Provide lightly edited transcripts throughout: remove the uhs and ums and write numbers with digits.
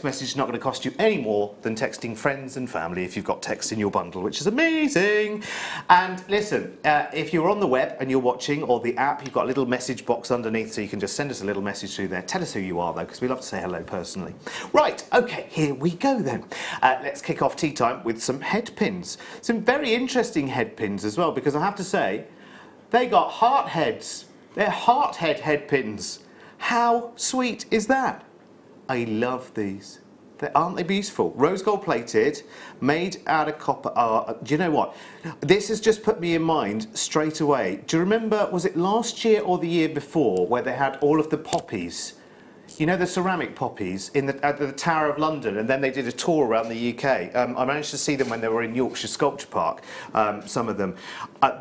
message is not going to cost you any more than texting friends and family if you've got text in your bundle, which is amazing. And listen, if you're on the web and you're watching, or the app, you've got a little message box underneath, so you can just send us a little message through there. Tell us who you are, though, because we love to say hello personally. Right, okay, here we go then. Let's kick off tea time with some head pins. Some very interesting head pins as well, because I have to say, they got heart heads. They're heart head pins. How sweet is that? I love these. Aren't they beautiful? Rose gold plated, made out of copper. Do you know what? This has just put me in mind straight away. Do you remember, was it last year or the year before, where they had all of the poppies? You know, the ceramic poppies at the Tower of London, and then they did a tour around the UK. I managed to see them when they were in Yorkshire Sculpture Park, some of them.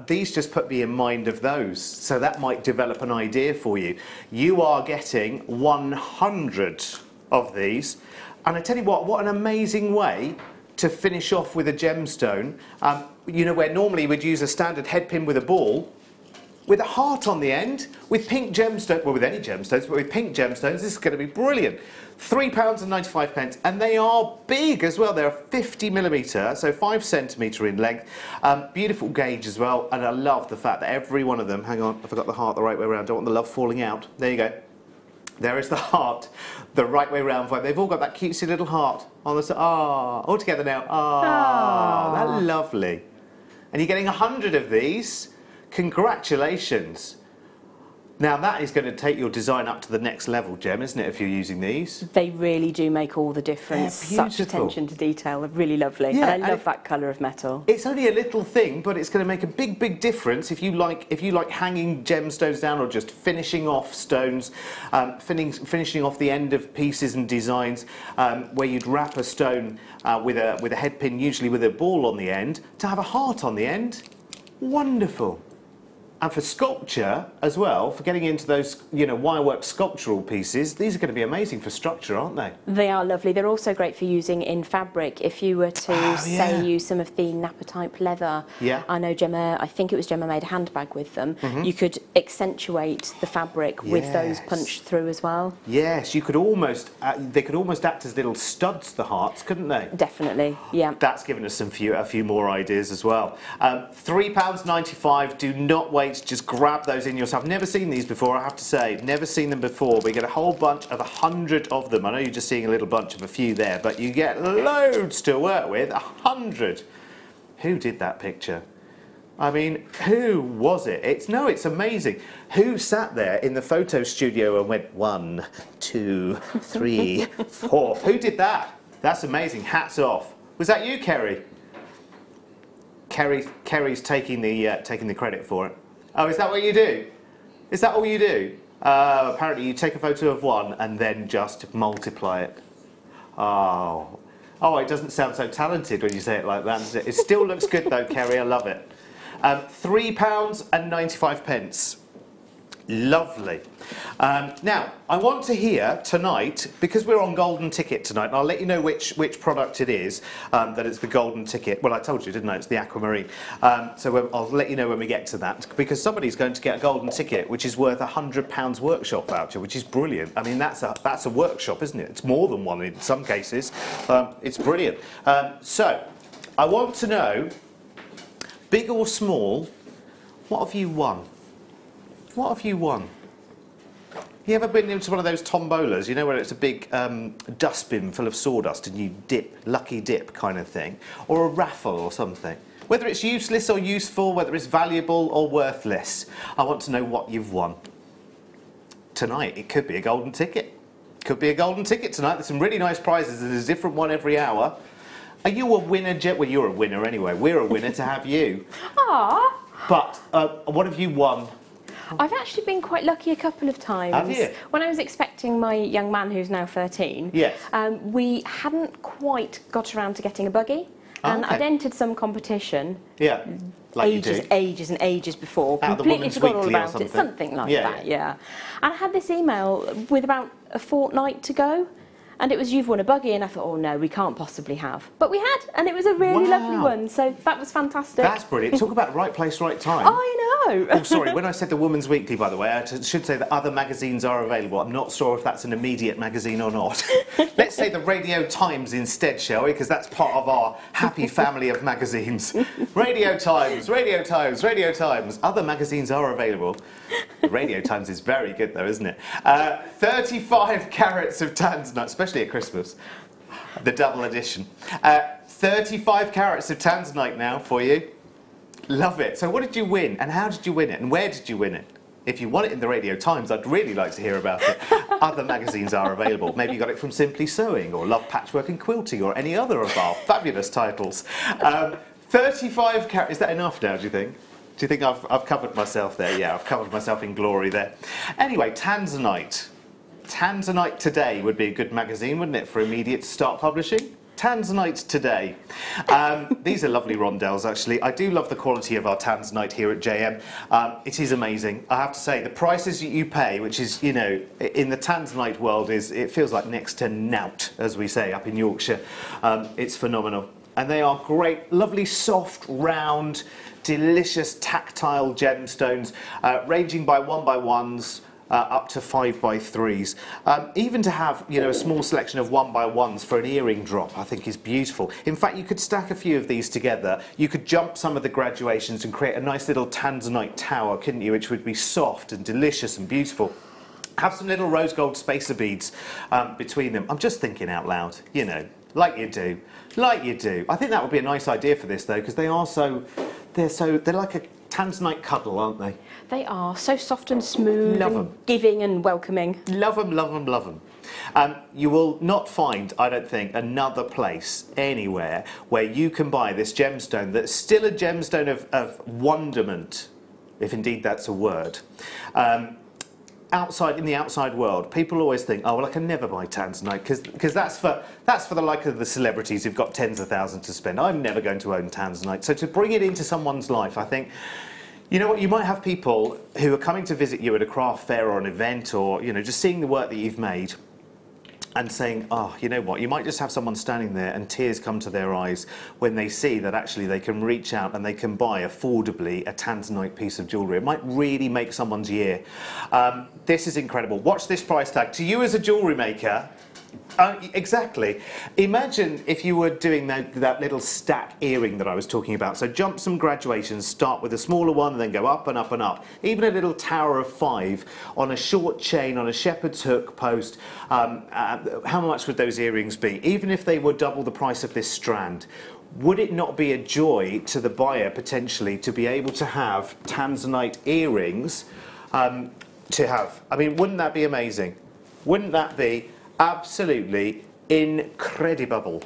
These just put me in mind of those, so that might develop an idea for you. You are getting 100 of these, and I tell you what an amazing way to finish off with a gemstone. You know, where normally we'd use a standard head pin with a ball, with a heart on the end, with pink gemstones, well, with any gemstones, but with pink gemstones, this is going to be brilliant. £3.95, and they are big as well. They're 50mm, so 5cm in length. Beautiful gauge as well, and I love the fact that every one of them, hang on, I forgot the heart the right way around, don't want the love falling out. There you go. There is the heart, the right way round. They've all got that cutesy little heart on the side. Ah, all together now. Ah, that's lovely. And you're getting 100 of these. Congratulations. Now that is going to take your design up to the next level, Gem, isn't it, if you're using these? They really do make all the difference. Such attention to detail, they're really lovely. Yeah, and I love that colour of metal. It's only a little thing, but it's going to make a big difference if you like hanging gemstones down, or just finishing off stones, finishing off the end of pieces and designs, where you'd wrap a stone with a head pin, usually with a ball on the end, to have a heart on the end. Wonderful. And for sculpture as well, for getting into those, you know, wirework sculptural pieces, these are going to be amazing for structure, aren't they? They are lovely. They're also great for using in fabric. If you were to, say, use some of the Napa type leather, I know Gemma, I think it was Gemma made a handbag with them, you could accentuate the fabric with those punched through as well. Yes, you could almost, they could almost act as little studs, the hearts, couldn't they? Definitely, yeah. That's given us a few more ideas as well. £3.95, do not wait. Just grab those in yourself. Never seen these before, I have to say. Never seen them before. We get a whole bunch of 100 of them. I know you're just seeing a little bunch of a few there, but you get loads to work with. 100. Who did that picture? I mean, who was it? It's amazing. Who sat there in the photo studio and went 1, 2, 3, 4? Who did that? That's amazing. Hats off. Was that you, Kerry? Kerry's taking the credit for it. Oh, is that what you do? Is that all you do? Apparently you take a photo of one and then just multiply it. Oh, it doesn't sound so talented when you say it like that, does it? It still looks good though, Kerry, I love it. £3.95. Lovely. Now, I want to hear tonight, because we're on Golden Ticket tonight, and I'll let you know which product it is, that it's the Golden Ticket. Well, I told you, didn't I? It's the aquamarine. So I'll let you know when we get to that, because somebody's going to get a Golden Ticket, which is worth £100 workshop voucher, which is brilliant. I mean, that's a workshop, isn't it? It's more than one in some cases. It's brilliant. So, I want to know, big or small, what have you won? What have you won? You ever been into one of those tombolas, you know, where it's a big dustbin full of sawdust and you dip, lucky dip kind of thing? Or a raffle or something? Whether it's useless or useful, whether it's valuable or worthless, I want to know what you've won. Tonight, it could be a golden ticket. Could be a golden ticket tonight. There's some really nice prizes. There's a different one every hour. Are you a winner, Jet? Well, you're a winner anyway. We're a winner to have you. Aww. But what have you won? I've actually been quite lucky a couple of times. Have you? When I was expecting my young man, who's now 13, yes. We hadn't quite got around to getting a buggy. And I'd entered some competition. Yeah. Like ages and ages before. Out completely forgot all about it. Something like that, yeah. And I had this email with about a fortnight to go. And it was, you've won a buggy, and I thought, oh no, we can't possibly have. But we had, and it was a really lovely one, so that was fantastic. That's brilliant. Talk about right place, right time. I know. Oh, sorry, when I said the Woman's Weekly, by the way, I should say that other magazines are available. I'm not sure if that's an immediate magazine or not. Let's say the Radio Times instead, shall we? Because that's part of our happy family of magazines. Radio Times, Radio Times, Radio Times. Other magazines are available. The Radio Times is very good, though, isn't it? 35 carats of tanzanite, especially at Christmas. The double edition. 35 carats of tanzanite now for you. Love it. So what did you win, and how did you win it, and where did you win it? If you won it in the Radio Times, I'd really like to hear about it. Other magazines are available. Maybe you got it from Simply Sewing, or Love Patchwork and Quilting, or any other of our fabulous titles. 35 carats, is that enough now, do you think? Do you think I've covered myself there? Yeah, I've covered myself in glory there. Anyway, Tanzanite. Tanzanite Today would be a good magazine, wouldn't it, for immediate start publishing? Tanzanite Today. These are lovely rondelles, actually. I do love the quality of our Tanzanite here at JM. It is amazing. I have to say, the prices that you pay, which is, you know, in the Tanzanite world, it feels like next to nout, as we say up in Yorkshire. It's phenomenal. And they are great, lovely, soft, round, delicious, tactile gemstones, ranging by 1x1s, up to 5x3s. Even to have, you know, a small selection of 1x1s for an earring drop, I think is beautiful. In fact, you could stack a few of these together. You could jump some of the graduations and create a nice little tanzanite tower, couldn't you? Which would be soft and delicious and beautiful. Have some little rose gold spacer beads between them. I'm just thinking out loud, you know, like you do. Like you do. I think that would be a nice idea for this, though, because they are they're like a tanzanite cuddle, aren't they? They are so soft and smooth, and giving and welcoming. Love them, love them, love them. You will not find, I don't think, another place anywhere where you can buy this gemstone that's still a gemstone of wonderment, if indeed that's a word. Outside, in the outside world, people always think, oh well, I can never buy tanzanite because that's for the like of the celebrities who've got tens of thousands to spend. I'm never going to own tanzanite. So to bring it into someone's life, I think, you know what, you might have people who are coming to visit you at a craft fair or an event, or, you know, just seeing the work that you've made and saying, oh, you know what, you might just have someone standing there and tears come to their eyes when they see that actually they can reach out and they can buy affordably a tanzanite piece of jewellery. It might really make someone's year. This is incredible. Watch this price tag. To you as a jewellery maker, exactly. Imagine if you were doing that little stack earring that I was talking about. So jump some graduations, start with a smaller one, and then go up and up and up. Even a little tower of 5 on a short chain on a shepherd's hook post. How much would those earrings be? Even if they were double the price of this strand, would it not be a joy to the buyer potentially to be able to have tanzanite earrings to have? I mean, wouldn't that be amazing? Wouldn't that be absolutely incredible?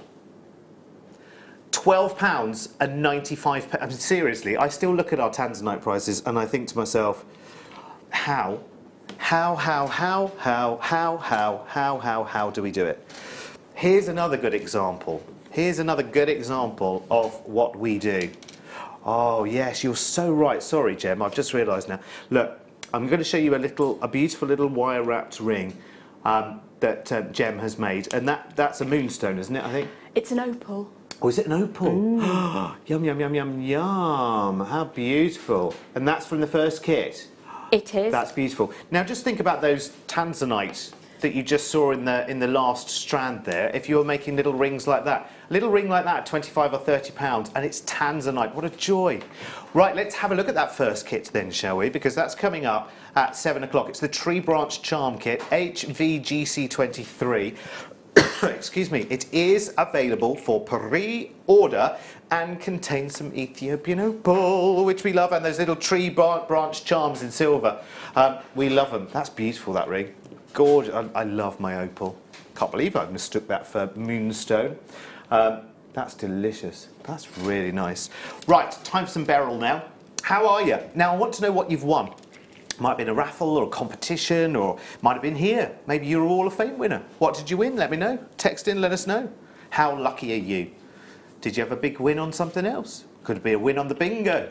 £12.95. I mean, seriously, I still look at our tanzanite prices and I think to myself, how do we do it? Here's another good example. Here's another good example of what we do. Oh yes, you're so right. Sorry, Jem, I've just realised now. Look, I'm going to show you a beautiful little wire-wrapped ring that Jem has made, and that's a moonstone, isn't it? I think it's an opal. Oh, is it an opal? Yum, yum, yum, yum, yum. How beautiful. And that's from the first kit? It is. That's beautiful. Now just think about those tanzanite that you just saw in the last strand there. If you were making little rings like that, a little ring like that, 25 or 30 pounds, and it's tanzanite. What a joy. Right, let's have a look at that first kit then, shall we? Because that's coming up at 7 o'clock. It's the Tree Branch Charm Kit, HVGC23. Excuse me. It is available for pre-order and contains some Ethiopian opal, which we love, and those little tree branch charms in silver. We love them. That's beautiful, that ring. Gorgeous. I love my opal. Can't believe I mistook that for moonstone. That's delicious. That's really nice. Right, time for some beryl now. How are you? Now I want to know what you've won. Might have been a raffle or a competition, or might have been here. Maybe you're a Wall of Fame winner. What did you win? Let me know. Text in, let us know. How lucky are you? Did you have a big win on something else? Could it be a win on the bingo?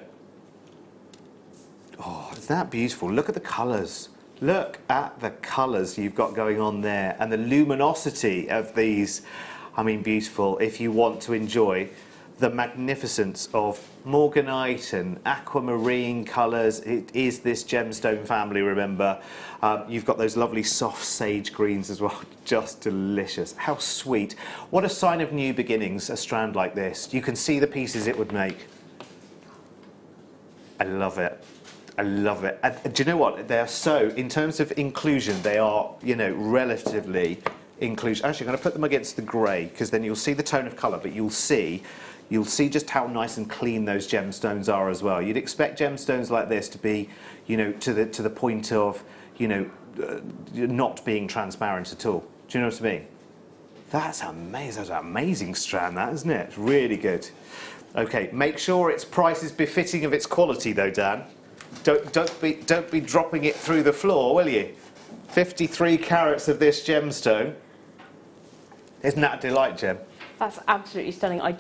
Oh, isn't that beautiful? Look at the colours. Look at the colours you've got going on there, and the luminosity of these. I mean, beautiful. If you want to enjoy the magnificence of morganite and aquamarine colours. It is this gemstone family, remember. You've got those lovely soft sage greens as well, just delicious. How sweet. What a sign of new beginnings, a strand like this. You can see the pieces it would make. I love it. I love it. And do you know what? They are so, in terms of inclusion, they are, you know, relatively inclusion. Actually, I'm going to put them against the grey, because then you'll see the tone of colour, but you'll see just how nice and clean those gemstones are as well. You'd expect gemstones like this to be, you know, to the point of, you know, not being transparent at all. Do you know what I mean? That's amazing. That's an amazing strand, that, isn't it? It's really good. Okay, make sure its price is befitting of its quality, though, Dan. Don't be dropping it through the floor, will you? 53 carats of this gemstone. Isn't that a delight, Gem? That's absolutely stunning. I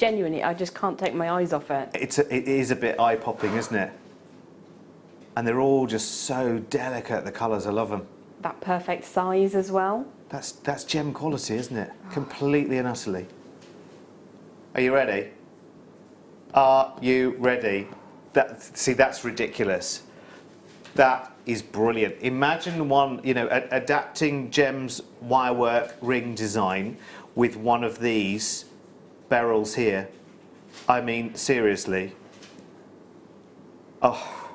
just can't take my eyes off it. It is a bit eye-popping, isn't it? And they're all just so delicate, the colours. I love them. That perfect size as well. That's gem quality, isn't it? Completely and utterly. Are you ready? Are you ready? See, that's ridiculous. That is brilliant. Imagine one, you know, adapting Gem's wirework ring design with one of these beryls here. I mean, seriously. Oh.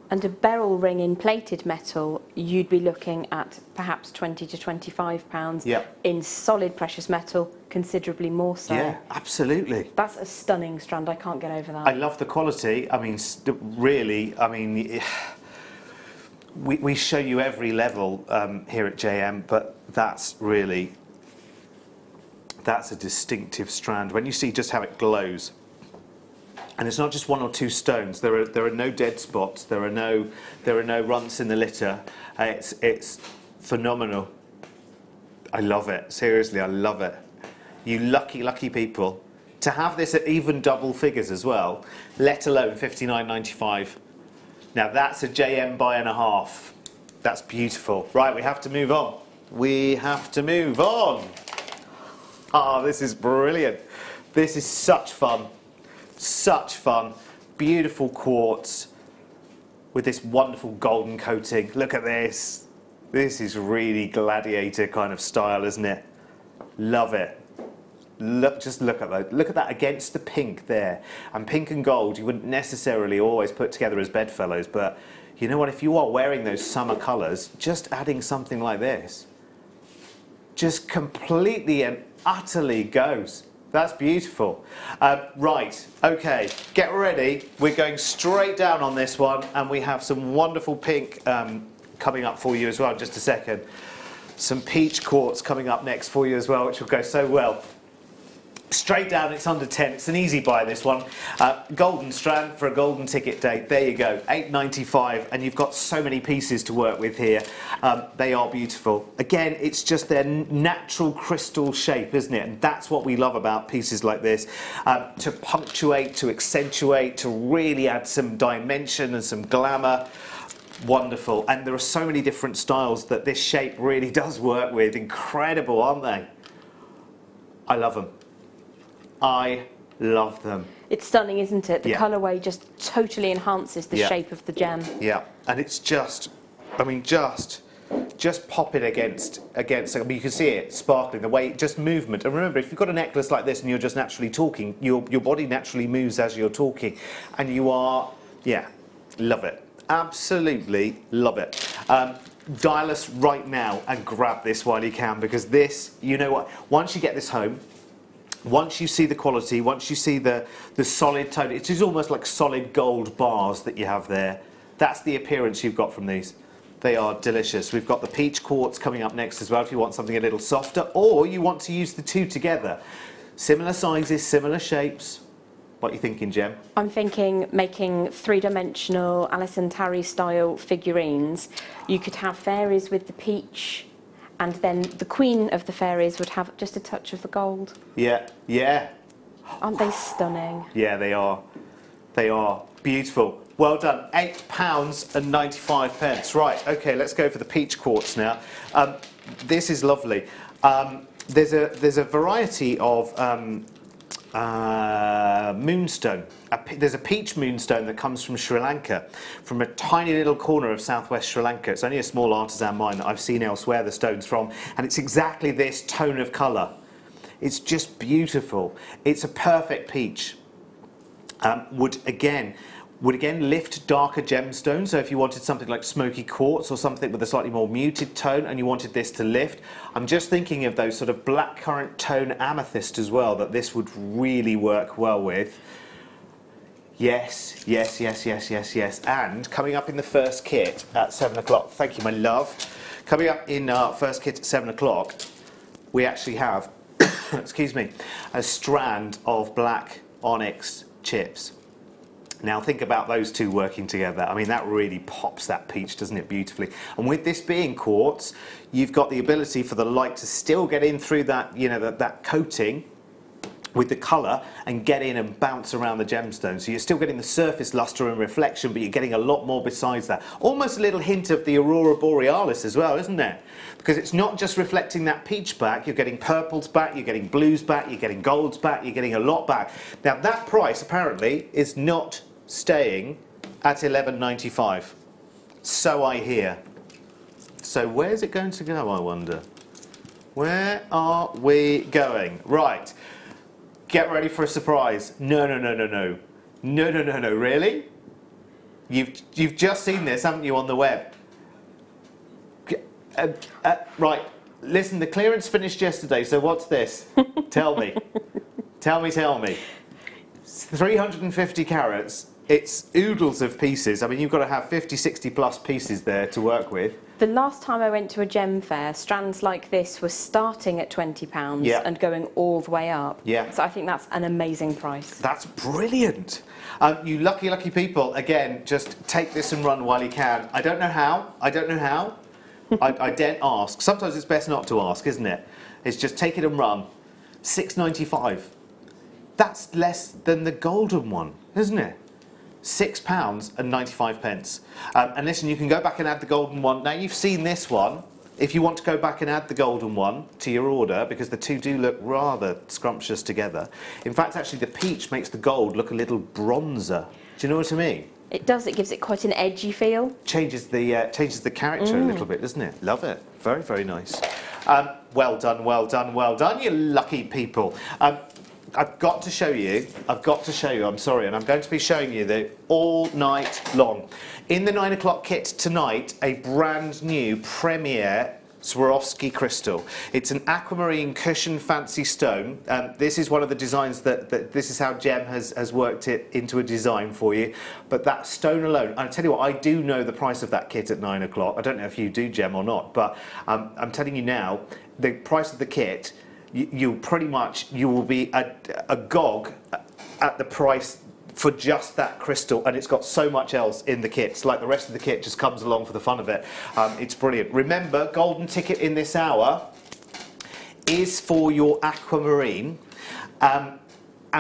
And a beryl ring in plated metal, you'd be looking at perhaps £20 to £25. Yep. In solid precious metal, considerably more so. Yeah, absolutely. That's a stunning strand. I can't get over that. I love the quality. I mean, really, I mean, we show you every level here at JM, but that's really, that's a distinctive strand. When you see just how it glows. And it's not just one or two stones. There are no dead spots. There are no runts in the litter. It's phenomenal. I love it. Seriously, I love it. You lucky people to have this at even double figures as well. Let alone £59.95. Now that's a JM buy and a half. That's beautiful. Right, we have to move on. We have to move on. Ah, this is brilliant. This is such fun. Such fun. Beautiful quartz with this wonderful golden coating. Look at this. This is really gladiator kind of style, isn't it? Love it. Just look at that. Look at that against the pink there. And pink and gold you wouldn't necessarily always put together as bedfellows, but you know what? If you are wearing those summer colours, just adding something like this just completely and utterly goes. That's beautiful. Right, okay, get ready. We're going straight down on this one, and we have some wonderful pink coming up for you as well in just a second. Some peach quartz coming up next for you as well, which will go so well. Straight down, it's under 10. It's an easy buy, this one. Golden strand for a golden ticket date. There you go, £8.95, and you've got so many pieces to work with here. They are beautiful. Again, it's just their natural crystal shape, isn't it? And that's what we love about pieces like this. To punctuate, to accentuate, to really add some dimension and some glamour. Wonderful. And there are so many different styles that this shape really does work with. Incredible, aren't they? I love them. I love them. It's stunning, isn't it? The colourway just totally enhances the shape of the gem. Yeah, and it's just, I mean, just pop it against, I mean, you can see it sparkling, the way, just movement. And remember, if you've got a necklace like this and you're just naturally talking, your body naturally moves as you're talking. And you are, yeah, love it. Absolutely love it. Dial us right now and grab this while you can, because this, you know what, once you get this home, once you see the quality, once you see the solid tone, it is almost like solid gold bars that you have there. That's the appearance you've got from these. They are delicious. We've got the peach quartz coming up next as well if you want something a little softer, or you want to use the two together. Similar sizes, similar shapes. What are you thinking, Gem? I'm thinking making three-dimensional Alison Tarry style figurines. You could have fairies with the peach, and then the queen of the fairies would have just a touch of the gold. Yeah, yeah. Aren't they stunning? Yeah, they are. They are beautiful. Well done. £8.95. Right, okay, let's go for the peach quartz now. This is lovely. There's a variety of moonstone. There's a peach moonstone that comes from Sri Lanka, from a tiny little corner of southwest Sri Lanka. It's only a small artisan mine that I've seen elsewhere the stone's from, and it's exactly this tone of colour. It's just beautiful. It's a perfect peach. Would again lift darker gemstones. So if you wanted something like smoky quartz or something with a slightly more muted tone and you wanted this to lift, I'm just thinking of those sort of blackcurrant tone amethyst as well, that this would really work well with. Yes, yes, yes, yes, yes, yes. And coming up in the first kit at 7 o'clock, thank you, my love. Coming up in our first kit at 7 o'clock, we actually have, excuse me, a strand of black onyx chips. Now think about those two working together. I mean, that really pops that peach, doesn't it, beautifully? And with this being quartz, you've got the ability for the light to still get in through that, you know, that coating with the colour and get in and bounce around the gemstone. So you're still getting the surface lustre and reflection, but you're getting a lot more besides that. Almost a little hint of the aurora borealis as well, isn't it? Because it's not just reflecting that peach back, you're getting purples back, you're getting blues back, you're getting golds back, you're getting a lot back. Now that price apparently is not staying at $11.95. So I hear. So where's it going to go, I wonder? Where are we going? Right. Get ready for a surprise. No, no, no, no, no. No, no, no, no, really? You've just seen this, haven't you, on the web? Right, listen, the clearance finished yesterday, so what's this? Tell me. Tell me. It's 350 carats. It's oodles of pieces. I mean, you've got to have 50, 60 plus pieces there to work with. The last time I went to a gem fair, strands like this were starting at £20 and going all the way up. Yeah. So I think that's an amazing price. That's brilliant. You lucky, lucky people. Again, just take this and run while you can. I don't know how. I don't know how. I daren't ask. Sometimes it's best not to ask, isn't it? It's just take it and run. £6.95. That's less than the golden one, isn't it? £6.95. And listen, you can go back and add the golden one. Now you've seen this one. If you want to go back and add the golden one to your order, because the two do look rather scrumptious together. In fact, actually the peach makes the gold look a little bronzer. Do you know what I mean? It does. It gives it quite an edgy feel. Changes the character a little bit, doesn't it? Love it. Very, very nice. Well done, well done, well done, you lucky people. I've got to show you, I'm sorry, and I'm going to be showing you that all night long. In the 9 o'clock kit tonight, a brand new premier Swarovski crystal. It's an aquamarine cushion fancy stone. This is one of the designs that this is how Gem has worked it into a design for you. But that stone alone, I'll tell you what, I do know the price of that kit at 9 o'clock. I don't know if you do, Gem, or not, but I'm telling you now, the price of the kit, you will be agog at the price for just that crystal, and it's got so much else in the kit. It's like the rest of the kit just comes along for the fun of it. It's brilliant. Remember, golden ticket in this hour is for your aquamarine, and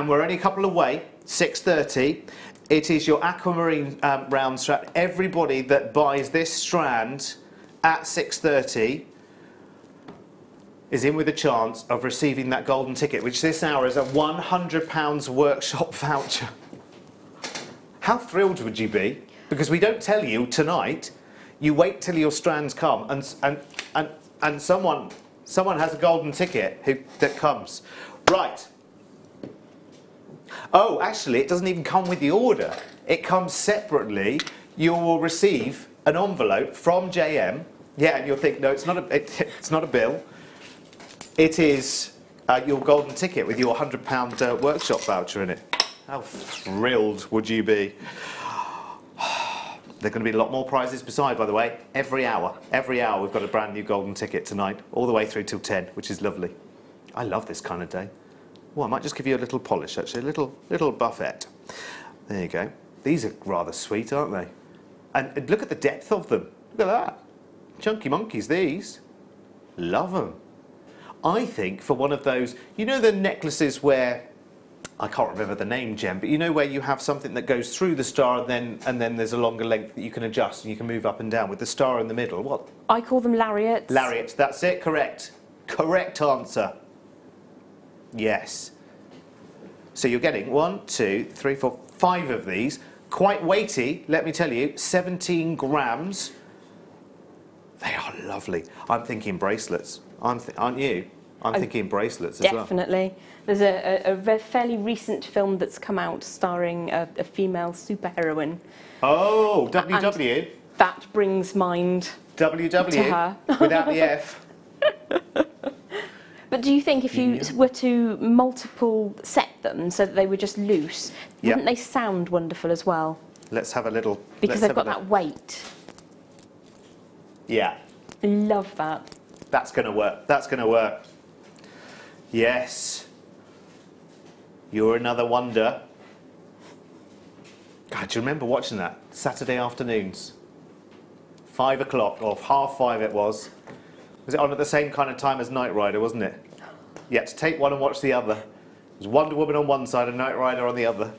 we're only a couple away, 6:30. It is your aquamarine round strap. Everybody that buys this strand at 6:30 is in with a chance of receiving that golden ticket, which this hour is a £100 workshop voucher. How thrilled would you be? Because we don't tell you tonight. You wait till your strands come, and someone has a golden ticket that comes. Right. Oh, actually, it doesn't even come with the order. It comes separately. You will receive an envelope from JM. Yeah, and you'll think, no, it's not a bill. It is your golden ticket with your £100 workshop voucher in it. How thrilled would you be? There are going to be a lot more prizes beside, by the way. Every hour we've got a brand new golden ticket tonight, all the way through till 10, which is lovely. I love this kind of day. Well, I might just give you a little polish, actually, a little buffet. There you go. These are rather sweet, aren't they? And look at the depth of them. Look at that. Chunky monkeys, these. Love them. I think for one of those, you know the necklaces where, I can't remember the name, Gem, but you know where you have something that goes through the star and then there's a longer length that you can adjust and you can move up and down with the star in the middle. What? I call them lariats. Lariats, that's it, correct. Correct answer. Yes. So you're getting 1, 2, 3, 4, 5 of these. Quite weighty, let me tell you, 17 grams. They are lovely. I'm thinking bracelets. Aren't you? I'm thinking bracelets as well. Definitely. There's a fairly recent film that's come out starring a female superheroine. Oh, WW. That brings mind WW to her. Without the F. But do you think if you were to multiple set them so that they were just loose, wouldn't they sound wonderful as well? Let's have a little... Because they've got that weight. Yeah. Love that. That's going to work. That's going to work. Yes. You're another wonder. God, do you remember watching that? Saturday afternoons. 5 o'clock, or 5:30 it was. Was it on at the same kind of time as Knight Rider, wasn't it? You had to take one and watch the other. It was Wonder Woman on one side and Knight Rider on the other.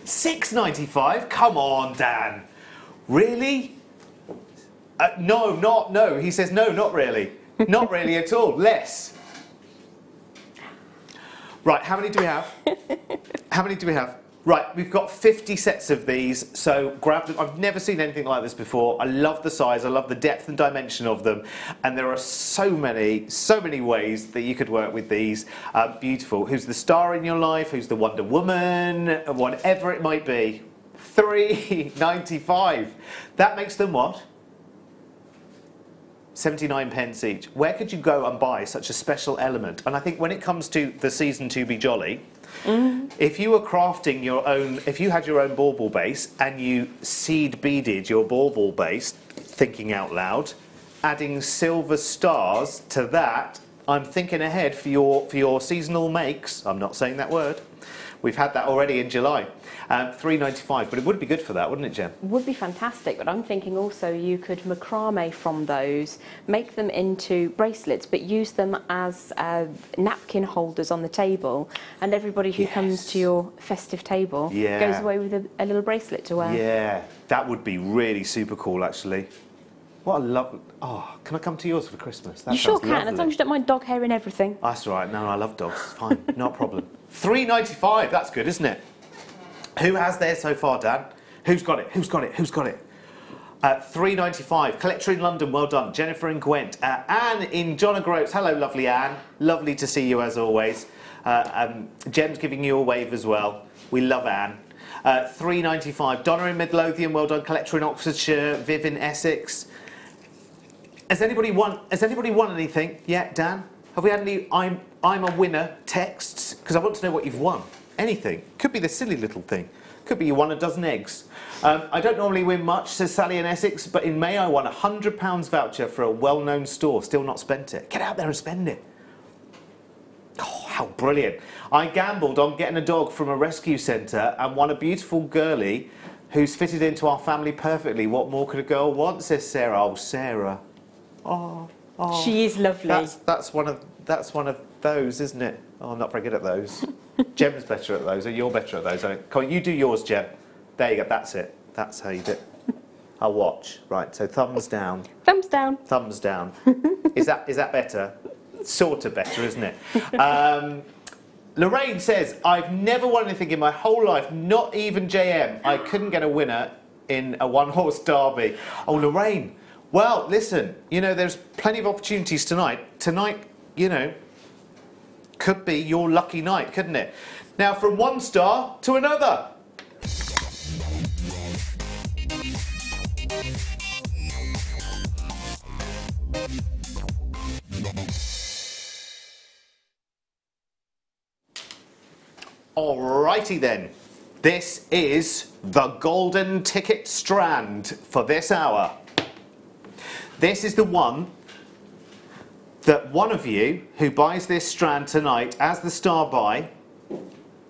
£6.95? Come on, Dan. Really? No. He says no, not really. Not really at all. Less. Right, how many do we have? How many do we have? Right, we've got 50 sets of these, so grab them. I've never seen anything like this before. I love the size, I love the depth and dimension of them, and there are so many ways that you could work with these. Beautiful. Who's the star in your life? Who's the Wonder Woman? Whatever it might be. £3.95. That makes them what? 79 pence each. Where could you go and buy such a special element? And I think when it comes to the season to be jolly, if you were crafting your own, if you had your own bauble base and you seed beaded your bauble base, thinking out loud, adding silver stars to that, I'm thinking ahead for your seasonal makes. I'm not saying that word. We've had that already in July. £3.95, but it would be good for that, wouldn't it, Jem? Would be fantastic, but I'm thinking also you could macrame from those, make them into bracelets, but use them as napkin holders on the table, and everybody who comes to your festive table goes away with a little bracelet to wear. Yeah, that would be really super cool, actually. What a lovely... Oh, can I come to yours for Christmas? That you sure can, lovely. As long as you don't mind dog hair and everything. That's all right. No, I love dogs. It's fine. Not a problem. £3.95. That's good, isn't it? Who has theirs so far, Dan? Who's got it? Who's got it? Who's got it? £3.95. Collector in London. Well done. Jennifer in Gwent. Anne in John O'Groats. Hello, lovely Anne. Lovely to see you as always. Jem's giving you a wave as well. We love Anne. £3.95. Donna in Midlothian. Well done. Collector in Oxfordshire. Viv in Essex. Has anybody won anything yet, Dan? Have we had any I'm a winner texts? Because I want to know what you've won. Anything. Could be the silly little thing. Could be you won a dozen eggs. I don't normally win much, says Sally in Essex, but in May I won a £100 voucher for a well-known store. Still not spent it. Get out there and spend it. Oh, how brilliant. I gambled on getting a dog from a rescue centre and won a beautiful girlie who's fitted into our family perfectly. What more could a girl want, says Sarah. Oh, Sarah. Oh. She is lovely. That's one of those, isn't it? Oh, I'm not very good at those. Jem's better at those, or you're better at those. Come on, you do yours, Jem. There you go. That's it. That's how you do it. I'll watch. Right. So thumbs down. Thumbs down. Thumbs down. Is that better? Sort of better, isn't it? Lorraine says, I've never won anything in my whole life, not even JM. I couldn't get a winner in a one-horse derby. Oh, Lorraine. Well, listen, you know, there's plenty of opportunities tonight. Tonight, you know, could be your lucky night, couldn't it? Now, from one star to another. Alrighty then. This is the golden ticket strand for this hour. This is the one that one of you who buys this strand tonight as the star buy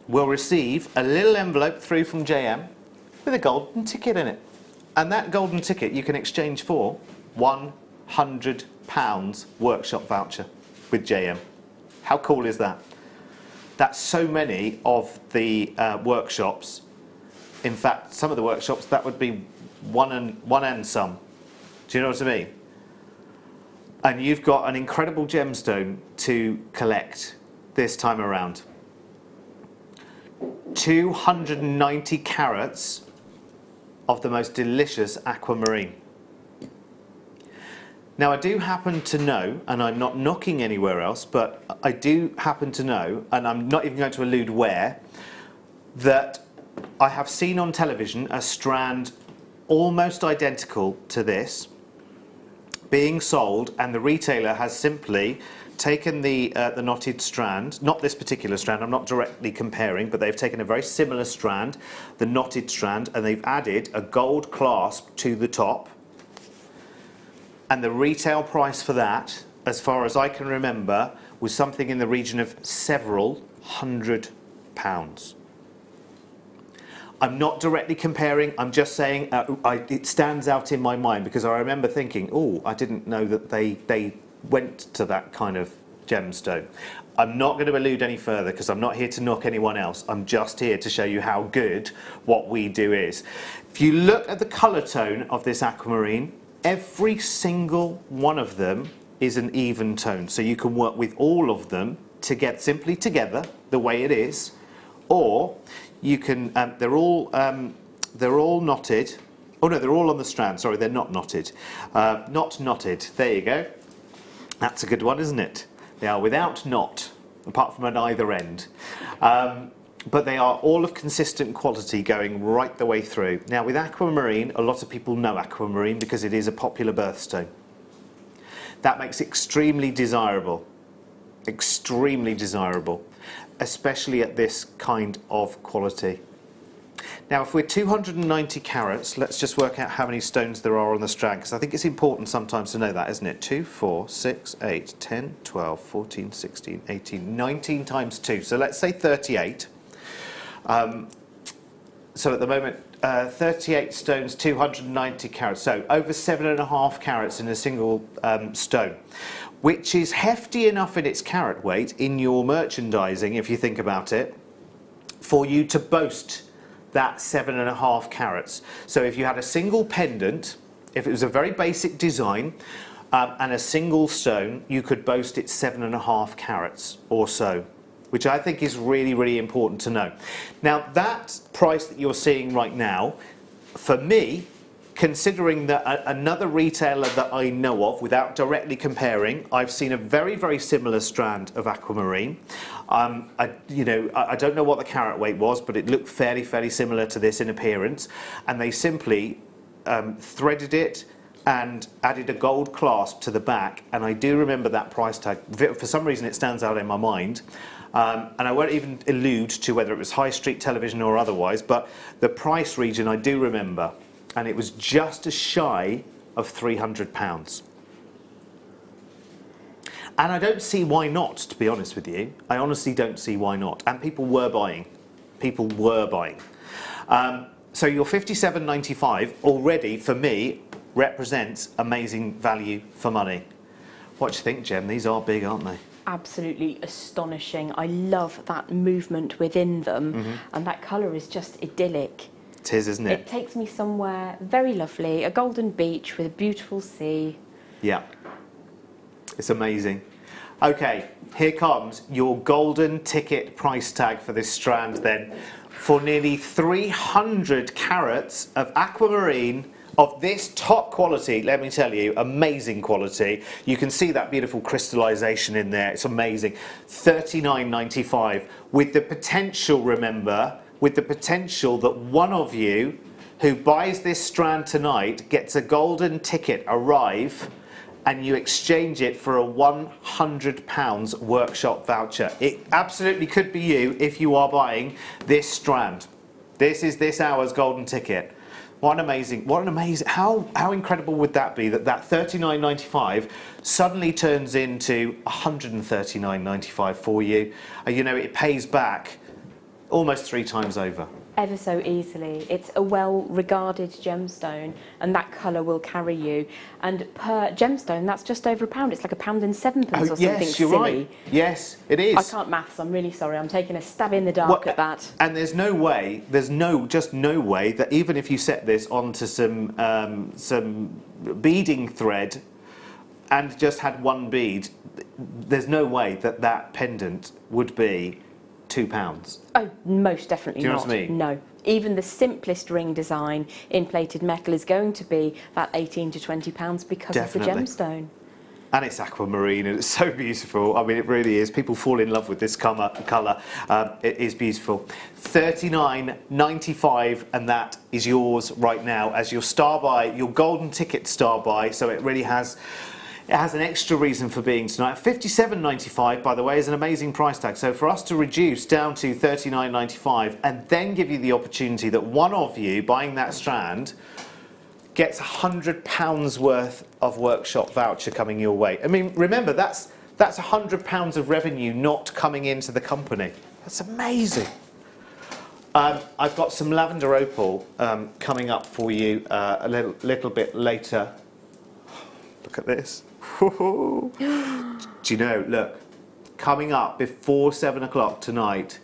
will receive a little envelope through from JM with a golden ticket in it. And that golden ticket you can exchange for £100 workshop voucher with JM. How cool is that? That's so many of the workshops. In fact, some of the workshops, that would be one and some. Do you know what I mean? And you've got an incredible gemstone to collect this time around. 290 carats of the most delicious aquamarine. Now I do happen to know, and I'm not knocking anywhere else, but I do happen to know, and I'm not even going to allude where, that I have seen on television a strand almost identical to this being sold, and the retailer has simply taken the knotted strand, not this particular strand, I'm not directly comparing, but they've taken a very similar strand, the knotted strand, and they've added a gold clasp to the top. And the retail price for that, as far as I can remember, was something in the region of several £100. I'm not directly comparing, I'm just saying it stands out in my mind because I remember thinking, oh, I didn't know that they went to that kind of gemstone. I'm not going to allude any further because I'm not here to knock anyone else. I'm just here to show you how good what we do is. If you look at the colour tone of this aquamarine, every single one of them is an even tone. So you can work with all of them to get simply together the way it is, or you can, they're all knotted. Oh no, they're all on the strand. Sorry, they're not knotted. Not knotted. There you go. That's a good one, isn't it? They are without knot, apart from at either end. But they are all of consistent quality going right the way through. Now with aquamarine, a lot of people know aquamarine because it is a popular birthstone. That makes it extremely desirable, especially at this kind of quality. Now if we're 290 carats, let's just work out how many stones there are on the strand, because I think it's important sometimes to know that, isn't it? 2, 4, 6, 8, 10, 12, 14, 16, 18, 19 times 2. So let's say 38. So at the moment, 38 stones, 290 carats. So over 7.5 carats in a single stone, which is hefty enough in its carat weight in your merchandising, if you think about it, for you to boast that 7.5 carats. So if you had a single pendant, if it was a very basic design, and a single stone, you could boast it 7.5 carats or so, which I think is really, really important to know. Now that price that you're seeing right now, for me, considering that another retailer that I know of, without directly comparing, I've seen a very, very similar strand of aquamarine. I don't know what the carat weight was, but it looked fairly similar to this in appearance, and they simply threaded it and added a gold clasp to the back, and I do remember that price tag. For some reason it stands out in my mind, and I won't even allude to whether it was high street television or otherwise, but the price region I do remember, and it was just as shy of £300. And I don't see why not, to be honest with you. I honestly don't see why not. And people were buying. So your £57.95 already, for me, represents amazing value for money. What do you think, Jem? These are big, aren't they? Absolutely astonishing. I love that movement within them, and that colour is just idyllic. It is, isn't it? It takes me somewhere very lovely, a golden beach with a beautiful sea. Yeah, it's amazing. Okay, here comes your golden ticket price tag for this strand then. For nearly 300 carats of aquamarine of this top quality, let me tell you, amazing quality. You can see that beautiful crystallization in there, it's amazing. £39.95, with the potential, remember, with the potential that one of you who buys this strand tonight gets a golden ticket arrive, and you exchange it for a £100 workshop voucher. It absolutely could be you if you are buying this strand. This is this hour's golden ticket. What an amazing, how incredible would that be, that £39.95 suddenly turns into £139.95 for you. You know, it pays back almost 3 times over. Ever so easily. It's a well-regarded gemstone, and that colour will carry you. And per gemstone, that's just over £1. It's like £1.07 or something yes, you're silly. Right. Yes, it is. I can't maths. I'm really sorry. I'm taking a stab in the dark at that. And there's no way. There's just no way that even if you set this onto some beading thread and just had one bead, there's no way that that pendant would be £2. Oh, most definitely Do you know not. what I mean? No. Even the simplest ring design in plated metal is going to be about £18 to £20 because Definitely. of the gemstone. And it's aquamarine and it's so beautiful. I mean, it really is. People fall in love with this colour. It is beautiful. $39.95, and that is yours right now as your star buy, your golden ticket star buy. So it really has. It has an extra reason for being tonight. $57.95, by the way, is an amazing price tag. So for us to reduce down to $39.95 and then give you the opportunity that one of you buying that strand gets £100 worth of workshop voucher coming your way. I mean, remember, that's £100 of revenue not coming into the company. That's amazing. I've got some lavender opal coming up for you a little bit later. Look at this. Do you know, look, coming up before 7 o'clock tonight,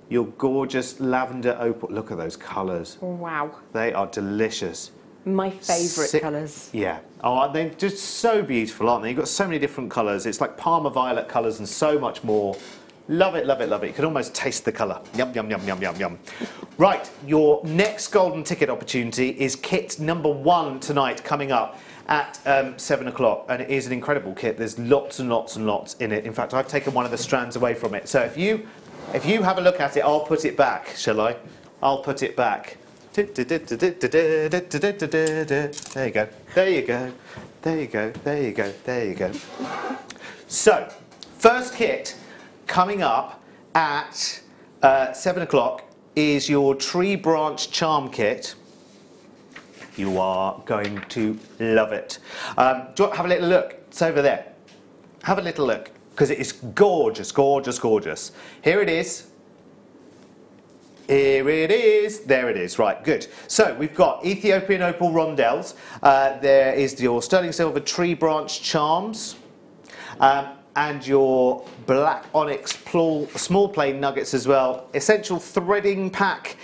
your gorgeous lavender opal. Look at those colours. Wow. They are delicious. My favourite colours. Yeah. Oh, they're just so beautiful, aren't they? You've got so many different colours. It's like Parma violet colours and so much more. Love it, love it, love it. You can almost taste the colour. Yum, yum, yum, yum, yum, yum. Right, your next golden ticket opportunity is kit number 1 tonight, coming up at 7 o'clock, and it is an incredible kit. There's lots and lots and lots in it. In fact, I've taken one of the strands away from it. So if you have a look at it, I'll put it back, shall I? I'll put it back. There you go. There you go. There you go. There you go. There you go. So, first kit coming up at 7 o'clock is your tree branch charm kit. You are going to love it. Do you want to have a little look? It's over there. Have a little look, because it is gorgeous, gorgeous, gorgeous. Here it is. Here it is. There it is. Right, good. So we've got Ethiopian opal rondelles. There is your sterling silver tree branch charms. And your black onyx small plain nuggets as well. Essential threading pack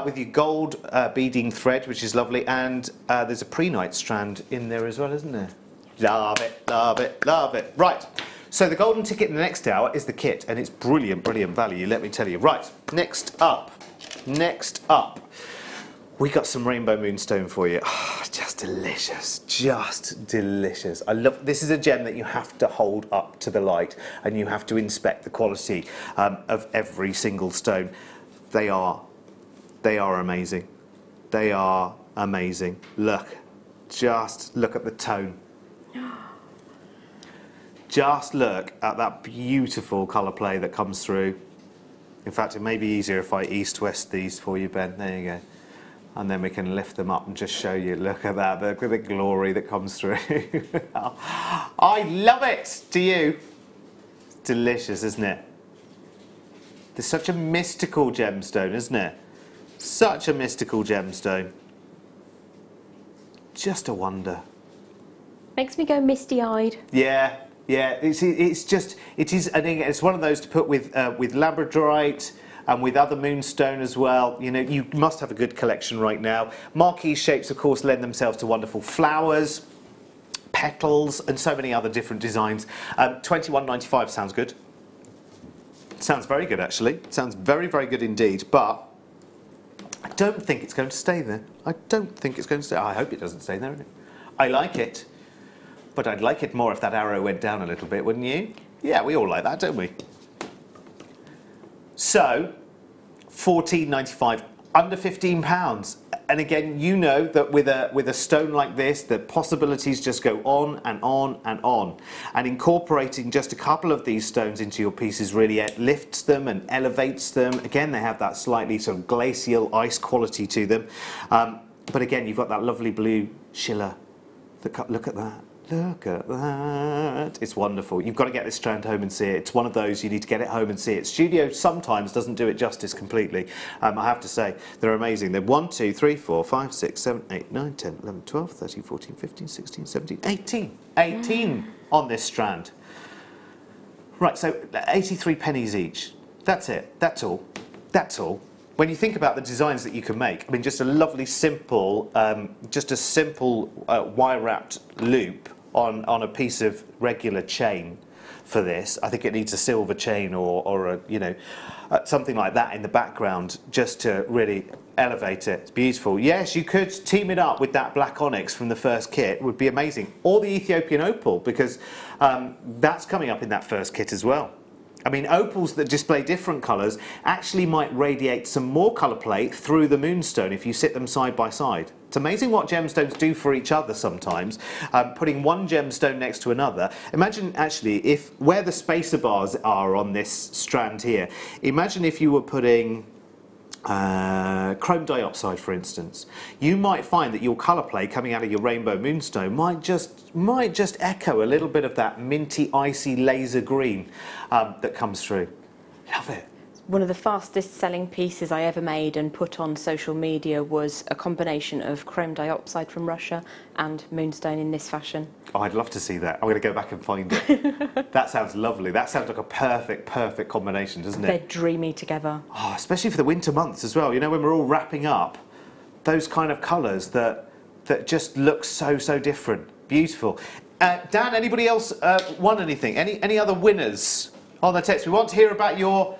with your gold beading thread, which is lovely. And there's a pre-night strand in there as well, isn't there? Love it, love it, love it. Right, so the golden ticket in the next hour is the kit, and it's brilliant, brilliant value, let me tell you. Right, next up, we got some rainbow moonstone for you. Oh, just delicious, just delicious. I love, this is a gem that you have to hold up to the light, and you have to inspect the quality of every single stone. They are amazing. They are amazing. Look, just look at the tone. Just look at that beautiful colour play that comes through. In fact, it may be easier if I east-west these for you, Ben. There you go. And then we can lift them up and just show you. Look at that, look at the glory that comes through. I love it! Do you? It's delicious, isn't it? There's such a mystical gemstone, isn't it? Such a mystical gemstone. Just a wonder. Makes me go misty-eyed. Yeah. Yeah, it's just, it is, and it's one of those to put with labradorite and with other moonstone as well. You know, you must have a good collection right now. Marquee shapes, of course, lend themselves to wonderful flowers, petals, and so many other different designs. $21.95 sounds good. Sounds very good, actually. Sounds very, very good indeed, but I don't think it's going to stay there. I don't think it's going to stay. I hope it doesn't stay there, innit? I like it. But I'd like it more if that arrow went down a little bit, wouldn't you? Yeah, we all like that, don't we? So, $14.95, under £15. And again, you know that with a stone like this, the possibilities just go on and on and on. And incorporating just a couple of these stones into your pieces really lifts them and elevates them. Again, they have that slightly sort of glacial ice quality to them. But again, you've got that lovely blue shiller. Look at that. Look at that. It's wonderful. You've got to get this strand home and see it. It's one of those, you need to get it home and see it. Studio sometimes doesn't do it justice completely. I have to say, they're amazing. They're 1, 2, 3, 4, 5, 6, 7, 8, 9, 10, 11, 12, 13, 14, 15, 16, 17, 18. 18 on this strand. Right, so 83 pennies each. That's it. That's all. That's all. When you think about the designs that you can make, I mean, just a lovely, simple, wire-wrapped loop on a piece of regular chain for this. I think it needs a silver chain or a, you know, something like that in the background just to really elevate it. It's beautiful. Yes, you could team it up with that black onyx from the first kit. It would be amazing. Or the Ethiopian opal, because that's coming up in that first kit as well. I mean, opals that display different colours actually might radiate some more colour play through the moonstone if you sit them side by side. It's amazing what gemstones do for each other sometimes, putting one gemstone next to another. Imagine actually if where the spacer bars are on this strand here, imagine if you were putting chrome dioxide, for instance. You might find that your colour play coming out of your rainbow moonstone might just echo a little bit of that minty, icy laser green that comes through. Love it. One of the fastest selling pieces I ever made and put on social media was a combination of chrome dioxide from Russia and moonstone in this fashion. Oh, I'd love to see that. I'm going to go back and find it. That sounds lovely. That sounds like a perfect combination, doesn't it? They're dreamy together. Oh, especially for the winter months as well. You know, when we're all wrapping up, those kind of colours that just look so different. Beautiful. Dan, anybody else won anything? Any other winners on the text? We want to hear about your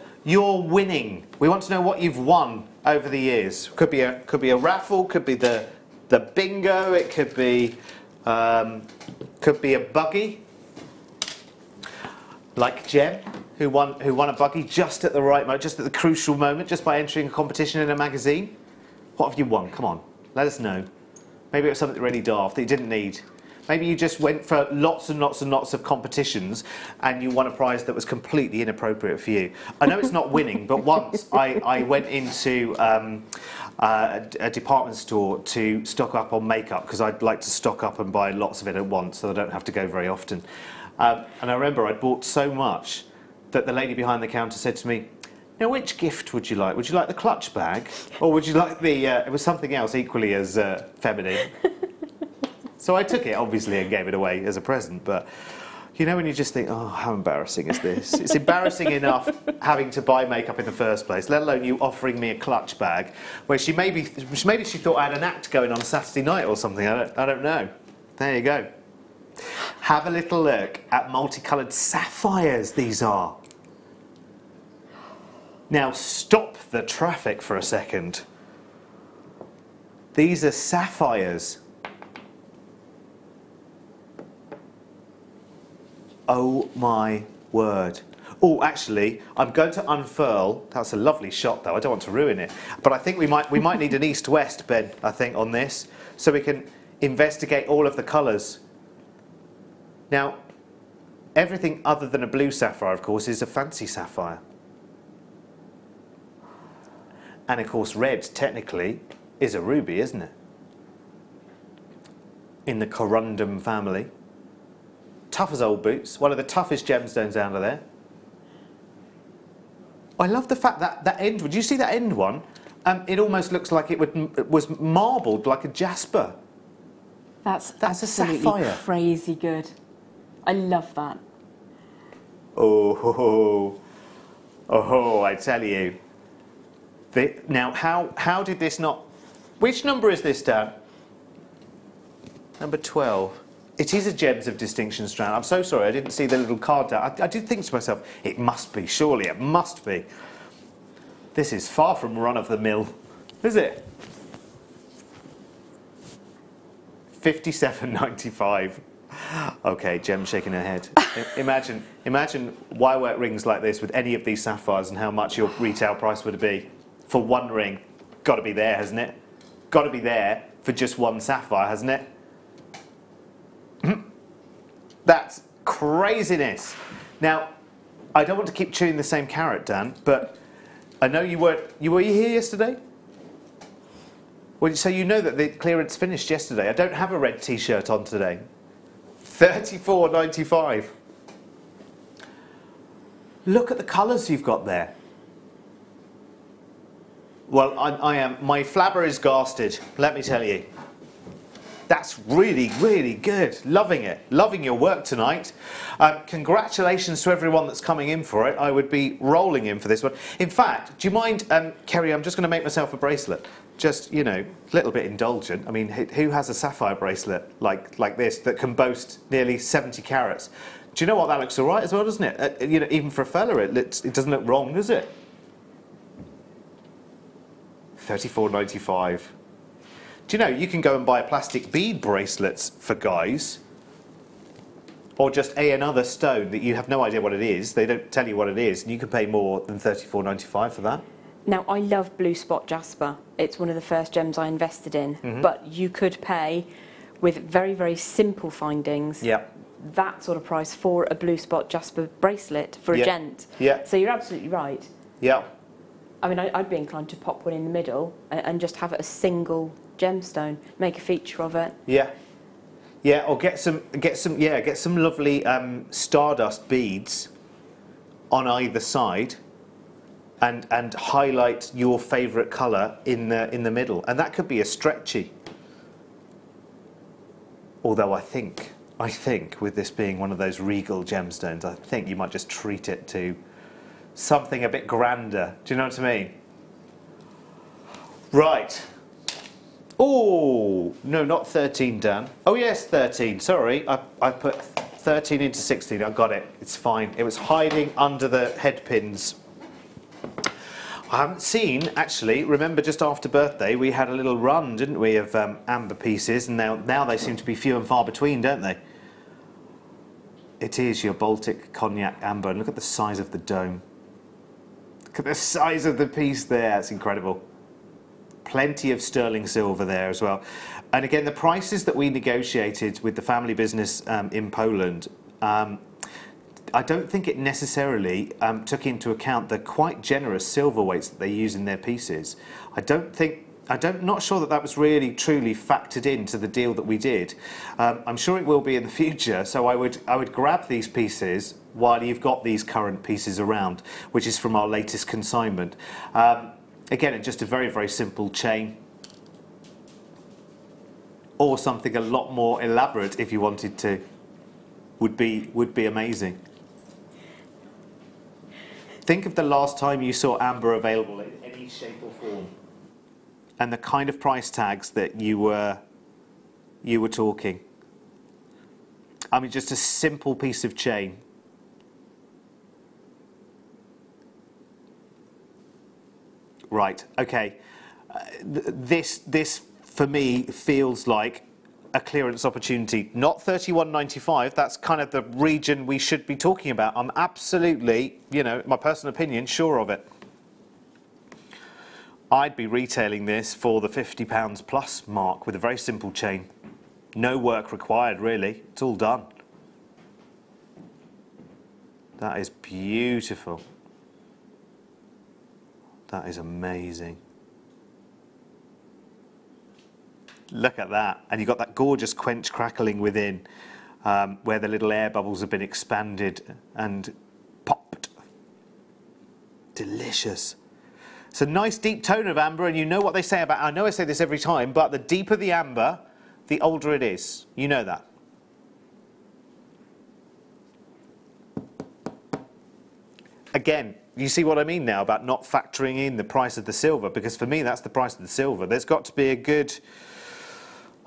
winning. We want to know what you've won over the years. Could be a raffle, could be the bingo, it could be a buggy, like Jem, who won a buggy just at the right moment, just at the crucial moment, just by entering a competition in a magazine. What have you won? Come on, let us know. Maybe it was something really daft that you didn't need. Maybe you just went for lots and lots of competitions and you won a prize that was completely inappropriate for you. I know it's not winning, but once I went into a department store to stock up on makeup because I'd like to stock up and buy lots of it at once so I don't have to go very often. And I remember I'd bought so much that the lady behind the counter said to me, "Now, which gift would you like? Would you like the clutch bag? Or would you like the..." it was something else equally as feminine. So I took it, obviously, and gave it away as a present. But, you know, when you just think, oh, how embarrassing is this? It's embarrassing enough having to buy makeup in the first place, let alone you offering me a clutch bag, where maybe she thought I had an act going on a Saturday night or something. I don't know. There you go. Have a little look at multicoloured sapphires, these are. Now, stop the traffic for a second. These are sapphires. Oh my word. Oh, actually, I'm going to unfurl. That's a lovely shot, though. I don't want to ruin it. But I think we might need an east-west, Ben, I think, on this, so we can investigate all of the colours. Now, everything other than a blue sapphire, of course, is a fancy sapphire. And, of course, red, technically, is a ruby, isn't it? In the corundum family. Tough as old boots, one of the toughest gemstones out of there. I love the fact that that end, would you see that end one? It almost looks like it was marbled like a jasper. That's a sapphire. Crazy good. I love that. Oh, I tell you. Now, how did this not... Which number is this, Dan? Number 12. It is a Gems of Distinction strand. I'm so sorry, I didn't see the little card down. I did think to myself, it must be, surely it must be. This is far from run-of-the-mill, is it? £57.95. Okay, Gem's shaking her head. Imagine wire work rings like this with any of these sapphires and how much your retail price would be for one ring. Got to be there, hasn't it? Got to be there for just one sapphire, hasn't it? That's craziness. Now, I don't want to keep chewing the same carrot, Dan, but I know were you here yesterday? Well, so you know that the clearance finished yesterday. I don't have a red t-shirt on today. £34.95. Look at the colours you've got there. Well, my flabber is garsted, let me tell you. That's really, really good. Loving it. Loving your work tonight. Congratulations to everyone that's coming in for it. I would be rolling in for this one. In fact, do you mind, Kerry, I'm just going to make myself a bracelet. Just, you know, a little bit indulgent. I mean, who has a sapphire bracelet like this that can boast nearly 70 carats? Do you know what? That looks all right as well, doesn't it? You know, even for a fella, it doesn't look wrong, does it? $34.95. Do you know, you can go and buy plastic bead bracelets for guys, or just another stone that you have no idea what it is. They don't tell you what it is, and you can pay more than $34.95 for that. Now, I love blue spot jasper. It's one of the first gems I invested in, but you could pay with very, very simple findings. Yeah. That sort of price for a blue spot jasper bracelet for a gent. Yeah. So you're absolutely right. Yeah. I mean, I'd be inclined to pop one in the middle and just have it a single gemstone, make a feature of it. Yeah. Yeah, or get some lovely stardust beads on either side, and highlight your favourite colour in the middle, and that could be a stretchy. Although I think with this being one of those regal gemstones, I think you might just treat it to something a bit grander. Do you know what I mean? Right. Oh, no, not 13, Dan. Oh, yes, 13. Sorry, I put 13 into 16. I got it. It's fine. It was hiding under the head pins. I haven't seen, actually, remember just after birthday, we had a little run, didn't we, of amber pieces, and now they seem to be few and far between, don't they? It is your Baltic Cognac Amber, and look at the size of the dome. Look at the size of the piece there, it's incredible. Plenty of sterling silver there as well. And again, the prices that we negotiated with the family business in Poland, I don't think it necessarily took into account the quite generous silver weights that they use in their pieces. Not sure that was really truly factored into the deal that we did. I'm sure it will be in the future. So I would grab these pieces while you've got these current pieces around, which is from our latest consignment. Again, it's just a very, very simple chain, or something a lot more elaborate if you wanted to. Would be amazing. Think of the last time you saw amber available in any shape or form, and the kind of price tags that you were talking. I mean, just a simple piece of chain. Right. Okay. This for me feels like a clearance opportunity, not $31.95. That's kind of the region we should be talking about. I'm absolutely, you know, my personal opinion, sure of it. I'd be retailing this for the £50 plus mark with a very simple chain. No work required, really. It's all done. That is beautiful. That is amazing. Look at that. And you've got that gorgeous quench crackling within, where the little air bubbles have been expanded and popped. Delicious. It's a nice deep tone of amber, and you know what they say about, I know I say this every time, but the deeper the amber, the older it is. You know that. Again, you see what I mean now about not factoring in the price of the silver, because for me that's the price of the silver. There's got to be a good,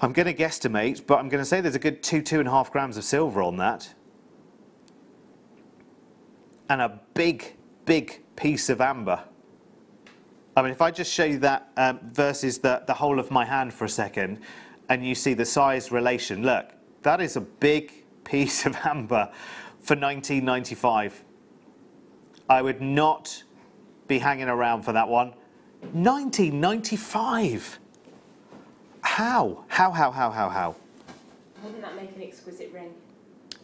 I'm going to guesstimate, but I'm going to say there's a good 2.5 grams of silver on that. And a big, big piece of amber. I mean, if I just show you that versus the whole of my hand for a second, and you see the size relation, look, that is a big piece of amber for $19.95. I would not be hanging around for that one. $19.95. How? Wouldn't that make an exquisite ring?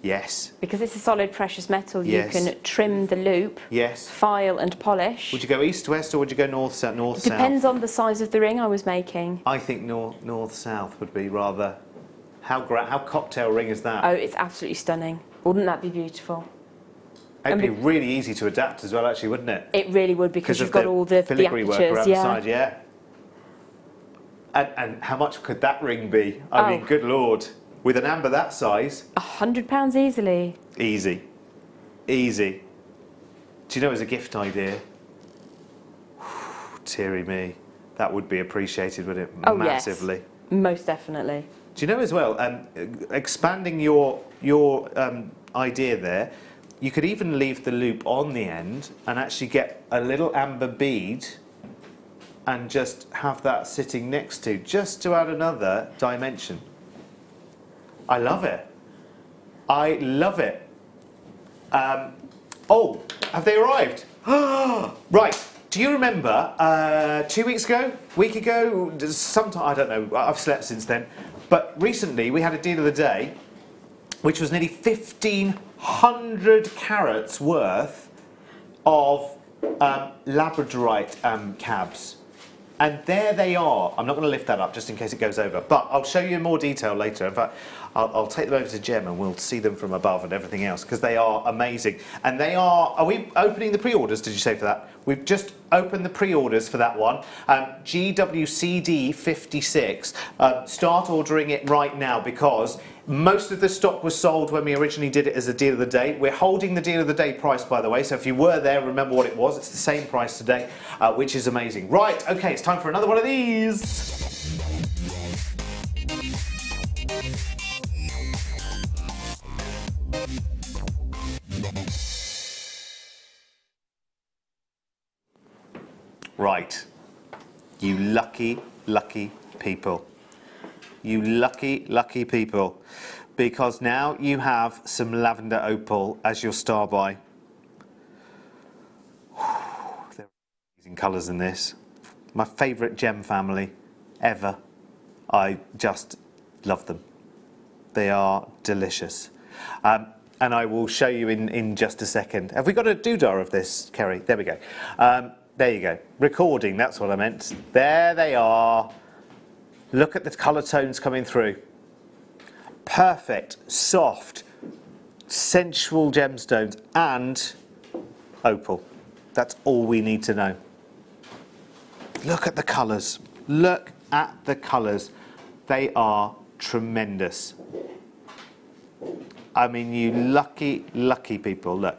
Yes. Because it's a solid precious metal, yes. You can trim the loop, yes. File and polish. Would you go east-west or would you go north-south? Depends on the size of the ring I was making. I think north-south would be rather... How cocktail ring is that? Oh, it's absolutely stunning. Wouldn't that be beautiful? It'd be really easy to adapt as well, actually, wouldn't it? It really would, because you've got all the filigree work apertures, around the side, yeah. And how much could that ring be? I mean, good Lord. With an amber that size... £100 easily. Easy. Easy. Do you know, as a gift idea, teary me, that would be appreciated, wouldn't it? Oh, massively. Yes. Most definitely. Do you know as well, expanding your idea there. You could even leave the loop on the end and actually get a little amber bead and just have that sitting next to, just to add another dimension. I love it. I love it. Oh, have they arrived? Right. Do you remember 2 weeks ago, week ago, sometime, I don't know, I've slept since then, but recently we had a deal of the day, which was nearly 1,500 carats worth of labradorite cabs. And there they are. I'm not going to lift that up just in case it goes over, but I'll show you in more detail later. In fact, I'll take them over to Gem and we'll see them from above and everything else, because they are amazing. And they are we opening the pre-orders, did you say, for that? We've just opened the pre-orders for that one. GWCD 56. Start ordering it right now, because most of the stock was sold when we originally did it as a deal of the day. We're holding the deal of the day price, by the way, so if you were there, remember what it was. It's the same price today, which is amazing. Right, okay, it's time for another one of these. Right, you lucky, lucky people. You lucky, lucky people. Because now you have some lavender opal as your star buy. There are amazing colours in this. My favourite gem family ever. I just love them. They are delicious. And I will show you in just a second. Have we got a doodah of this, Kerry? There we go. There you go. Recording, that's what I meant. There they are. Look at the colour tones coming through. Perfect, soft, sensual gemstones and opal. That's all we need to know. Look at the colours. Look at the colours. They are tremendous. I mean, you lucky, lucky people. Look.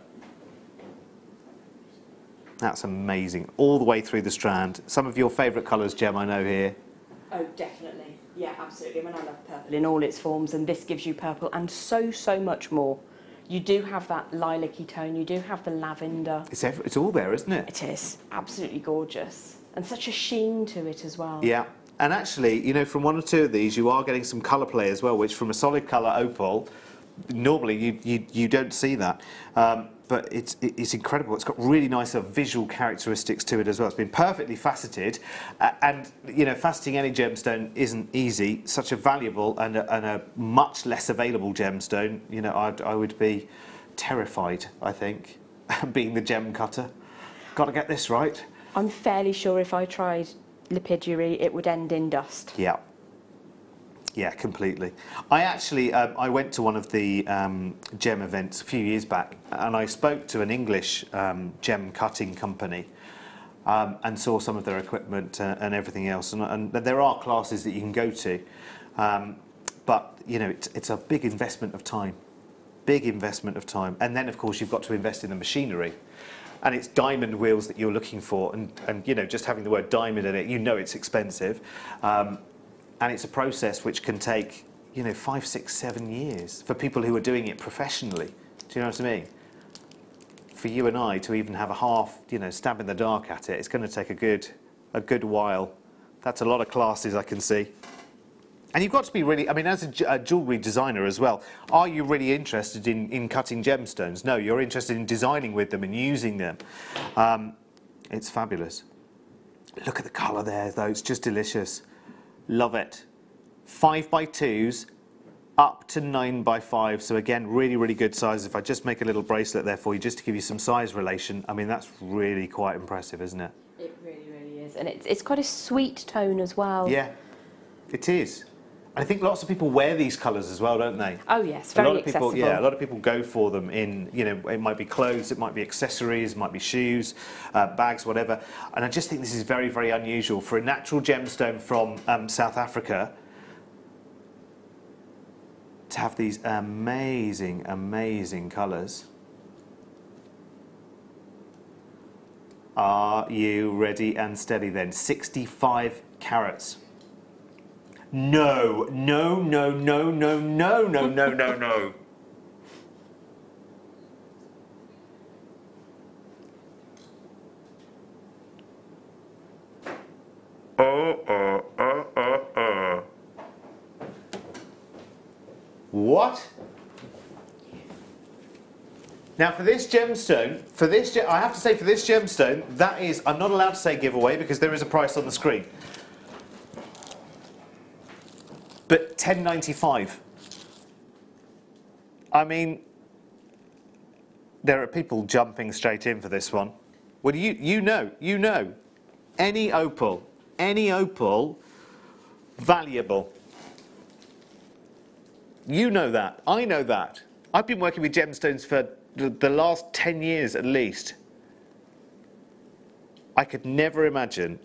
That's amazing. All the way through the strand. Some of your favourite colours, Gem, I know here. Oh, definitely. Yeah, absolutely. I mean, I love purple in all its forms, and this gives you purple and so, so much more. You do have that lilac-y tone. You do have the lavender. It's all there, isn't it? It is. Absolutely gorgeous. And such a sheen to it as well. Yeah. And actually, you know, from one or two of these, you are getting some colour play as well, which from a solid colour opal, normally you don't see that. But it's incredible. It's got really nice visual characteristics to it as well. It's been perfectly faceted, and you know, faceting any gemstone isn't easy. Such a valuable and a much less available gemstone. You know, I would be terrified, I think, being the gem cutter. Got to get this right. I'm fairly sure if I tried lapidary, it would end in dust. Yeah. Yeah, completely. I actually, I went to one of the gem events a few years back, and I spoke to an English gem cutting company and saw some of their equipment and everything else. And there are classes that you can go to, but you know, it's a big investment of time, big investment of time. And then, of course, you've got to invest in the machinery. And it's diamond wheels that you're looking for, and you know, just having the word diamond in it, you know it's expensive. And it's a process which can take, you know, 5, 6, 7 years for people who are doing it professionally. Do you know what I mean? For you and I to even have a half, you know, stab in the dark at it, it's going to take a good while. That's a lot of classes, I can see. And you've got to be really, I mean, as a jewellery designer as well, are you really interested in cutting gemstones? No, you're interested in designing with them and using them. It's fabulous. Look at the colour there, though. It's just delicious. Love it. 5x2s up to 9x5. So again, really, really good size. If I just make a little bracelet there for you, just to give you some size relation, I mean, that's really quite impressive, isn't it? It really, really is. And it's quite a sweet tone as well. Yeah, it is. I think lots of people wear these colours as well, don't they? Oh yes, very accessible. Yeah, a lot of people go for them in, you know, it might be clothes, it might be accessories, it might be shoes, bags, whatever. And I just think this is very, very unusual for a natural gemstone from South Africa to have these amazing, amazing colours. Are you ready and steady then? 65 carats. No, no, no, no, no, no, no, no, no, no. What? Now for this gemstone, I have to say for this gemstone, that is, I'm not allowed to say giveaway because there is a price on the screen. But £10.95. I mean, there are people jumping straight in for this one. Well, you know, any opal, valuable. You know that, I know that. I've been working with gemstones for the last 10 years at least. I could never imagine.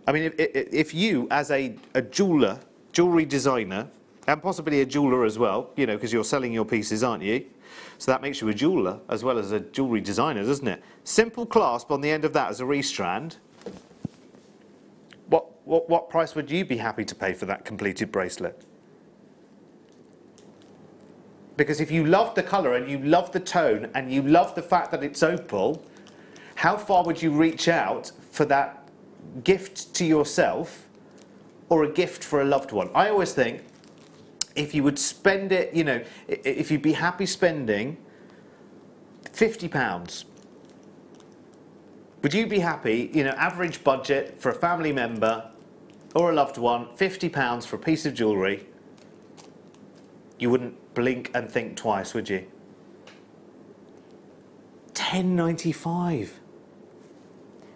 I mean, if you, as a jeweller, jewellery designer, and possibly a jeweller as well, you know, because you're selling your pieces, aren't you? So that makes you a jeweller as well as a jewellery designer, doesn't it? Simple clasp on the end of that as a restrand. What price would you be happy to pay for that completed bracelet? Because if you love the colour and you love the tone and you love the fact that it's opal, how far would you reach out for that gift to yourself or a gift for a loved one? I always think if you would spend it, you know, if you'd be happy spending £50, would you be happy, you know, average budget for a family member or a loved one, £50 for a piece of jewellery? You wouldn't blink and think twice, would you? £10.95.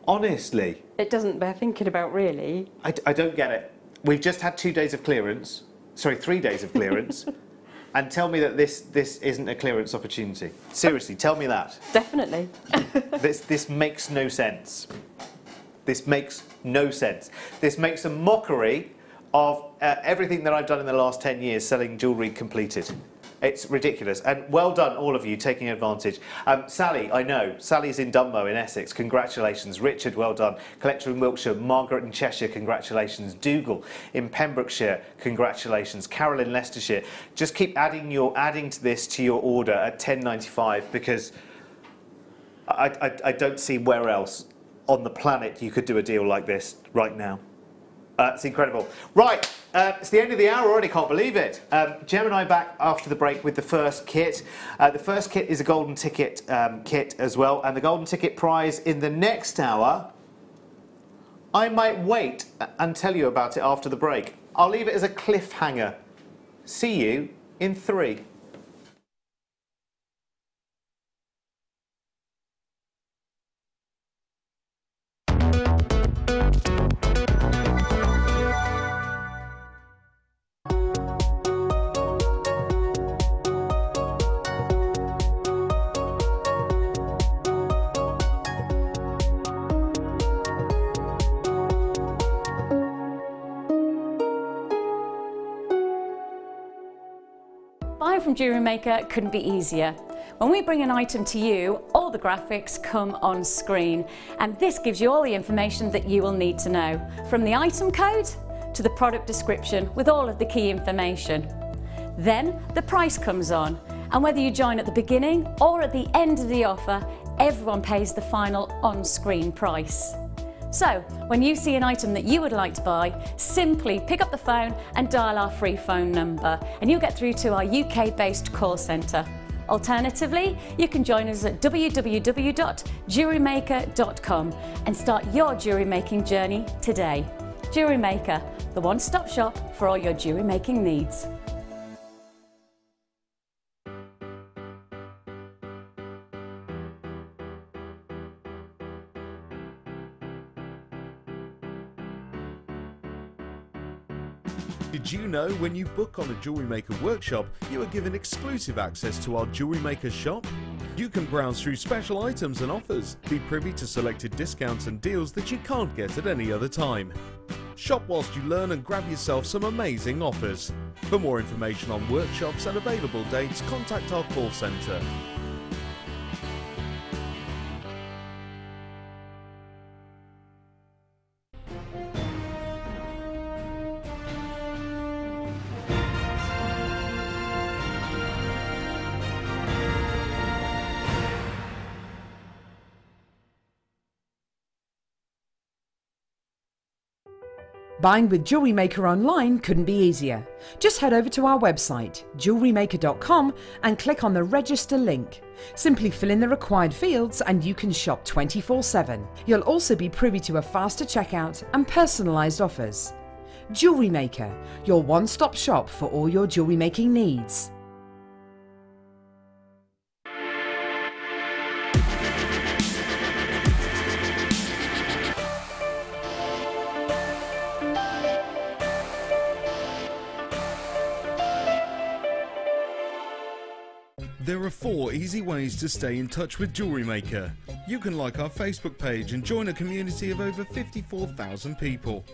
Honestly. It doesn't bear thinking about, really. I don't get it. We've just had 2 days of clearance. Sorry, 3 days of clearance. And tell me that this isn't a clearance opportunity. Seriously, tell me that. Definitely. This makes no sense. This makes no sense. This makes a mockery of everything that I've done in the last 10 years selling jewellery completed. It's ridiculous. And well done, all of you, taking advantage. Sally, I know. Sally's in Dunmow in Essex. Congratulations. Richard, well done. Collector in Wiltshire. Margaret in Cheshire, congratulations. Dougal in Pembrokeshire, congratulations. Carol in Leicestershire. Just keep adding to this to your order at £10.95 because I don't see where else on the planet you could do a deal like this right now. It's incredible. Right, it's the end of the hour already, can't believe it. Gem and I back after the break with the first kit. The first kit is a golden ticket kit as well, and the golden ticket prize in the next hour, I might wait and tell you about it after the break. I'll leave it as a cliffhanger. See you in 3. Buying from Jewellery Maker couldn't be easier. When we bring an item to you, all the graphics come on screen, and this gives you all the information that you will need to know, from the item code to the product description with all of the key information. Then the price comes on, and whether you join at the beginning or at the end of the offer, everyone pays the final on-screen price. So, when you see an item that you would like to buy, simply pick up the phone and dial our free phone number, and you'll get through to our UK-based call centre. Alternatively, you can join us at www.jewellerymaker.com and start your jewellery making journey today. Jewellery Maker, the one-stop shop for all your jewellery making needs. Did you know when you book on a Jewellery Maker workshop, you are given exclusive access to our Jewellery Maker shop? You can browse through special items and offers, be privy to selected discounts and deals that you can't get at any other time. Shop whilst you learn and grab yourself some amazing offers. For more information on workshops and available dates, contact our call centre. Buying with Jewellery Maker online couldn't be easier. Just head over to our website, JewelleryMaker.com, and click on the register link. Simply fill in the required fields and you can shop 24/7. You'll also be privy to a faster checkout and personalised offers. Jewellery Maker, your one-stop shop for all your jewellery making needs. There are 4 easy ways to stay in touch with Jewellery Maker. You can like our Facebook page and join a community of over 54,000 people.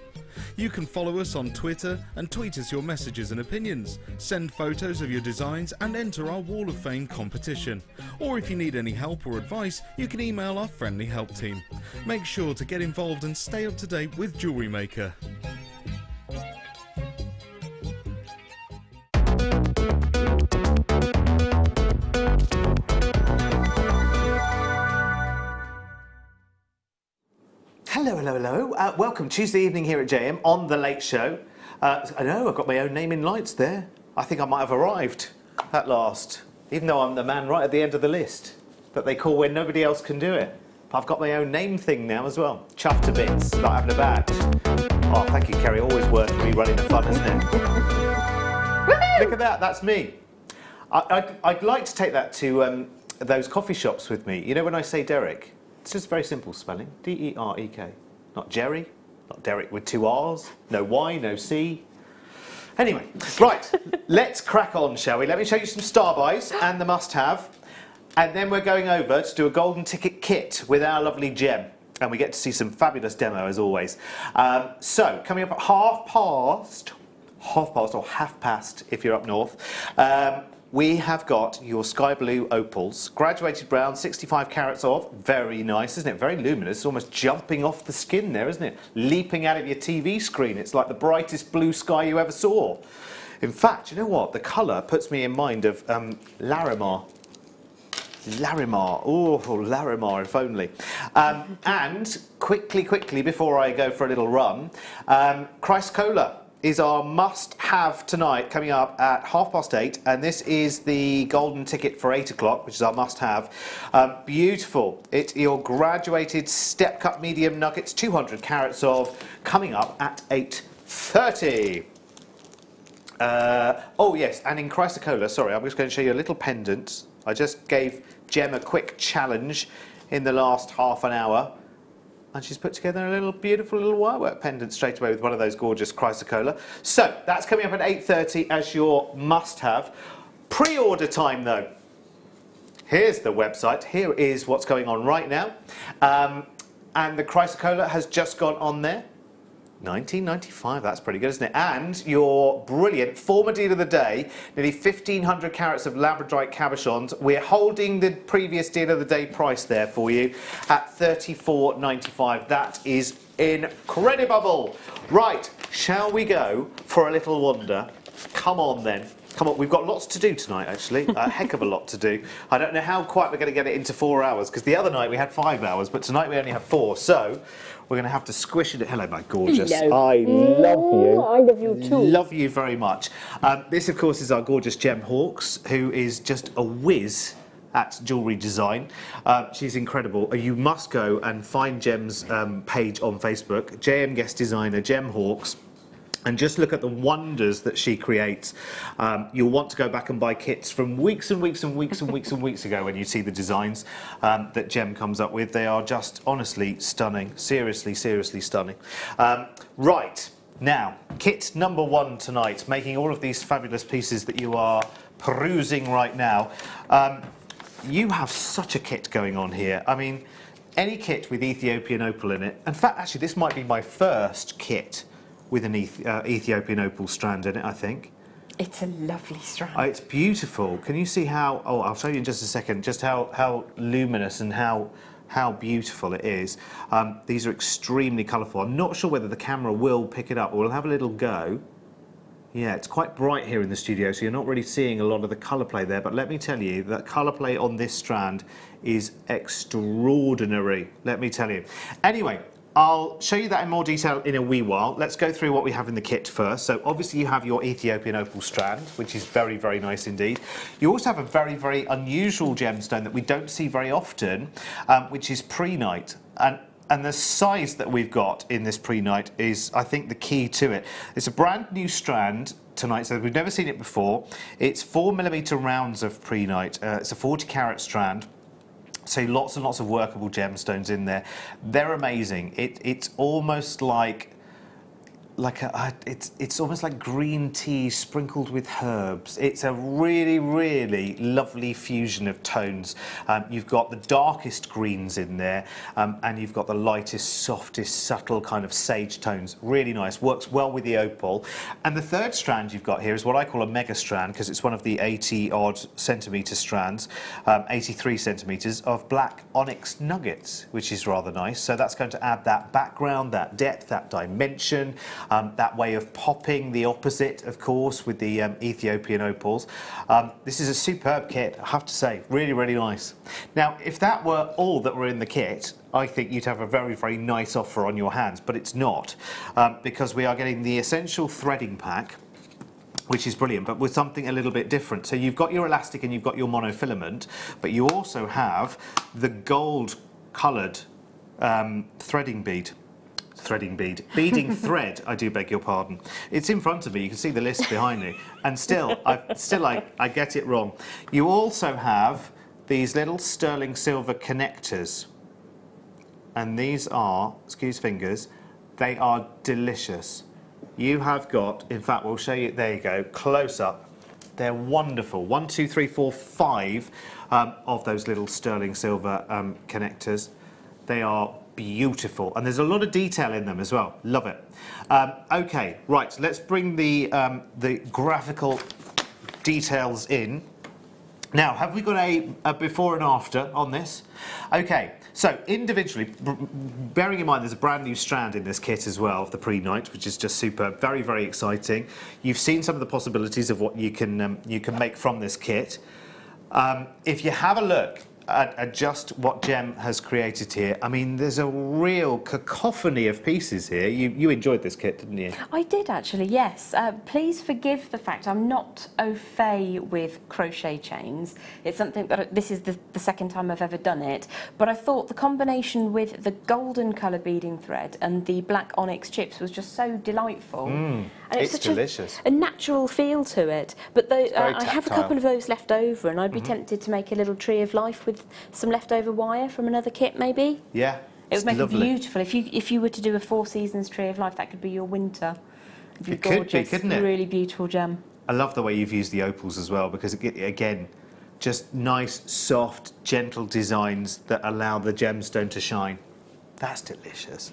You can follow us on Twitter and tweet us your messages and opinions, send photos of your designs and enter our Wall of Fame competition. Or if you need any help or advice, you can email our friendly help team. Make sure to get involved and stay up to date with Jewellery Maker. Hello. Welcome Tuesday evening here at JM on The Late Show. I know, I've got my own name in lights there. I think I might have arrived at last, even though I'm the man right at the end of the list that they call when nobody else can do it. But I've got my own name thing now as well. Chuffed to bits, like having a badge. Oh, thank you, Kerry. Always worth rerunning the fun, isn't it? Look at that, that's me. I'd like to take that to those coffee shops with me. You know when I say Derek? It's just very simple spelling, D-E-R-E-K. Not Jerry, not Derek with 2 R's, no Y, no C. Anyway, right, let's crack on, shall we? Let me show you some star buys and the must-have, and then we're going over to do a golden ticket kit with our lovely Gem, and we get to see some fabulous demo as always. So, coming up at half past if you're up north, we have got your sky blue opals, graduated brown, 65 carats of, very nice, isn't it? Very luminous, almost jumping off the skin there, isn't it? Leaping out of your TV screen. It's like the brightest blue sky you ever saw. In fact, you know what? The colour puts me in mind of Larimar. Oh, Larimar, if only. And quickly, before I go for a little run, Chrysocolla is our must-have tonight, coming up at 8:30, and this is the golden ticket for 8 o'clock, which is our must-have. Beautiful. It's your graduated step-cut medium nuggets, 200 carats of, coming up at 8:30. Oh yes, and in Chrysocolla, sorry, I'm just going to show you a little pendant. I just gave Gem a quick challenge in the last half an hour, and she's put together a little beautiful little wirework pendant straight away with one of those gorgeous Chrysocolla. So that's coming up at 8:30 as your must-have. Pre-order time though. Here's the website. Here is what's going on right now. And the Chrysocolla has just gone on there. £19.95, that's pretty good, isn't it? And your brilliant former deal of the day, nearly 1,500 carats of labradorite cabochons. We're holding the previous deal of the day price there for you at £34.95. That is incredible. Right, shall we go for a little wander? Come on then. Come on, we've got lots to do tonight, actually. A heck of a lot to do. I don't know how quite we're going to get it into 4 hours, because the other night we had 5 hours, but tonight we only have 4. So we're going to have to squish it. Hello, my gorgeous. Hello. I love you. I love you too. Love you very much. This, of course, is our gorgeous Gem Hawkes, who is just a whiz at jewellery design. She's incredible. You must go and find Gem's page on Facebook, JM Guest Designer, Gem Hawkes, and just look at the wonders that she creates. You'll want to go back and buy kits from weeks and weeks and weeks and weeks and weeks ago when you see the designs that Gem comes up with. They are just honestly stunning. Seriously, seriously stunning. Right, now, kit number 1 tonight, making all of these fabulous pieces that you are perusing right now. You have such a kit going on here. I mean, any kit with Ethiopian opal in it. In fact, actually, this might be my first kit with an Ethiopian opal strand in it, I think. It's a lovely strand. It's beautiful. Can you see how... Oh, I'll show you in just a second, just how luminous and how beautiful it is. These are extremely colourful. I'm not sure whether the camera will pick it up. We'll have a little go. Yeah, it's quite bright here in the studio, so you're not really seeing a lot of the colour play there, but let me tell you, that colour play on this strand is extraordinary, let me tell you. Anyway, I'll show you that in more detail in a wee while. Let's go through what we have in the kit first. So obviously you have your Ethiopian opal strand, which is very, very nice indeed. You also have a very, very unusual gemstone that we don't see very often, which is prehnite. And the size that we've got in this prehnite is, I think, the key to it. It's a brand new strand tonight, so we've never seen it before. It's 4mm rounds of prehnite. It's a 40-carat strand. So lots and lots of workable gemstones in there. They're amazing. It's almost like it's almost like green tea sprinkled with herbs. It's a really, really lovely fusion of tones. You've got the darkest greens in there, and you've got the lightest, softest, subtle kind of sage tones. Really nice. Works well with the opal. And the third strand you've got here is what I call a mega strand, because it's one of the 80-odd centimetre strands, 83 centimetres of black onyx nuggets, which is rather nice. So that's going to add that background, that depth, that dimension. That way of popping the opposite, of course, with the Ethiopian opals. This is a superb kit, I have to say. Really, really nice. Now, if that were all that were in the kit, I think you'd have a very, very nice offer on your hands, but it's not, because we are getting the essential threading pack, which is brilliant, but with something a little bit different. So you've got your elastic and you've got your monofilament, but you also have the gold-coloured beading thread, I do beg your pardon. It's in front of me, you can see the list behind me, and still I get it wrong. You also have these little sterling silver connectors, and these are, excuse fingers, they are delicious. You have got, in fact, we'll show you, there you go, close up. They're wonderful. 1, 2, 3, 4, 5 of those little sterling silver connectors. They are beautiful, and there's a lot of detail in them as well. Love it. Okay, right, let's bring the graphical details in. Now, have we got a before and after on this? Okay, so individually, bearing in mind there's a brand new strand in this kit as well of the prehnite, which is just superb, very, very exciting. You've seen some of the possibilities of what you can make from this kit. If you have a look at just what Jem has created here, I mean, there's a real cacophony of pieces here. You enjoyed this kit, didn't you? I did actually, yes. Please forgive the fact I'm not au fait with crochet chains. It's something that this is the second time I've ever done it, but I thought the combination with the golden colour beading thread and the black onyx chips was just so delightful. And it's such delicious. A natural feel to it. But I have a couple of those left over, and I'd be tempted to make a little tree of life with some leftover wire from another kit, maybe. Yeah, it would make it beautiful. If you were to do a 4 seasons tree of life, that could be your winter. It could be, couldn't it? Really beautiful gem. I love the way you've used the opals as well, because again, just nice, soft, gentle designs that allow the gemstone to shine. That's delicious.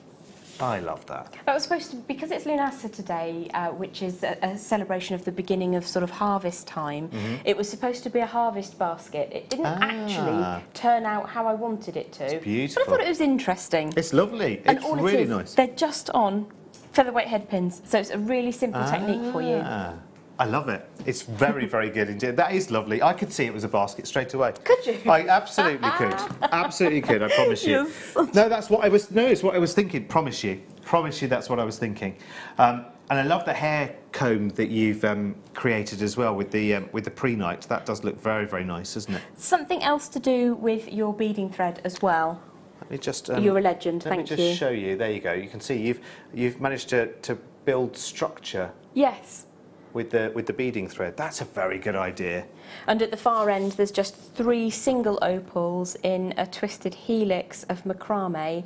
I love that. That was supposed to, because it's Lunasa today, which is a celebration of the beginning of sort of harvest time. It was supposed to be a harvest basket. It didn't actually turn out how I wanted it to. It's beautiful. But I thought it was interesting. It's lovely. It's really nice. They're just on featherweight head pins, so it's a really simple technique for you. I love it. It's very, very good indeed. That is lovely. I could see it was a basket straight away. Could you? I absolutely could. Absolutely could. I promise you. Yes. No, that's what I was. No, it's what I was thinking. Promise you. Promise you. That's what I was thinking. And I love the hair comb that you've created as well with the prehnite. That does look very, very nice, doesn't it? Something else to do with your beading thread as well. Let me just. You're a legend. Thank you. Let me just show you. There you go. You can see you've managed to build structure. Yes. With the beading thread. That's a very good idea. And at the far end, there's just 3 single opals in a twisted helix of macrame,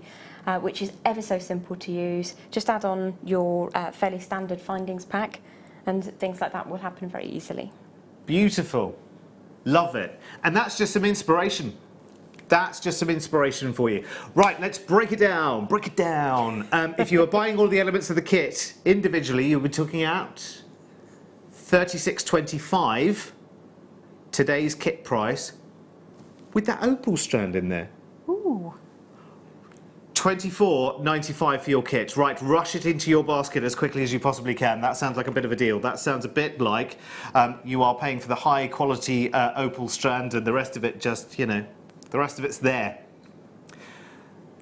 which is ever so simple to use. Just add on your fairly standard findings pack, and things like that will happen very easily. Beautiful. Love it. And that's just some inspiration. That's just some inspiration for you. Right, let's break it down. Break it down. If you are buying all the elements of the kit individually, you'll be talking out $36.25, today's kit price, with that opal strand in there. Ooh. $24.95 for your kit. Right, rush it into your basket as quickly as you possibly can. That sounds like a bit of a deal. That sounds a bit like you are paying for the high quality opal strand, and the rest of it just, you know, the rest of it's there.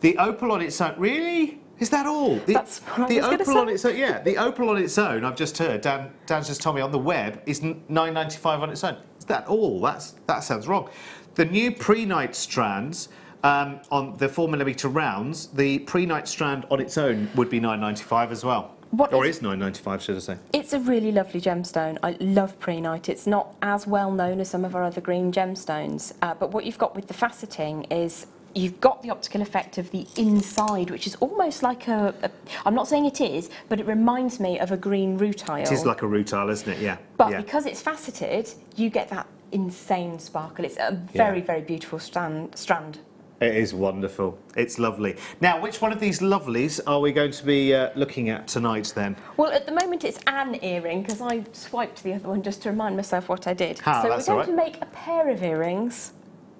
The opal on its own, really? Is that all? That's what the I was opal on gonna its own. Yeah, the opal on its own. I've just heard. Dan's just told me on the web is £9.95 on its own. Is that all? That sounds wrong. The new pre-night strands on the 4mm rounds. The pre-night strand on its own would be £9.95 as well. Or is £9.95, should I say? It's a really lovely gemstone. I love pre-night. It's not as well known as some of our other green gemstones, but what you've got with the faceting is you've got the optical effect of the inside, which is almost like I'm not saying it is, but it reminds me of a green rutile. It is like a rutile, isn't it? Yeah. But because it's faceted, you get that insane sparkle. It's a very, very beautiful strand. It is wonderful. It's lovely. Now, which one of these lovelies are we going to be looking at tonight then? Well, at the moment it's an earring, because I swiped the other one just to remind myself what I did. Ah, so that's we're going to make a pair of earrings.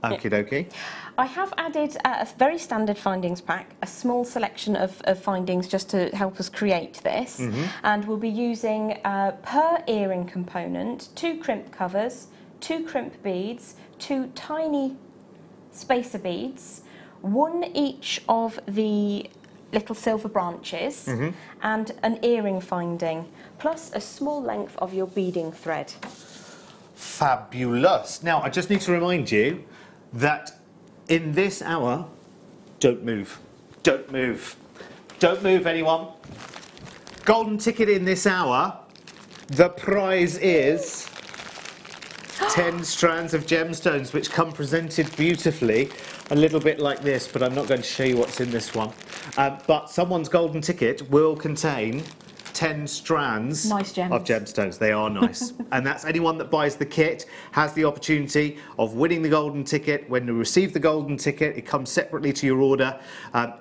Okie dokie. I have added a very standard findings pack, a small selection of findings just to help us create this. And we'll be using per earring component 2 crimp covers, 2 crimp beads, 2 tiny spacer beads, 1 each of the little silver branches, and an earring finding, plus a small length of your beading thread. Fabulous. Now, I just need to remind you that in this hour, don't move. Don't move. Don't move, anyone. Golden ticket in this hour. The prize is 10 strands of gemstones, which come presented beautifully, a little bit like this, but I'm not going to show you what's in this one. But someone's golden ticket will contain 10 strands nice gems. of gemstones. They are nice. And that's anyone that buys the kit has the opportunity of winning the golden ticket. When you receive the golden ticket, it comes separately to your order.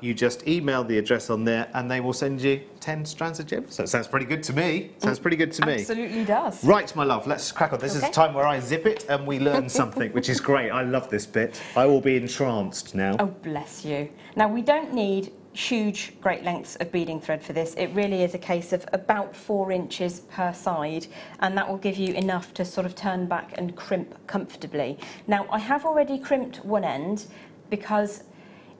You just email the address on there and they will send you 10 strands of gems. So it sounds pretty good to me. Sounds pretty good to me. Absolutely does. Right, my love, let's crack on. This is the time where I zip it and we learn something, which is great. I love this bit. I will be entranced now. Oh, bless you. Now, we don't need huge, great lengths of beading thread for this. It really is a case of about 4 inches per side, and that will give you enough to sort of turn back and crimp comfortably. Now, I have already crimped one end because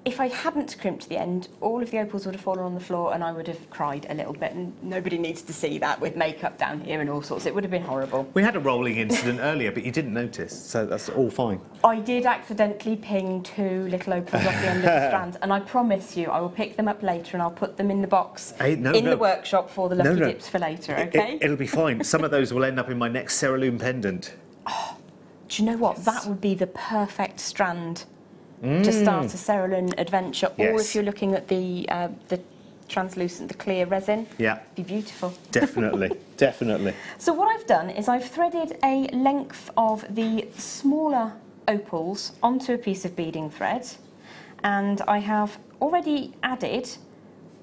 if I hadn't crimped the end, all of the opals would have fallen on the floor and I would have cried a little bit, and nobody needs to see that with makeup down here and all sorts. It would have been horrible. We had a rolling incident earlier, but you didn't notice, so that's all fine. I did accidentally ping 2 little opals off the end of the strands, and I promise you I will pick them up later and I'll put them in the box the workshop for the lucky dips for later, okay? It'll be fine. Some of those will end up in my next cerulean pendant. Oh, do you know what? That would be the perfect strand to start a cerulean adventure, or if you're looking at the translucent, the clear resin. Yeah. Be beautiful. Definitely, definitely. So what I've done is I've threaded a length of the smaller opals onto a piece of beading thread, and I have already added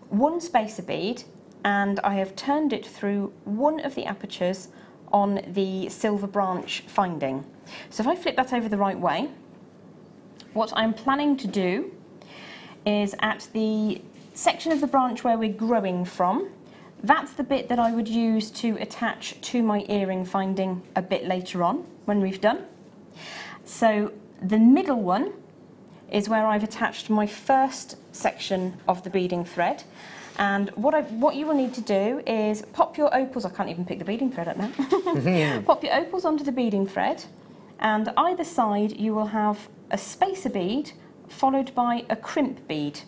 1 spacer bead, and I have turned it through one of the apertures on the silver branch finding. So if I flip that over the right way, what I'm planning to do is at the section of the branch where we're growing from, that's the bit that I would use to attach to my earring finding a bit later on when we've done. So the middle one is where I've attached my first section of the beading thread. And what you will need to do is pop your opals, I can't even pick the beading thread up now, pop your opals onto the beading thread, and either side you will have a spacer bead followed by a crimp bead.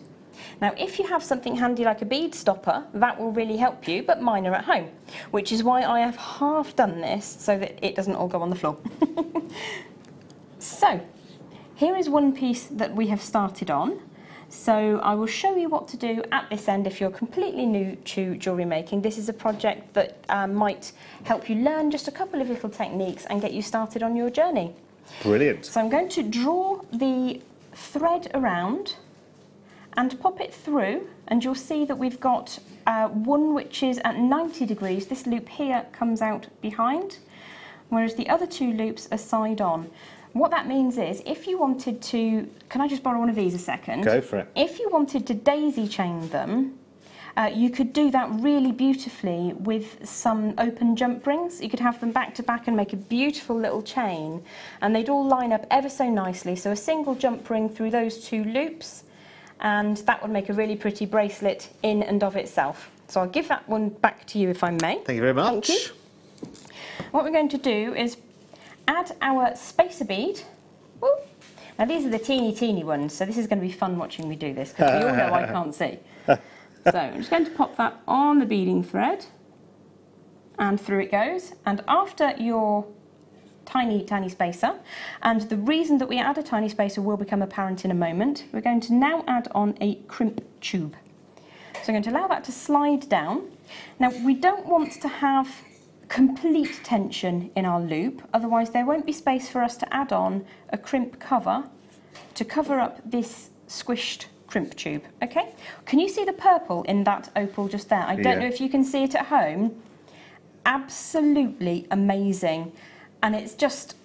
Now, if you have something handy like a bead stopper, that will really help you, but mine are at home, which is why I have half done this so that it doesn't all go on the floor. So, here is one piece that we have started on. So I will show you what to do at this end if you're completely new to jewellery making. This is a project that might help you learn just a couple of little techniques and get you started on your journey. Brilliant. So I'm going to draw the thread around and pop it through, and you'll see that we've got one which is at 90 degrees. This loop here comes out behind, whereas the other 2 loops are side on. What that means is, if you wanted to, can I just borrow one of these a second? Go for it. If you wanted to daisy chain them, you could do that really beautifully with some open jump rings. You could have them back to back and make a beautiful little chain, and they'd all line up ever so nicely. So a single jump ring through those 2 loops, and that would make a really pretty bracelet in and of itself. So I'll give that one back to you if I may. Thank you very much. Thank you. What we're going to do is add our spacer bead. Woo. Now these are the teeny ones, so this is going to be fun watching me do this, because we all know I can't see. So I'm just going to pop that on the beading thread, and through it goes. And after your tiny spacer, and the reason that we add a tiny spacer will become apparent in a moment, we're going to now add on a crimp tube. So I'm going to allow that to slide down. Now we don't want to have complete tension in our loop, otherwise there won't be space for us to add on a crimp cover to cover up this squished crimp tube. Okay, can you see the purple in that opal just there? I don't know if you can see it at home. Absolutely amazing. And it's just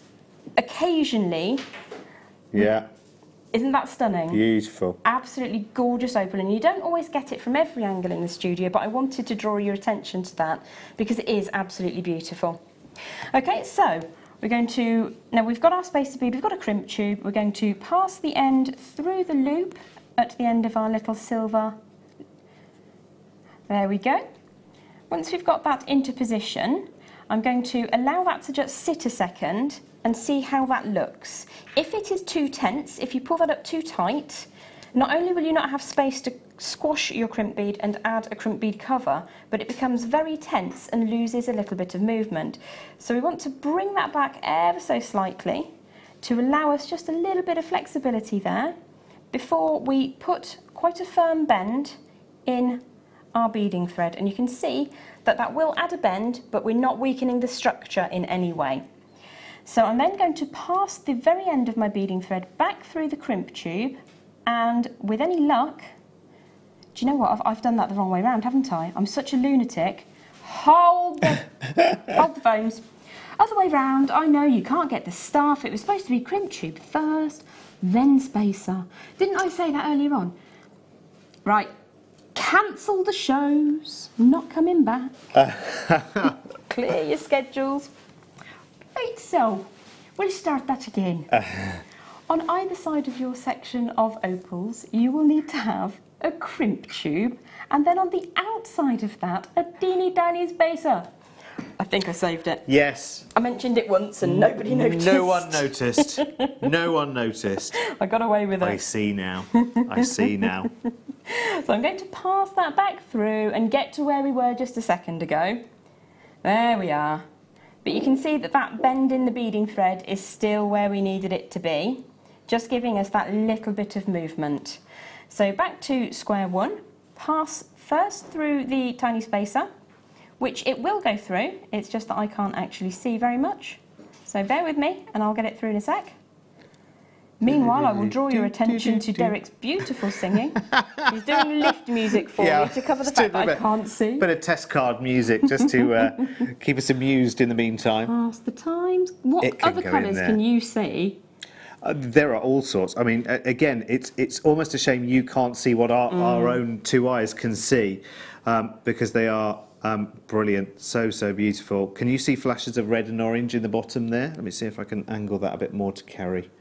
occasionally, isn't that stunning? Beautiful. Absolutely gorgeous opal, and you don't always get it from every angle in the studio, but I wanted to draw your attention to that because it is absolutely beautiful. Okay, so we're going to, now we've got our spacer bead, we've got a crimp tube, we're going to pass the end through the loop at the end of our little silver. There we go. Once we've got that into position, I'm going to allow that to just sit a second and see how that looks. If it is too tense, if you pull that up too tight, not only will you not have space to squash your crimp bead and add a crimp bead cover, but it becomes very tense and loses a little bit of movement. So we want to bring that back ever so slightly to allow us just a little bit of flexibility there before we put quite a firm bend in our beading thread. And you can see that that will add a bend, but we're not weakening the structure in any way. So I'm then going to pass the very end of my beading thread back through the crimp tube, and with any luck, do you know what, I've done that the wrong way around, haven't I? I'm such a lunatic. Hold the phones. Other way round, I know you can't get the stuff. It was supposed to be crimp tube first, then spacer. Didn't I say that earlier on? Right, cancel the shows, not coming back. Clear your schedules. Right, so we'll start that again. On either side of your section of opals, you will need to have a crimp tube, and then on the outside of that, a teeny tiny spacer. I think I saved it. Yes. I mentioned it once and nobody noticed. No one noticed. No one noticed. I got away with it. I see now. I see now. So I'm going to pass that back through and get to where we were just a second ago. There we are. But you can see that that bend in the beading thread is still where we needed it to be, just giving us that little bit of movement. So back to square one, pass first through the tiny spacer, which it will go through, it's just that I can't actually see very much. So bear with me and I'll get it through in a sec. Meanwhile, I will draw your attention to Derek's beautiful singing. He's doing lift music for me to cover the fact that I can't see. Bit of test card music just to keep us amused in the meantime. Pass the times. What other colours can you see? There are all sorts. I mean, again, it's almost a shame you can't see what our own two eyes can see, because they are brilliant, so beautiful. Can you see flashes of red and orange in the bottom there? Let me see if I can angle that a bit more to carry.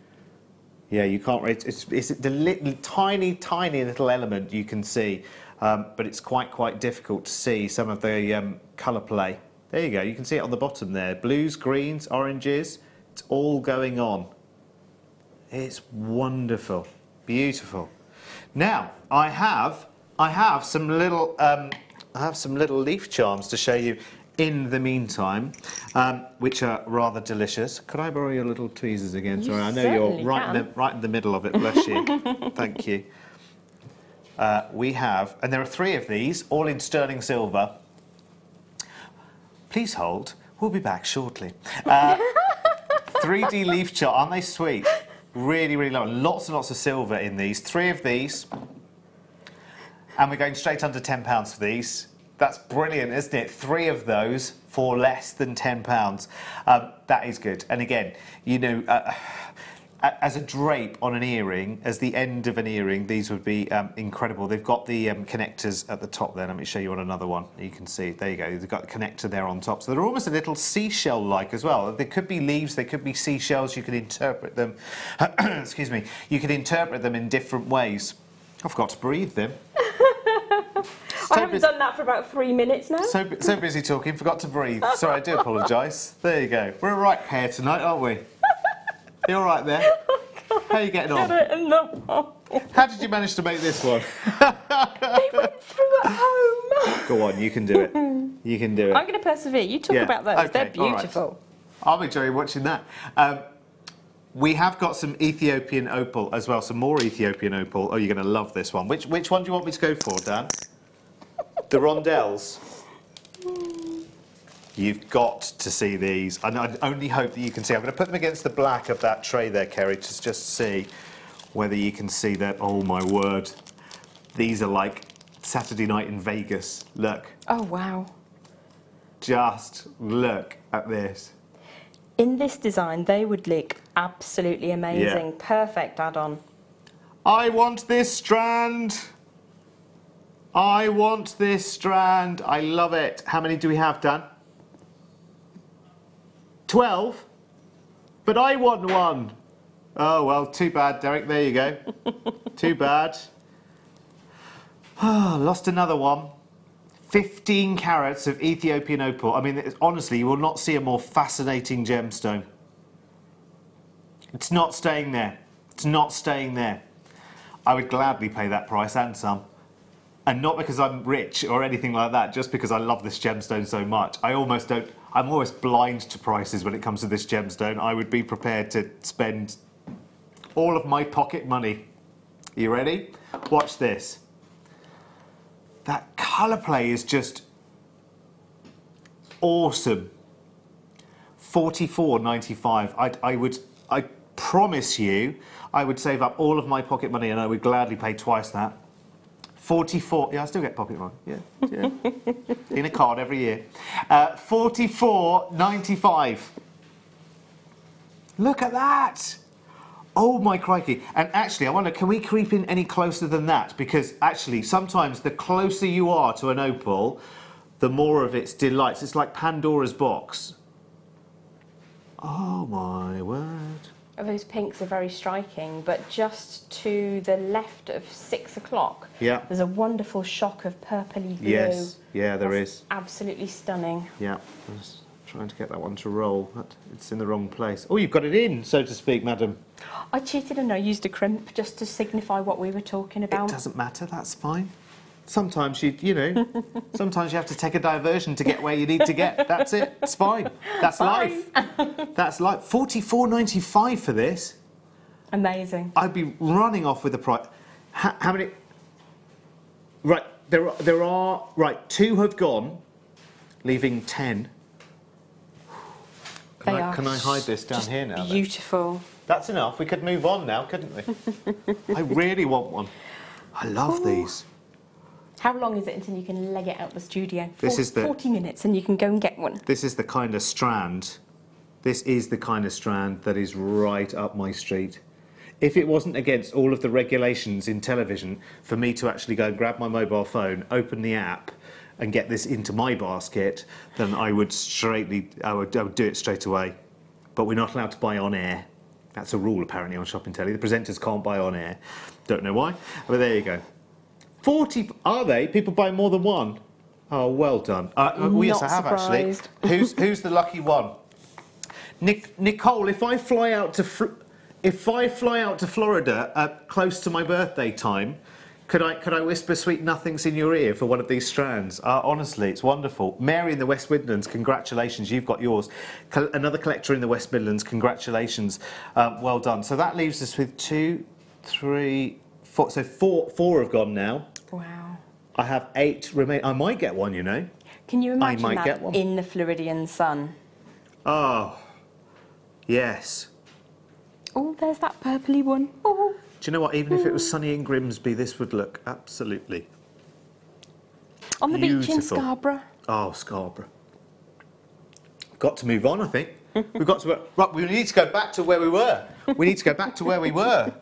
Yeah, you can't. It's the little, tiny little element you can see, but it's quite difficult to see some of the colour play. There you go. You can see it on the bottom there. Blues, greens, oranges. It's all going on. It's wonderful, beautiful. Now I have some little leaf charms to show you in the meantime, which are rather delicious. Could I borrow your little tweezers again? Sorry, I know you're right in the middle of it. Bless you. Thank you. We have, and there are 3 of these, all in sterling silver. Please hold. We'll be back shortly. 3D leaf charm. Aren't they sweet? Really lovely. Lots and lots of silver in these. 3 of these, and we're going straight under £10 for these. That's brilliant, isn't it? 3 of those for less than £10. That is good. And again, you know, as a drape on an earring, as the end of an earring, these would be incredible. They've got the connectors at the top there. Let me show you on another one. You can see, there you go. They've got the connector there on top. So they're almost a little seashell-like as well. They could be leaves, they could be seashells. You could interpret them, excuse me, you could interpret them in different ways. I've got to breathe then. I haven't done that for about 3 minutes now. So busy talking, forgot to breathe. Sorry, I do apologise. There you go. We're a right pair tonight, aren't we? You all right there? How are you getting on? How did you manage to make this one? They went through at home. Go on, you can do it. You can do it. I'm going to persevere. You talk about those. Okay, They're beautiful. Right. I'll enjoy watching that. We have got some Ethiopian opal as well, some more Ethiopian opal. Oh, you're going to love this one. Which one do you want me to go for, Dan? The rondelles. You've got to see these. And I only hope that you can see. I'm going to put them against the black of that tray there, Kerry, just to see whether you can see that. Oh, my word. These are like Saturday night in Vegas. Look. Oh, wow. Just look at this. In this design, they would look absolutely amazing. Yeah. Perfect add-on. I want this strand. I want this strand. I love it. How many do we have, Dan? 12? But I want one. Oh, well, too bad, Derek. There you go. Too bad. Lost another one. 15 carats of Ethiopian opal. I mean, honestly, you will not see a more fascinating gemstone. It's not staying there. It's not staying there. I would gladly pay that price and some. And not because I'm rich or anything like that, just because I love this gemstone so much. I'm almost blind to prices when it comes to this gemstone. I would be prepared to spend all of my pocket money. You ready? Watch this. That colour play is just awesome. $44.95. I promise you, I would save up all of my pocket money and I would gladly pay twice that. 44. Yeah, I still get pocket money. Yeah. In a card every year. $44.95. Look at that. Oh my crikey. And actually, I wonder, can we creep in any closer than that? Because actually, sometimes the closer you are to an opal, the more of its delights. It's like Pandora's box. Oh my word. Those pinks are very striking, but just to the left of 6 o'clock, there's a wonderful shock of purpley blue. Yes, yeah, there is. Absolutely stunning. Yeah, I'm just trying to get that one to roll, but it's in the wrong place. Oh, you've got it in, so to speak, madam. I cheated and I used a crimp just to signify what we were talking about. It doesn't matter, that's fine. Sometimes sometimes you have to take a diversion to get where you need to get. That's it. It's fine. That's life. That's life. $44.95 for this. Amazing. I'd be running off with the price. How many? Right, there are right. 2 have gone, leaving 10. Can I hide this down here now? Beautiful. Then? That's enough. We could move on now, couldn't we? I really want one. I love these. How long is it until you can leg it out the studio? 40 minutes and you can go and get one. This is the kind of strand. This is the kind of strand that is right up my street. If it wasn't against all of the regulations in television for me to actually go and grab my mobile phone, open the app and get this into my basket, then I would do it straight away. But we're not allowed to buy on air. That's a rule apparently on Shopping Telly. The presenters can't buy on air. Don't know why, but there you go. 40, are they? People buy more than one? Oh, well done. Yes, I have surprised. actually. Who's the lucky one? Nicole, if I fly out to Florida close to my birthday time, could I whisper sweet nothings in your ear for one of these strands? Honestly, it's wonderful. Mary in the West Midlands, congratulations, you've got yours. Another collector in the West Midlands, congratulations. Well done. So that leaves us with 2, 3, 4. So four have gone now. Wow. I have 8 remain. I might get one, you know. Can you imagine I might that get one. in the Floridian sun? Oh, yes. Oh, there's that purpley one. Oh. Do you know what? Even if it was sunny in Grimsby, this would look absolutely on the beautiful. beach in Scarborough. Oh, Scarborough. Got to move on, I think. We've got to. Right, we need to go back to where we were. We need to go back to where we were.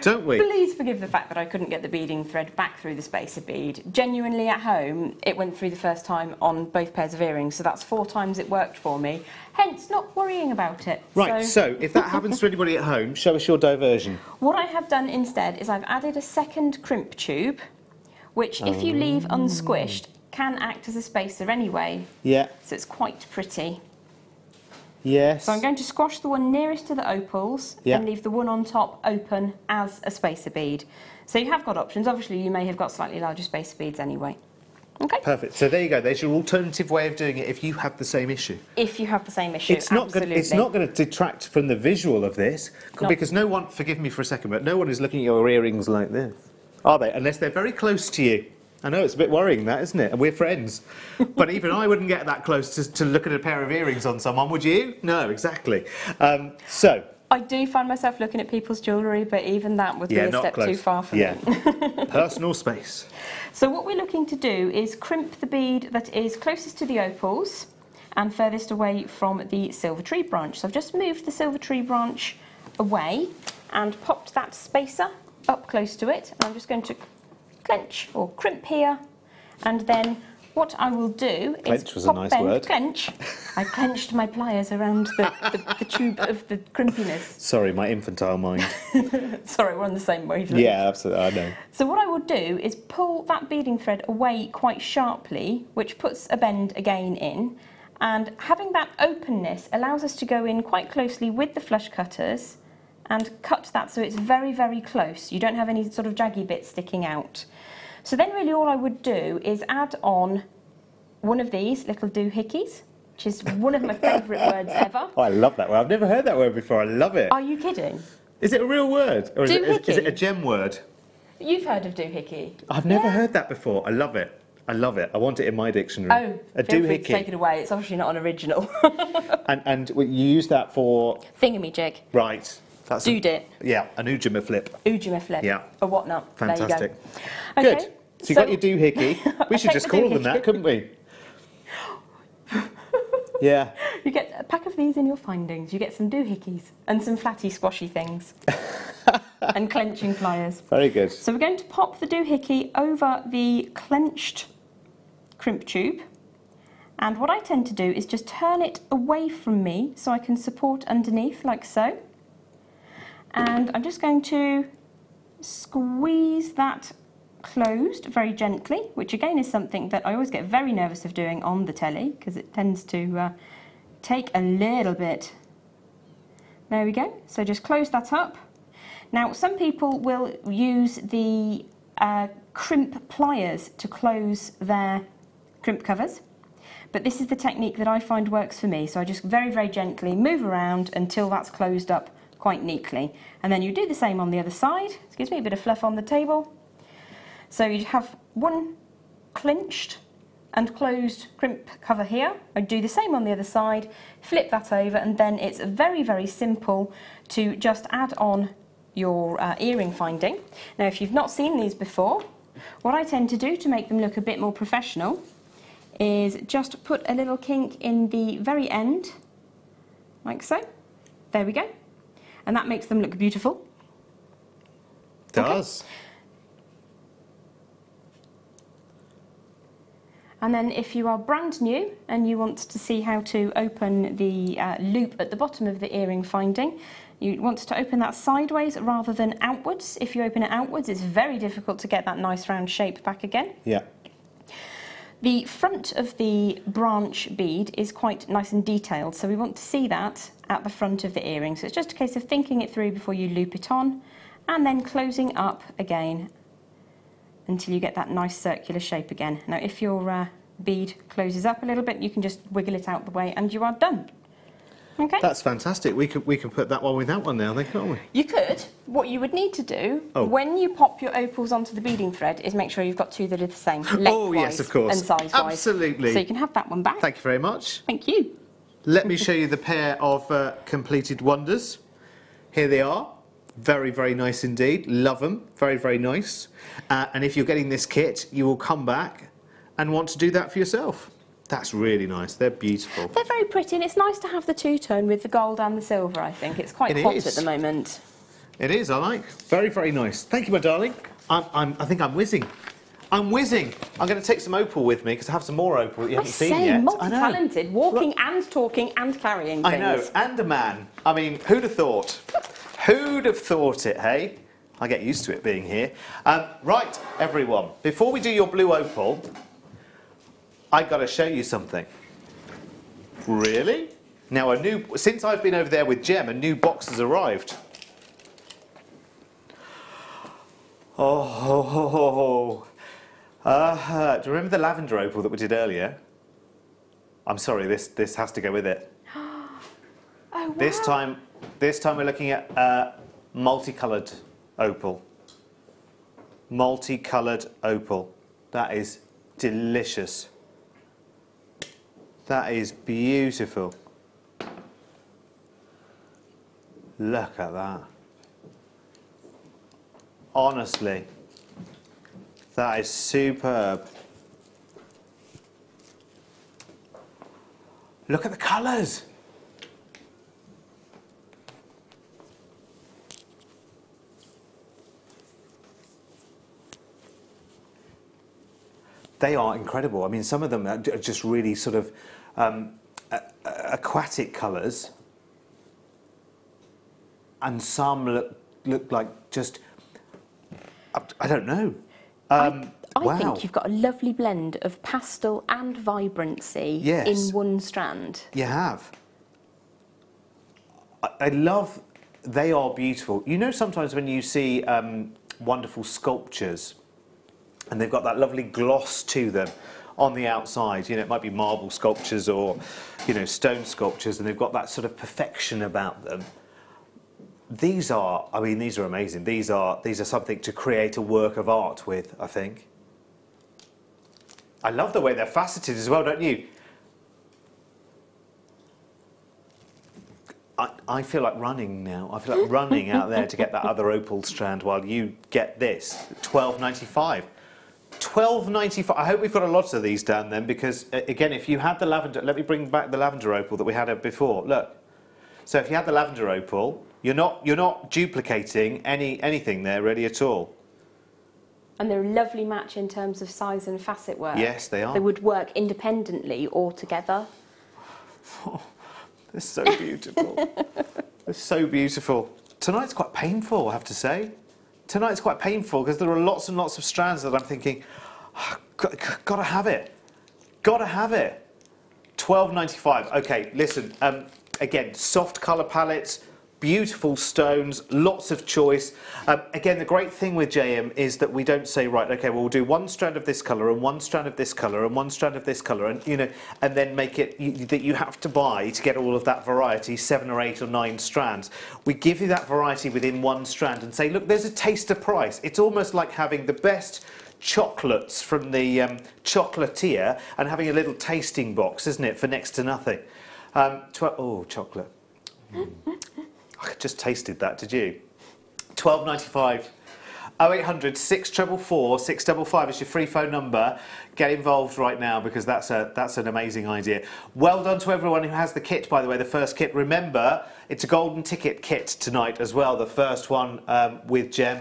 don't we? Please forgive the fact that I couldn't get the beading thread back through the spacer bead. Genuinely at home, it went through the first time on both pairs of earrings, so that's 4 times it worked for me, hence not worrying about it. Right, so if that happens to anybody at home, show us your diversion. What I have done instead is I've added a second crimp tube, which if you leave unsquished, can act as a spacer anyway. Yeah. So it's quite pretty. Yes. So I'm going to squash the one nearest to the opals and leave the one on top open as a spacer bead. So you have got options. Obviously, you may have got slightly larger spacer beads anyway. Okay. Perfect. So there you go. There's your alternative way of doing it if you have the same issue. If you have the same issue, it's not going to detract from the visual of this, because no one, forgive me for a second, but no one is looking at your earrings like this, are they? Unless they're very close to you. I know it's a bit worrying, that, isn't it? And we're friends. But even I wouldn't get that close to look at a pair of earrings on someone, would you? No, exactly. So I do find myself looking at people's jewellery, but even that would be a step too far for me. Personal space. So what we're looking to do is crimp the bead that is closest to the opals and furthest away from the silver tree branch. So I've just moved the silver tree branch away and popped that spacer up close to it. And I'm just going to clench or crimp here, and then what I will do is clench was a nice word. Clench. I clenched my pliers around the tube of the crimpiness. Sorry, my infantile mind. Sorry, we're on the same wavelength. Yeah, absolutely, I know. So what I will do is pull that beading thread away quite sharply, which puts a bend again in, and having that openness allows us to go in quite closely with the flush cutters and cut that so it's very, very close. You don't have any sort of jaggy bits sticking out. So then really all I would do is add on one of these little doohickeys, which is one of my favourite words ever. Oh, I love that word. I've never heard that word before. I love it. Are you kidding? Is it a real word? Or is it a gem word? You've heard of doohickey? I've never heard that before. I love it. I love it. I want it in my dictionary. Oh, feel free to take it away. It's obviously not an original. and you use that for? Thingamajig. Right. That's Dood it. Yeah, an ujima flip. Ujima flip. Yeah. Or whatnot. Fantastic. There you go. Good. Okay. So you've got your doohickey. We should just call them that, couldn't we? Yeah. You get a pack of these in your findings. You get some doohickeys and some flatty squashy things. And clenching pliers. Very good. So we're going to pop the doohickey over the clenched crimp tube. And what I tend to do is just turn it away from me so I can support underneath like so. And I'm just going to squeeze that closed very gently, which again is something that I always get very nervous of doing on the telly because it tends to take a little bit. There we go. So just close that up. Now some people will use the crimp pliers to close their crimp covers, but this is the technique that I find works for me. So I just very, very gently move around until that's closed up quite neatly. And then you do the same on the other side. Excuse me, a bit of fluff on the table. So you have one clenched and closed crimp cover here. I do the same on the other side, flip that over, and then it's very, very simple to just add on your earring finding. Now, if you've not seen these before, what I tend to do to make them look a bit more professional is just put a little kink in the very end, like so. There we go. And that makes them look beautiful. Does. Okay. And then if you are brand new and you want to see how to open the loop at the bottom of the earring finding, you want to open that sideways rather than outwards. If you open it outwards, it's very difficult to get that nice round shape back again. Yeah. The front of the branch bead is quite nice and detailed, so we want to see that at the front of the earring. So it's just a case of thinking it through before you loop it on, and then closing up again until you get that nice circular shape again. Now if your bead closes up a little bit, you can just wiggle it out the way and you are done. Okay. That's fantastic. We can put that one with that one now, then, can't we? You could. What you would need to do when you pop your opals onto the beading thread is make sure you've got two that are the same lengthwise oh yes, of course, and size-wise. Absolutely. So you can have that one back. Thank you very much. Thank you. Let me show you the pair of completed wonders. Here they are. Very, very nice indeed. Love them. Very, very nice. And if you're getting this kit, you will come back and want to do that for yourself. That's really nice. They're beautiful. They're very pretty, and it's nice to have the two-tone with the gold and the silver, I think. It's quite hot at the moment. It is, I like. Very, very nice. Thank you, my darling. I think I'm whizzing. I'm whizzing. I'm going to take some opal with me because I have some more opal that you haven't seen yet. Multi-talented, walking and talking and carrying things. I know, and a man. I mean, who'd have thought? Who'd have thought it, hey? I get used to it being here. Right, everyone, before we do your blue opal, I've got to show you something. Really? Now, since I've been over there with Jem, a new box has arrived. Oh, do you remember the lavender opal that we did earlier? I'm sorry, this has to go with it. Oh, wow. This time we're looking at multicoloured opal. Multicoloured opal. That is delicious. That is beautiful. Look at that. Honestly, that is superb. Look at the colours. They are incredible. I mean, some of them are just really sort of aquatic colours, and some look like just, I don't know. I wow. think you've got a lovely blend of pastel and vibrancy in one strand. You have. I love, they are beautiful. You know, sometimes when you see wonderful sculptures and they've got that lovely gloss to them on the outside, you know, it might be marble sculptures or, you know, stone sculptures, and they've got that sort of perfection about them. These are, I mean, these are amazing. These are something to create a work of art with, I think. I love the way they're faceted as well, don't you? I feel like running now. I feel like running out there to get that other opal strand while you get this. £12.95. £12.95. I hope we've got a lot of these down then, because again, if you had the lavender, let me bring back the lavender opal that we had before. Look. So if you had the lavender opal, you're not duplicating anything there really at all. And they're a lovely match in terms of size and facet work. Yes, they are. They would work independently or together. Oh, they're so beautiful. They're so beautiful. Tonight's quite painful, I have to say. Tonight's quite painful because there are lots and lots of strands that I'm thinking, oh, gotta have it. Gotta have it. £12.95. Okay, listen, again, soft colour palettes, beautiful stones, lots of choice. Again, the great thing with JM is that we don't say, right, okay, well, we'll do one strand of this colour and one strand of this colour and one strand of this colour, and you know, and then make it that you have to buy to get all of that variety, 7 or 8 or 9 strands. We give you that variety within one strand and say, look, there's a taster price. It's almost like having the best chocolates from the chocolatier and having a little tasting box, isn't it, for next to nothing. Oh, chocolate. I just tasted that, did you? £12.95. 0800 644 655 is your free phone number. Get involved right now because that's an amazing idea. Well done to everyone who has the kit, by the way, the first kit. Remember, it's a golden ticket kit tonight as well, the first one with Jem.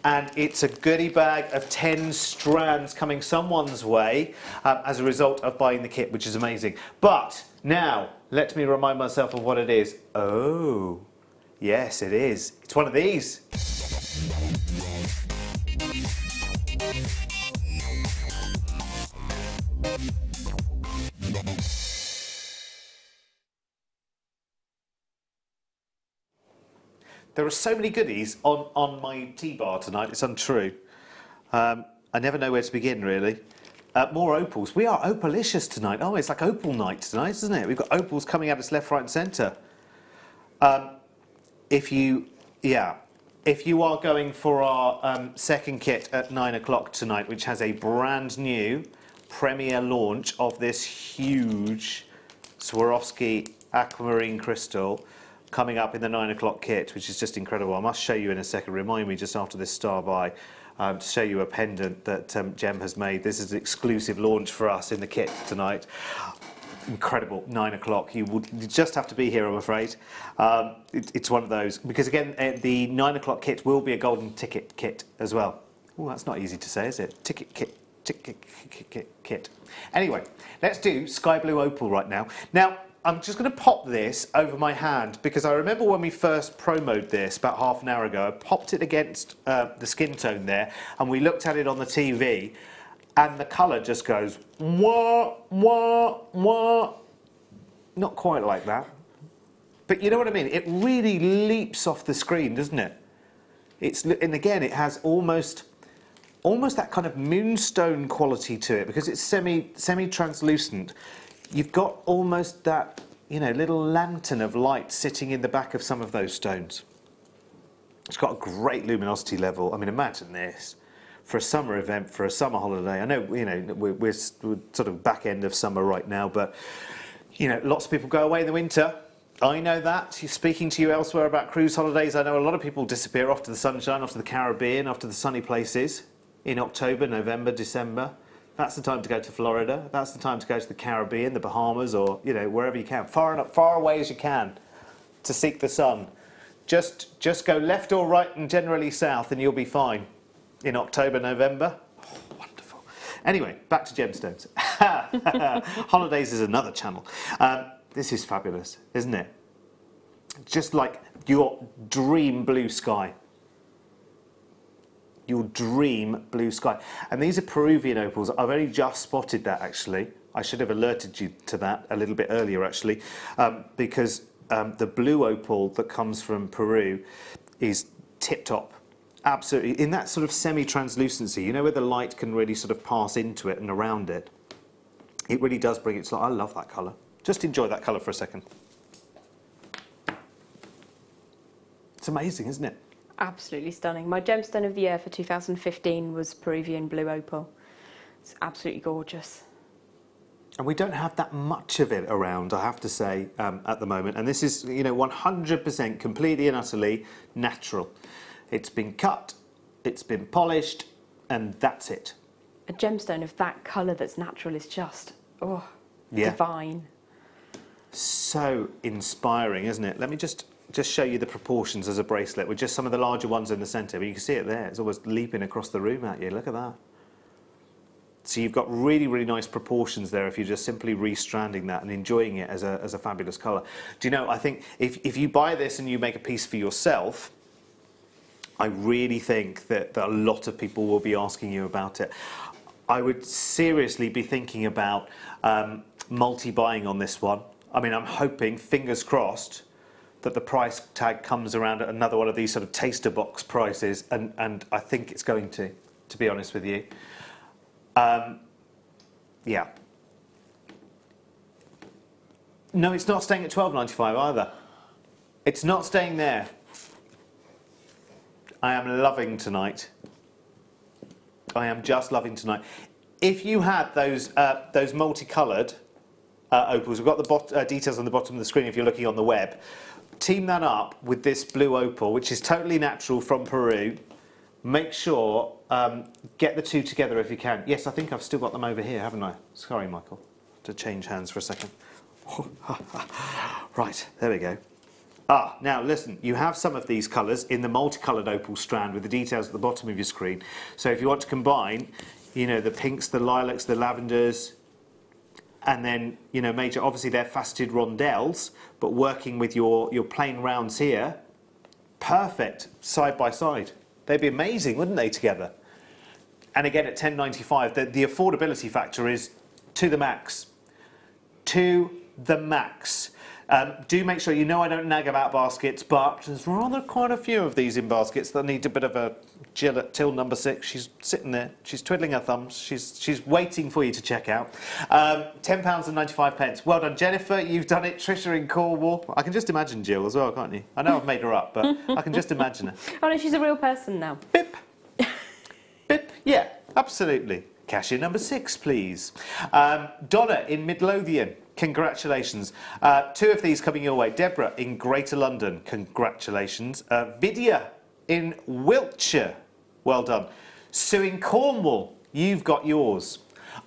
And it's a goodie bag of 10 strands coming someone's way as a result of buying the kit, which is amazing. But now, let me remind myself of what it is. Oh, yes, it is. It's one of these. There are so many goodies on my tea bar tonight, it's untrue. I never know where to begin, really. More opals. We are opalicious tonight. Oh, it's like opal night tonight, isn't it? We've got opals coming at us left, right and centre. If you are going for our second kit at 9 o'clock tonight, which has a brand new premiere launch of this huge Swarovski aquamarine crystal coming up in the 9 o'clock kit, which is just incredible. I must show you in a second. Remind me just after this star by to show you a pendant that Jem has made. This is an exclusive launch for us in the kit tonight. incredible, 9 o'clock. You just have to be here, I'm afraid. It's one of those, because again, the 9 o'clock kit will be a golden ticket kit as well. Oh, that's not easy to say, is it? Ticket kit. Anyway, let's do sky blue opal right now. Now, I'm just going to pop this over my hand, because I remember when we first promoted this about half an hour ago, I popped it against the skin tone there, and we looked at it on the TV, and the colour just goes wah, wah, wah. Not quite like that, but you know what I mean? It really leaps off the screen, doesn't it? And again, it has almost that kind of moonstone quality to it, because it's semi-translucent. You've got almost that, you know, little lantern of light sitting in the back of some of those stones. It's got a great luminosity level. I mean, imagine this for a summer event, for a summer holiday. I know, you know, we're sort of back end of summer right now, but, you know, lots of people go away in the winter. I know that. Speaking to you elsewhere about cruise holidays, I know a lot of people disappear off to the sunshine, off to the Caribbean, off to the sunny places in October, November, December. That's the time to go to Florida. That's the time to go to the Caribbean, the Bahamas, or, you know, wherever you can. Far away as you can to seek the sun. Just go left or right and generally south and you'll be fine in October, November. Oh, wonderful. Anyway, back to gemstones. Holidays is another channel. This is fabulous, isn't it? Just like your dream blue sky. Your dream blue sky. And these are Peruvian opals. I've only just spotted that, actually. I should have alerted you to that a little bit earlier, actually, because the blue opal that comes from Peru is tip-top. Absolutely. In that sort of semi-translucency, you know, where the light can really sort of pass into it and around it. It really does bring it to life. I love that colour. Just enjoy that colour for a second. It's amazing, isn't it? Absolutely stunning. My gemstone of the year for 2015 was Peruvian blue opal. It's absolutely gorgeous. And we don't have that much of it around, I have to say, at the moment. And this is, you know, 100% completely and utterly natural. It's been cut, it's been polished, and that's it. A gemstone of that colour that's natural is just, oh, yeah. Divine. So inspiring, isn't it? Let me just show you the proportions as a bracelet with just some of the larger ones in the centre. But you can see it there. It's almost leaping across the room at you. Look at that. So you've got really, really nice proportions there if you're just simply restranding that and enjoying it as a fabulous colour. Do you know, I think if you buy this and you make a piece for yourself, I really think that a lot of people will be asking you about it. I would seriously be thinking about multi-buying on this one. I mean, I'm hoping, fingers crossed, that the price tag comes around at another one of these sort of taster box prices, and I think it's going to be honest with you. Yeah. No, it's not staying at $12.95 either. It's not staying there. I am loving tonight. I am just loving tonight. If you had those multicoloured opals, we've got the details on the bottom of the screen if you're looking on the web. Team that up with this blue opal, which is totally natural from Peru. Make sure, get the two together if you can. Yes, I think I've still got them over here, haven't I? Sorry, Michael, to change hands for a second. Right, there we go. Now listen, you have some of these colours in the multicoloured opal strand with the details at the bottom of your screen. So if you want to combine, you know, the pinks, the lilacs, the lavenders, and then, you know, major, obviously they're faceted rondelles, but working with your plain rounds here, perfect, side by side. They'd be amazing, wouldn't they, together? And again, at $10.95, the affordability factor is to the max. To the max. Do make sure, you know I don't nag about baskets, but there's rather quite a few of these in baskets that need a bit of a Jill at till number 6. She's sitting there, she's twiddling her thumbs, she's waiting for you to check out. £10.95. Well done, Jennifer, you've done it. Trisha in Cornwall. I can just imagine Jill as well, can't you? I know I've made her up, but I can just imagine her. Oh no, she's a real person now. Bip. Bip, yeah, absolutely. Cashier number 6, please. Donna in Midlothian. Congratulations. 2 of these coming your way. Deborah in Greater London. Congratulations. Vidya in Wiltshire. Well done. Sue in Cornwall. You've got yours.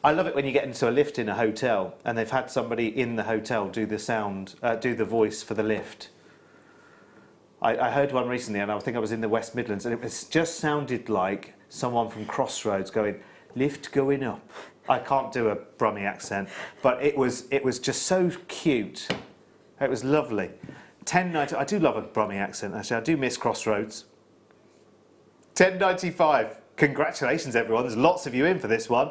I love it when you get into a lift in a hotel and they've had somebody in the hotel do the sound, do the voice for the lift. I heard one recently, and I think I was in the West Midlands, and it just sounded like someone from Crossroads going, "Lift going up." I can't do a Brummie accent, but it was just so cute. It was lovely. 10.90. I do love a Brummie accent, actually. I do miss Crossroads. 10.95. Congratulations, everyone. There's lots of you in for this one.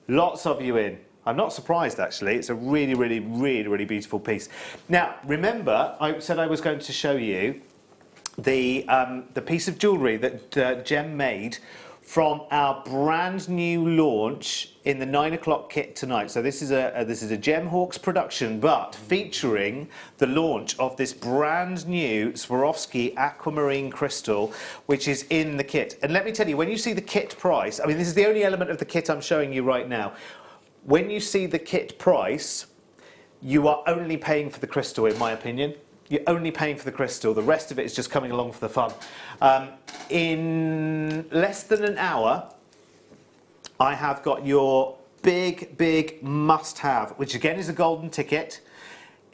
Lots of you in. I'm not surprised, actually. It's a really, really, really, really beautiful piece. Now, remember, I said I was going to show you the piece of jewellery that Jem made from our brand new launch in the 9 o'clock kit tonight. So this is a Jem Hawks production, but featuring the launch of this brand new Swarovski aquamarine crystal, which is in the kit. And let me tell you, when you see the kit price, I mean, this is the only element of the kit I'm showing you right now. When you see the kit price, you are only paying for the crystal, in my opinion. You're only paying for the crystal. The rest of it is just coming along for the fun. In less than an hour, I have got your big, big must-have, which again is a golden ticket.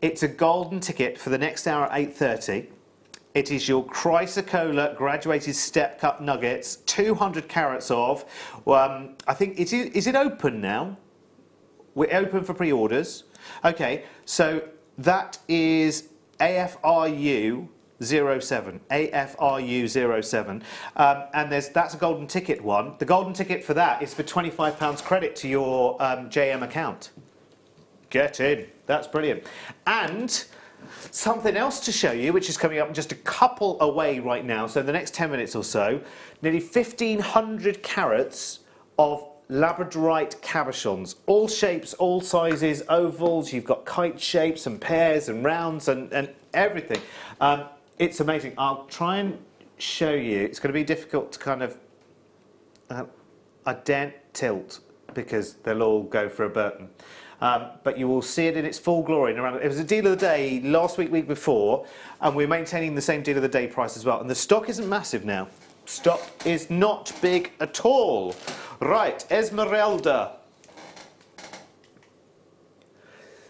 It's a golden ticket for the next hour at 8:30. It is your Chrysocolla graduated step cut nuggets, 200 carats of. I think is it open now? We're open for pre-orders. Okay, so that is AFRU 07, AFRU 07, and that's a golden ticket one. The golden ticket for that is for £25 credit to your JM account. Get in, that's brilliant. And something else to show you, which is coming up just a couple away right now, so in the next 10 minutes or so, nearly 1,500 carats of labradorite cabochons, all shapes, all sizes, ovals, you've got kite shapes and pears and rounds and everything. It's amazing. I'll try and show you. It's going to be difficult to kind of, I daren't tilt because they'll all go for a Burton. But you will see it in its full glory. It was a deal of the day last week, week before, and we're maintaining the same deal of the day price as well. And the stock isn't massive now. Stock is not big at all. Right, Esmeralda.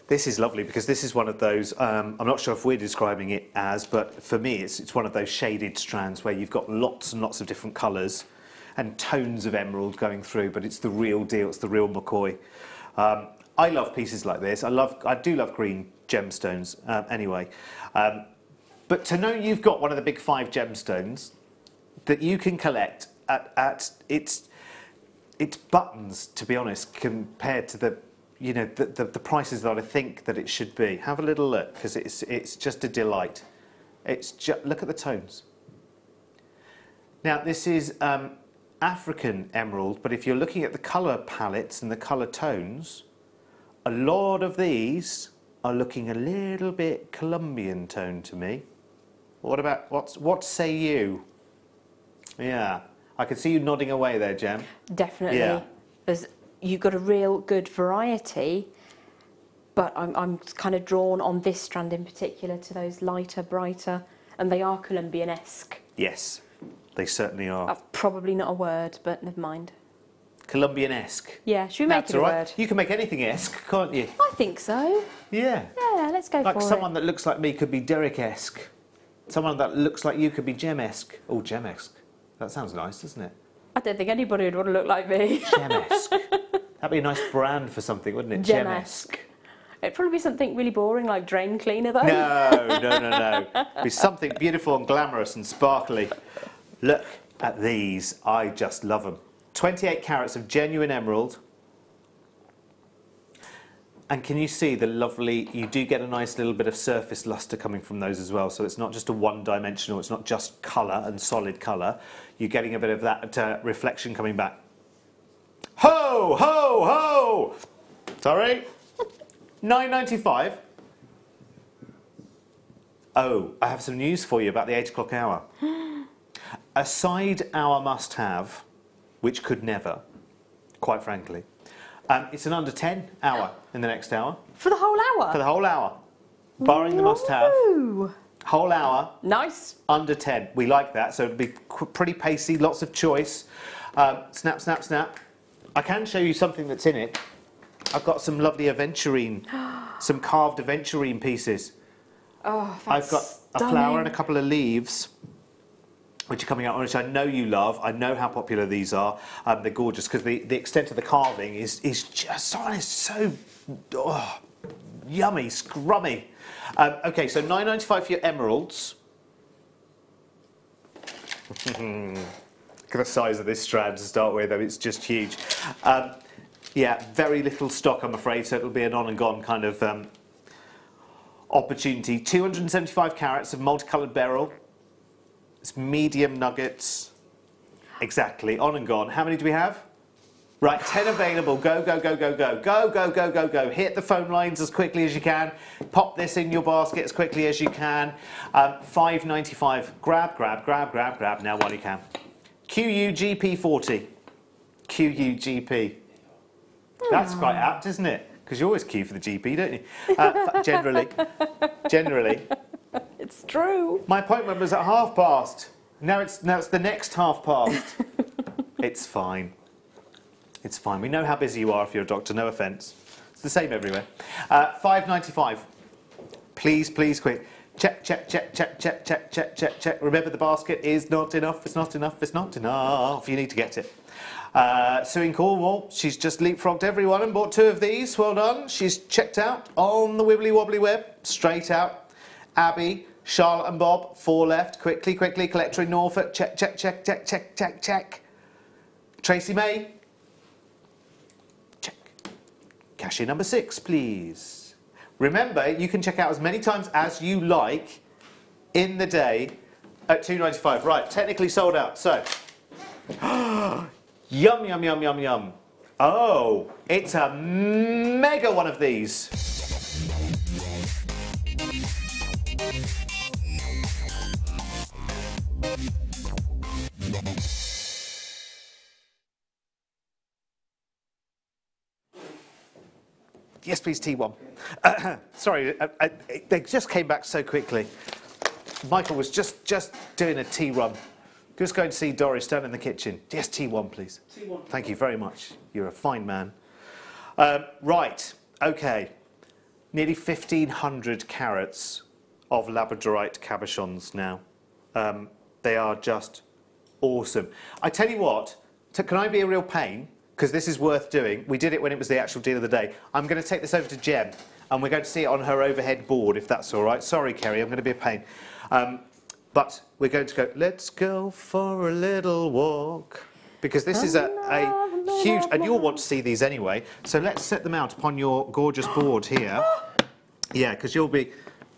This is lovely because this is one of those, I'm not sure if we're describing it as, but for me it's one of those shaded strands where you've got lots and lots of different colours and tones of emerald going through, but it's the real deal, it's the real McCoy. I love pieces like this. I do love green gemstones anyway. But to know you've got one of the big 5 gemstones that you can collect at its buttons, to be honest, compared to the prices that I think that it should be. Have a little look, because it's just a delight. Look at the tones. Now this is African emerald, but if you're looking at the colour palettes and the colour tones, a lot of these are looking a little bit Colombian tone to me. What say you? Yeah, I can see you nodding away there, Jem. Definitely. Yeah. You've got a real good variety, but I'm kind of drawn on this strand in particular to those lighter, brighter, and they are Colombian-esque. Yes, they certainly are. That's probably not a word, but never mind. Colombian-esque. Yeah, should we make it a word? You can make anything esque, can't you? I think so. Yeah. Yeah, let's go for it. Like someone that looks like me could be Derek-esque. Someone that looks like you could be Jem-esque. Oh, Jem-esque. That sounds nice, doesn't it? I don't think anybody would want to look like me. Jem-esque. That'd be a nice brand for something, wouldn't it? Jem-esque. It'd probably be something really boring, like drain cleaner, though. No. It'd be something beautiful and glamorous and sparkly. Look at these. I just love them. 28 carats of genuine emerald. And can you see the lovely, you do get a nice little bit of surface luster coming from those as well. So it's not just a one-dimensional, it's not just colour and solid colour. You're getting a bit of that reflection coming back. Ho, ho, ho! Sorry? £9.95. Oh, I have some news for you about the 8 o'clock hour. A side hour must-have, which could never, quite frankly. It's an under 10 hour in the next hour. For the whole hour? For the whole hour. Barring the must-have. Whole hour. Nice. Under 10. We like that, so it'll be pretty pacey, lots of choice. Snap, snap, snap. I can show you something that's in it. I've got some lovely aventurine, some carved aventurine pieces. Oh, that's I've got stunning. a flower and a couple of leaves, which are coming out, which I know you love. I know how popular these are. They're gorgeous because the extent of the carving is just so yummy, scrummy. Okay, so £9.95 for your emeralds. Look at the size of this strand to start with. I mean, it's just huge. Yeah, very little stock, I'm afraid, so it'll be an on and gone kind of opportunity. 275 carats of multicoloured beryl. It's medium nuggets. Exactly, on and gone. How many do we have? Right, 10 available. Go, go, go, go, go. Go, go, go, go, go. Hit the phone lines as quickly as you can. Pop this in your basket as quickly as you can. £5.95. Grab, grab, grab, grab, grab. Now while you can. QUGP40. QUGP. That's quite apt, isn't it? Because you always queue for the GP, don't you? Generally. It's true. My appointment was at past. Now it's the next past. It's fine. It's fine. We know how busy you are if you're a doctor. No offence. It's the same everywhere. £5.95. Please, please, quick. Check, check, check, check, check, check, check, check, check. Remember, the basket is not enough. It's not enough. It's not enough. You need to get it. Sue in Cornwall, she's just leapfrogged everyone and bought 2 of these. Well done. She's checked out on the wibbly wobbly web. Straight out. Abby, Charlotte and Bob, 4 left. Quickly, quickly. Collector in Norfolk. Check, check, check, check, check, check, check. Tracy May. Check. Cashier number 6, please. Remember, you can check out as many times as you like in the day at £2.95. Right, technically sold out. So, yum, yum, yum, yum, yum. Oh, it's a mega one of these. Yes, please, T1. Sorry, they just came back so quickly. Michael was just doing a tea run. Just going to see Doris down in the kitchen. Yes, T1, please. T1. Thank you very much. You're a fine man. Right, okay. Nearly 1,500 carats of labradorite cabochons now. They are just awesome. I tell you what, can I be a real pain? Because this is worth doing. We did it when it was the actual deal of the day. I'm going to take this over to Jem, and we're going to see it on her overhead board, if that's all right. Sorry, Kerry, I'm going to be a pain. But we're going to go, let's go for a little walk. Because this is a huge, and you'll want to see these anyway. So let's set them out upon your gorgeous board here. Yeah, because you'll be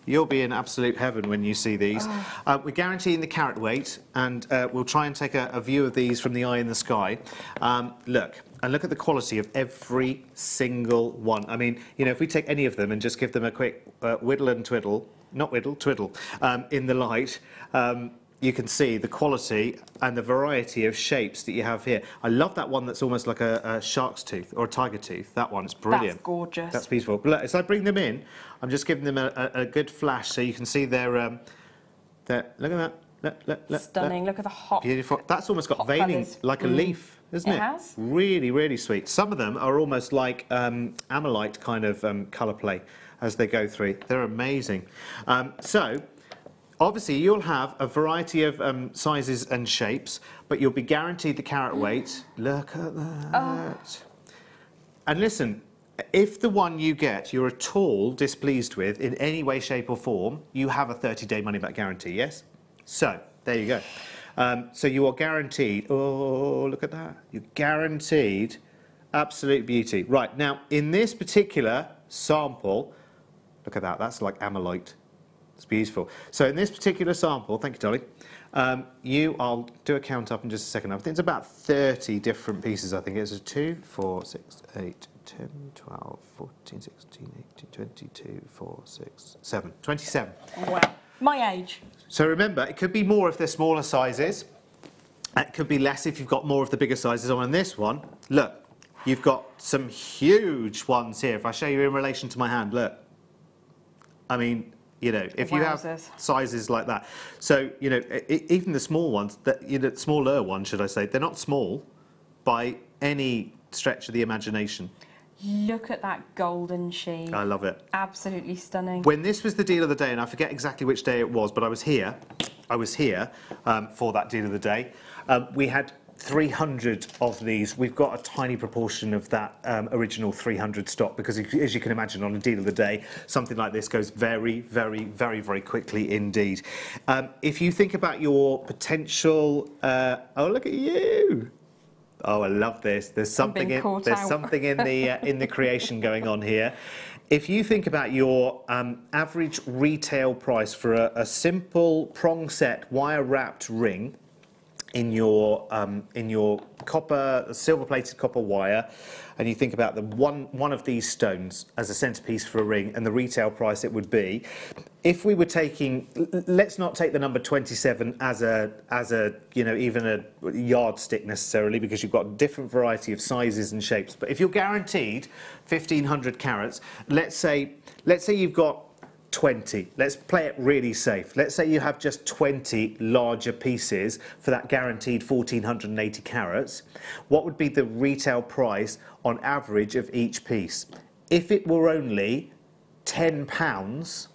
in absolute heaven when you see these. We're guaranteeing the carat weight, and we'll try and take a view of these from the eye in the sky. Look at the quality of every single one. I mean, you know, if we take any of them and just give them a quick whittle and twiddle, not whittle, twiddle, in the light, you can see the quality and the variety of shapes that you have here. I love that one that's almost like a shark's tooth or a tiger tooth. That one is brilliant. That's gorgeous. That's beautiful. But look, as I bring them in, I'm just giving them a good flash so you can see their look at that. Look, stunning. Look at the hot. Beautiful. That's almost got veining like a leaf, isn't it? It has. Really, really sweet. Some of them are almost like amylite kind of colour play as they go through. They're amazing. So, obviously, you'll have a variety of sizes and shapes, but you'll be guaranteed the carat weight. Look at that. Oh. And listen, if the one you get you're at all displeased with in any way, shape or form, you have a 30-day money-back guarantee, yes? So, there you go. So you are guaranteed, oh, look at that. You're guaranteed absolute beauty. Right, now, in this particular sample, look at that, that's like amylite. It's beautiful. So in this particular sample, thank you, Dolly, I'll do a count up in just a second. I think it's about 30 different pieces, I think. It's 2, 4, 6, 8, 10, 12, 14, 16, 18, 22, 4, 6, 7. 27. Wow. My age. So remember, it could be more if they're smaller sizes. It could be less if you've got more of the bigger sizes on this one. Look, you've got some huge ones here. If I show you in relation to my hand, look. I mean, you know, if you have sizes like that. So, you know, even the small ones, smaller ones, should I say, they're not small by any stretch of the imagination. Look at that golden sheen. I love it. Absolutely stunning. When this was the deal of the day, and I forget exactly which day it was, but I was here for that deal of the day. We had 300 of these. We've got a tiny proportion of that original 300 stock because, as you can imagine, on a deal of the day, something like this goes very, very, very, very quickly indeed. If you think about your potential... oh, look at you! Oh, I love this. There's something in the creation going on here. If you think about your average retail price for a simple prong set wire wrapped ring in your copper, silver-plated copper wire, and you think about the one of these stones as a centerpiece for a ring and the retail price it would be, if we were taking, let's not take the number 27 as a even a yardstick necessarily, because you've got a different variety of sizes and shapes. But if you're guaranteed 1,500 carats, let's say you've got 20. Let's play it really safe. Let's say you have just 20 larger pieces for that guaranteed 1,480 carats. What would be the retail price on average of each piece? If it were only £10,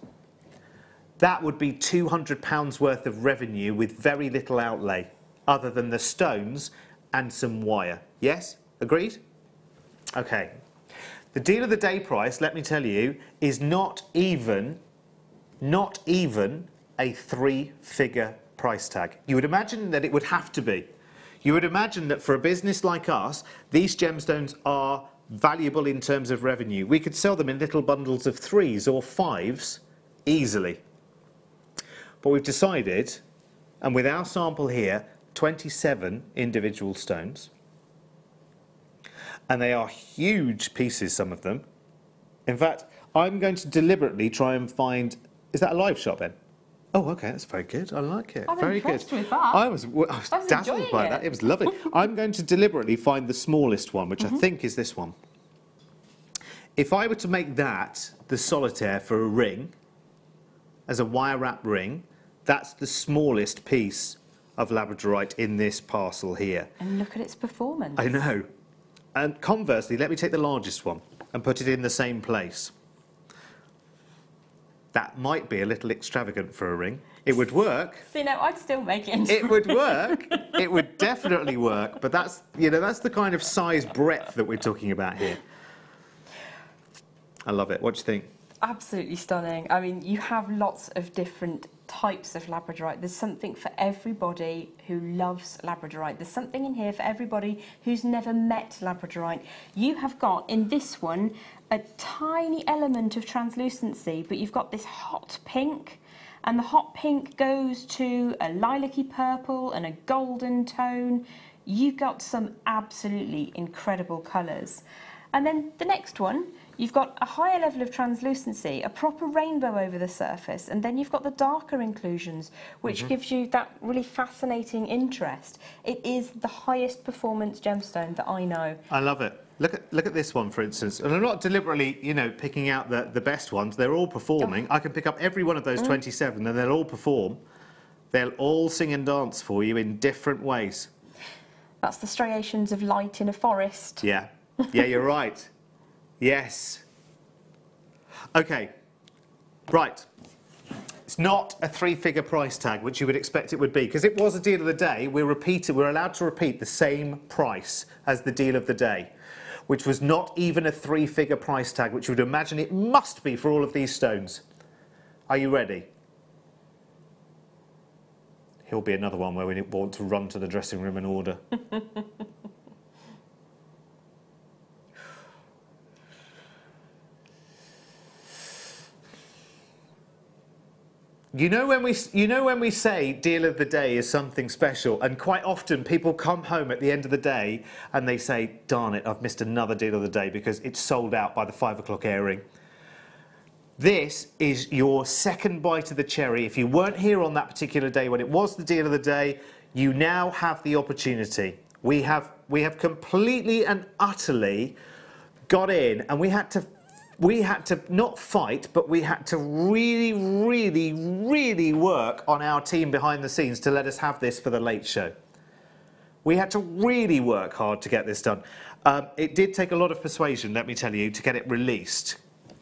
that would be £200 worth of revenue with very little outlay, other than the stones and some wire. Yes? Agreed? Okay. The deal of the day price, let me tell you, is not even a 3-figure price tag. You would imagine that it would have to be. You would imagine that for a business like us, these gemstones are valuable in terms of revenue. We could sell them in little bundles of 3s or 5s easily. But we've decided, and with our sample here, 27 individual stones, and they are huge pieces, some of them. In fact, I'm going to deliberately try and find... Is that a live shot, Ben? Oh, okay, that's very good. I like it. I'm very impressed good. with that. I was dazzled by that. It was lovely. I'm going to deliberately find the smallest one, which I think is this one. If I were to make that the solitaire for a ring, as a wire wrap ring, that's the smallest piece of labradorite in this parcel here. And look at its performance. I know. And conversely, let me take the largest one and put it in the same place. That might be a little extravagant for a ring. It would work. See, no, I'd still make it. It would work. It would definitely work. But that's, that's the kind of size breadth that we're talking about here. I love it. What do you think? Absolutely stunning. I mean, you have lots of different types of labradorite. There's something for everybody who loves labradorite. There's something in here for everybody who's never met labradorite. You have got, in this one, a tiny element of translucency, but you've got this hot pink, and the hot pink goes to a lilac-y purple and a golden tone. You've got some absolutely incredible colours. And then the next one, you've got a higher level of translucency, a proper rainbow over the surface, and then you've got the darker inclusions, which gives you that really fascinating interest. It is the highest performance gemstone that I know. I love it. Look at this one, for instance. And I'm not deliberately, picking out the best ones. They're all performing. I can pick up every one of those 27 and they'll all perform. They'll all sing and dance for you in different ways. That's the striations of light in a forest. Yeah. Yeah, you're right. Yes. Okay. Right. It's not a 3-figure price tag, which you would expect it would be, because it was a deal of the day. We're allowed to repeat the same price as the deal of the day, which was not even a 3-figure price tag, which you would imagine it must be for all of these stones. Are you ready? Here'll be another one where we want to run to the dressing room and order. You know when we say deal of the day is something special, and quite often people come home at the end of the day and they say, darn it, I've missed another deal of the day because it's sold out by the 5 o'clock airing. This is your second bite of the cherry. If you weren't here on that particular day when it was the deal of the day, you now have the opportunity. We have completely and utterly got in, and we had to not fight, but we had to really, really, really work on our team behind the scenes to let us have this for the late show. We had to really work hard to get this done. It did take a lot of persuasion, let me tell you, to get it released.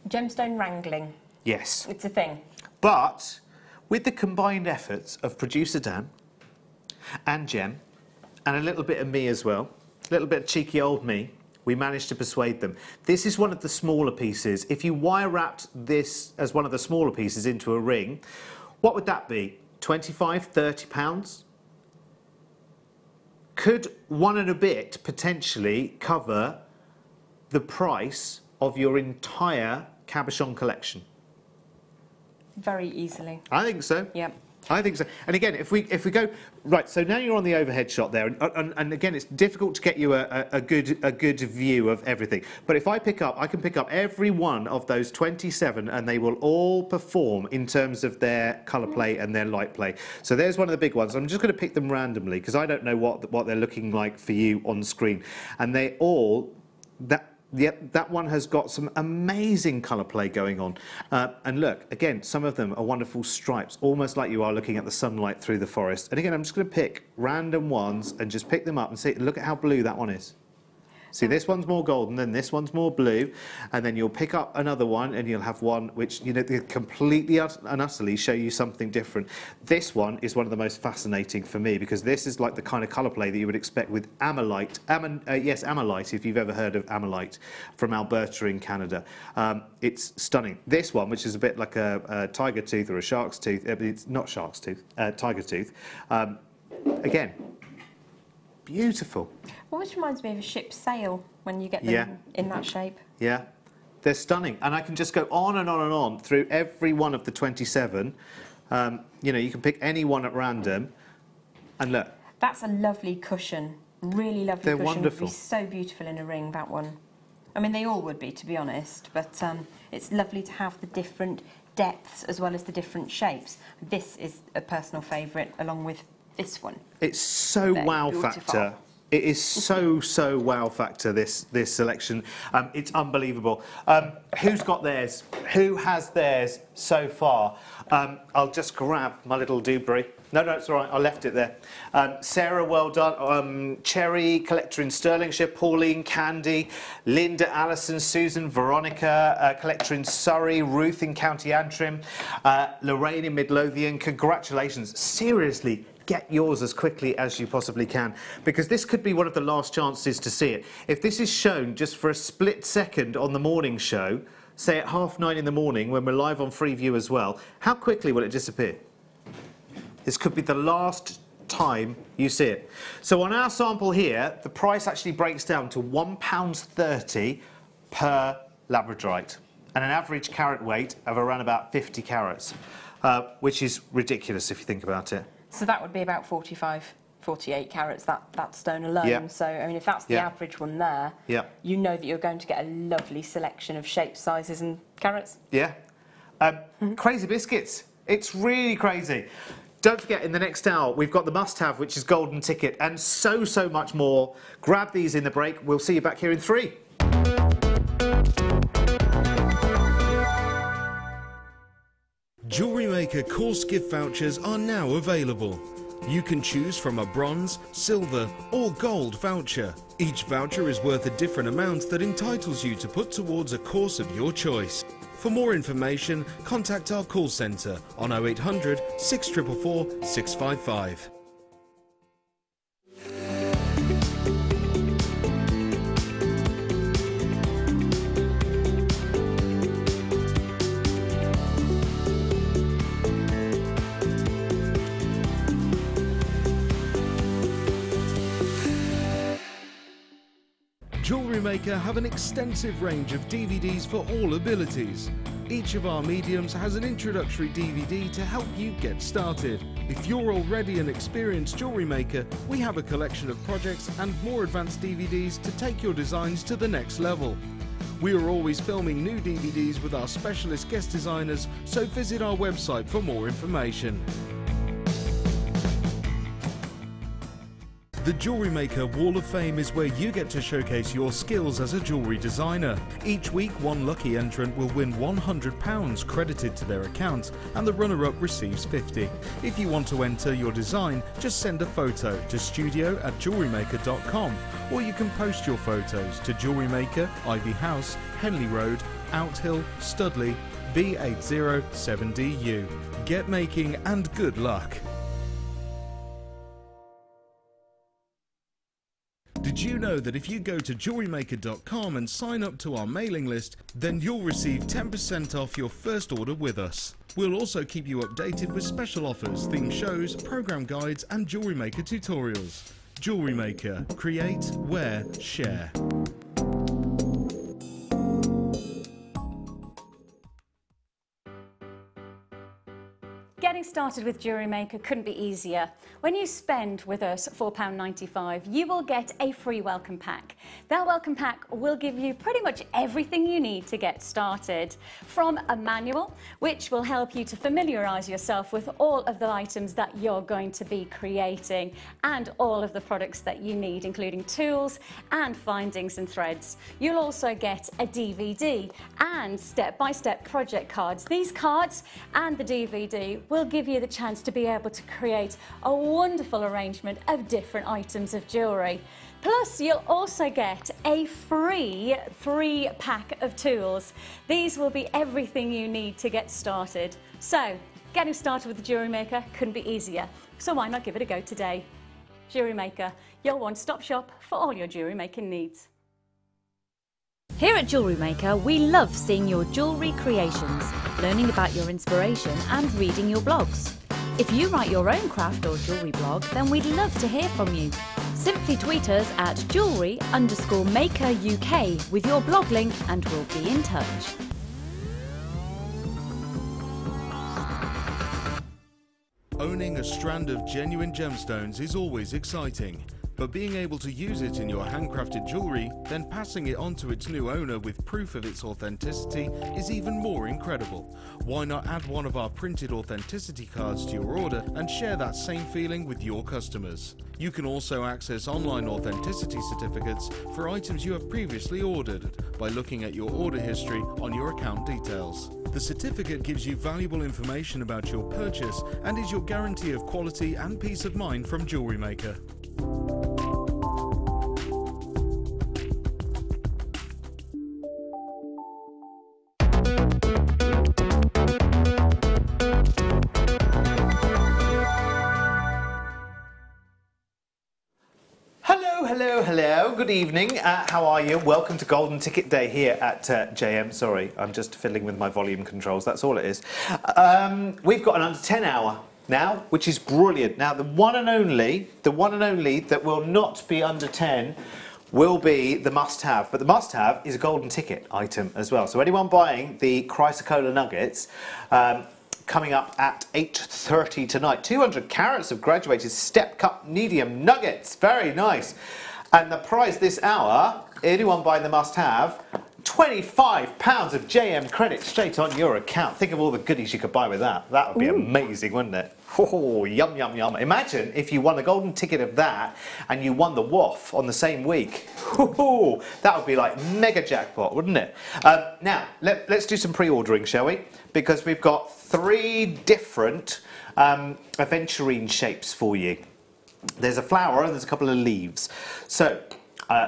Gemstone wrangling. Yes. It's a thing. But with the combined efforts of producer Dan and Gem, and a little bit of me as well, a little bit of cheeky old me, we managed to persuade them. This is one of the smaller pieces. If you wire wrapped this as one of the smaller pieces into a ring, what would that be? 25, 30 pounds? Could one and a bit potentially cover the price of your entire cabochon collection? Very easily. I think so. Yep. I think so. And again, if we go right, so now you're on the overhead shot there, and again, it's difficult to get you a good view of everything. But if I can pick up every one of those 27, and they will all perform in terms of their colour play and their light play. So there's one of the big ones. I'm just going to pick them randomly because I don't know what they're looking like for you on screen, and they all that one has got some amazing colour play going on. And look, again, some of them are wonderful stripes, almost like you are looking at the sunlight through the forest. And again, I'm just going to pick random ones and just pick them up and see, look at how blue that one is. See, this one's more golden, then this one's more blue, and then you'll pick up another one and you'll have one which, you know, they completely and utterly show you something different. This one is one of the most fascinating for me because this is like the kind of colour play that you would expect with amylite. Yes, amylite, if you've ever heard of amylite from Alberta in Canada. It's stunning. This one, which is a bit like a tiger tooth or a shark's tooth, it's not shark's tooth, tiger tooth. Again, beautiful. Always reminds me of a ship's sail when you get them in that shape. Yeah, they're stunning. And I can just go on and on and on through every one of the 27. You know, you can pick any one at random. And look. That's a lovely cushion. Really lovely they're cushion. Wonderful. Would be so beautiful in a ring, that one. I mean, they all would be, to be honest. But it's lovely to have the different depths as well as the different shapes. This is a personal favourite, along with this one. It's so wow factor. It is so wow factor, this selection. It's unbelievable. Who's got theirs? Who has theirs so far? I'll just grab my little Dewberry. No, it's all right. I left it there. Sarah, well done. Cherry, collector in Stirlingshire. Pauline, Candy, Linda, Alison, Susan, Veronica, collector in Surrey. Ruth in County Antrim. Lorraine in Midlothian. Congratulations. Seriously. Get yours as quickly as you possibly can, because this could be one of the last chances to see it. If this is shown just for a split second on the morning show, say at 9:30 in the morning when we're live on Freeview as well, how quickly will it disappear? This could be the last time you see it. So on our sample here, the price actually breaks down to £1.30 per labradorite and an average carat weight of around about 50 carats, which is ridiculous if you think about it. So that would be about 45, 48 carats, that stone alone. Yeah. So, I mean, if that's the average one there, you know that you're going to get a lovely selection of shapes, sizes and carats. Yeah. Crazy biscuits. It's really crazy. Don't forget, in the next hour, we've got the must-have, which is Golden Ticket, and so much more. Grab these in the break. We'll see you back here in 3. Jewellery Maker course gift vouchers are now available. You can choose from a bronze, silver or gold voucher. Each voucher is worth a different amount that entitles you to put towards a course of your choice. For more information, contact our call centre on 0800 644 655. Jewellery Maker have an extensive range of DVDs for all abilities. Each of our mediums has an introductory DVD to help you get started. If you're already an experienced jewellery maker, we have a collection of projects and more advanced DVDs to take your designs to the next level. We are always filming new DVDs with our specialist guest designers, so visit our website for more information. The Jewellery Maker Wall of Fame is where you get to showcase your skills as a jewellery designer. Each week, one lucky entrant will win £100 credited to their account, and the runner-up receives £50. If you want to enter your design, just send a photo to studio@jewellerymaker.com, or you can post your photos to Jewellery Maker, Ivy House, Henley Road, Outhill, Studley, B807DU. Get making and good luck! Did you know that if you go to JewelleryMaker.com and sign up to our mailing list, then you'll receive 10% off your first order with us? We'll also keep you updated with special offers, theme shows, program guides and Jewellery Maker tutorials. Jewellery Maker. Create, wear, share. Getting started with Jewellery Maker couldn't be easier. When you spend with us £4.95, you will get a free welcome pack. That welcome pack will give you pretty much everything you need to get started. From a manual, which will help you to familiarise yourself with all of the items that you're going to be creating and all of the products that you need, including tools and findings and threads. You'll also get a DVD and step-by-step project cards. These cards and the DVD will give you the chance to be able to create a wonderful arrangement of different items of jewellery. Plus, you'll also get a free 3-pack of tools. These will be everything you need to get started. So, getting started with the Jewellery Maker couldn't be easier. So why not give it a go today? Jewellery Maker, your one-stop shop for all your jewellery making needs. Here at Jewellery Maker, we love seeing your jewellery creations, learning about your inspiration and reading your blogs. If you write your own craft or jewellery blog, then we'd love to hear from you. Simply tweet us at jewellery_maker UK with your blog link and we'll be in touch. Owning a strand of genuine gemstones is always exciting. But being able to use it in your handcrafted jewellery, then passing it on to its new owner with proof of its authenticity is even more incredible. Why not add one of our printed authenticity cards to your order and share that same feeling with your customers? You can also access online authenticity certificates for items you have previously ordered by looking at your order history on your account details. The certificate gives you valuable information about your purchase and is your guarantee of quality and peace of mind from Jewellery Maker. Hello, good evening. How are you? Welcome to Golden Ticket Day here at JM. Sorry, I'm just fiddling with my volume controls, that's all it is. We've got an under 10 hour now, which is brilliant. Now, the one and only that will not be under 10 will be the must-have, but the must-have is a golden ticket item as well. So anyone buying the Chrysocolla nuggets, coming up at 8:30 tonight. 200 carats of graduated step-cut medium nuggets. Very nice. And the prize this hour, anyone buying the must-have, £25 of JM credit straight on your account. Think of all the goodies you could buy with that. That would be amazing, wouldn't it? Oh, yum, yum, yum. Imagine if you won a golden ticket of that and you won the WOF on the same week. Oh, that would be like mega jackpot, wouldn't it? Now, let's do some pre-ordering, shall we? Because we've got 3 different aventurine shapes for you. There's a flower and there's a couple of leaves. So,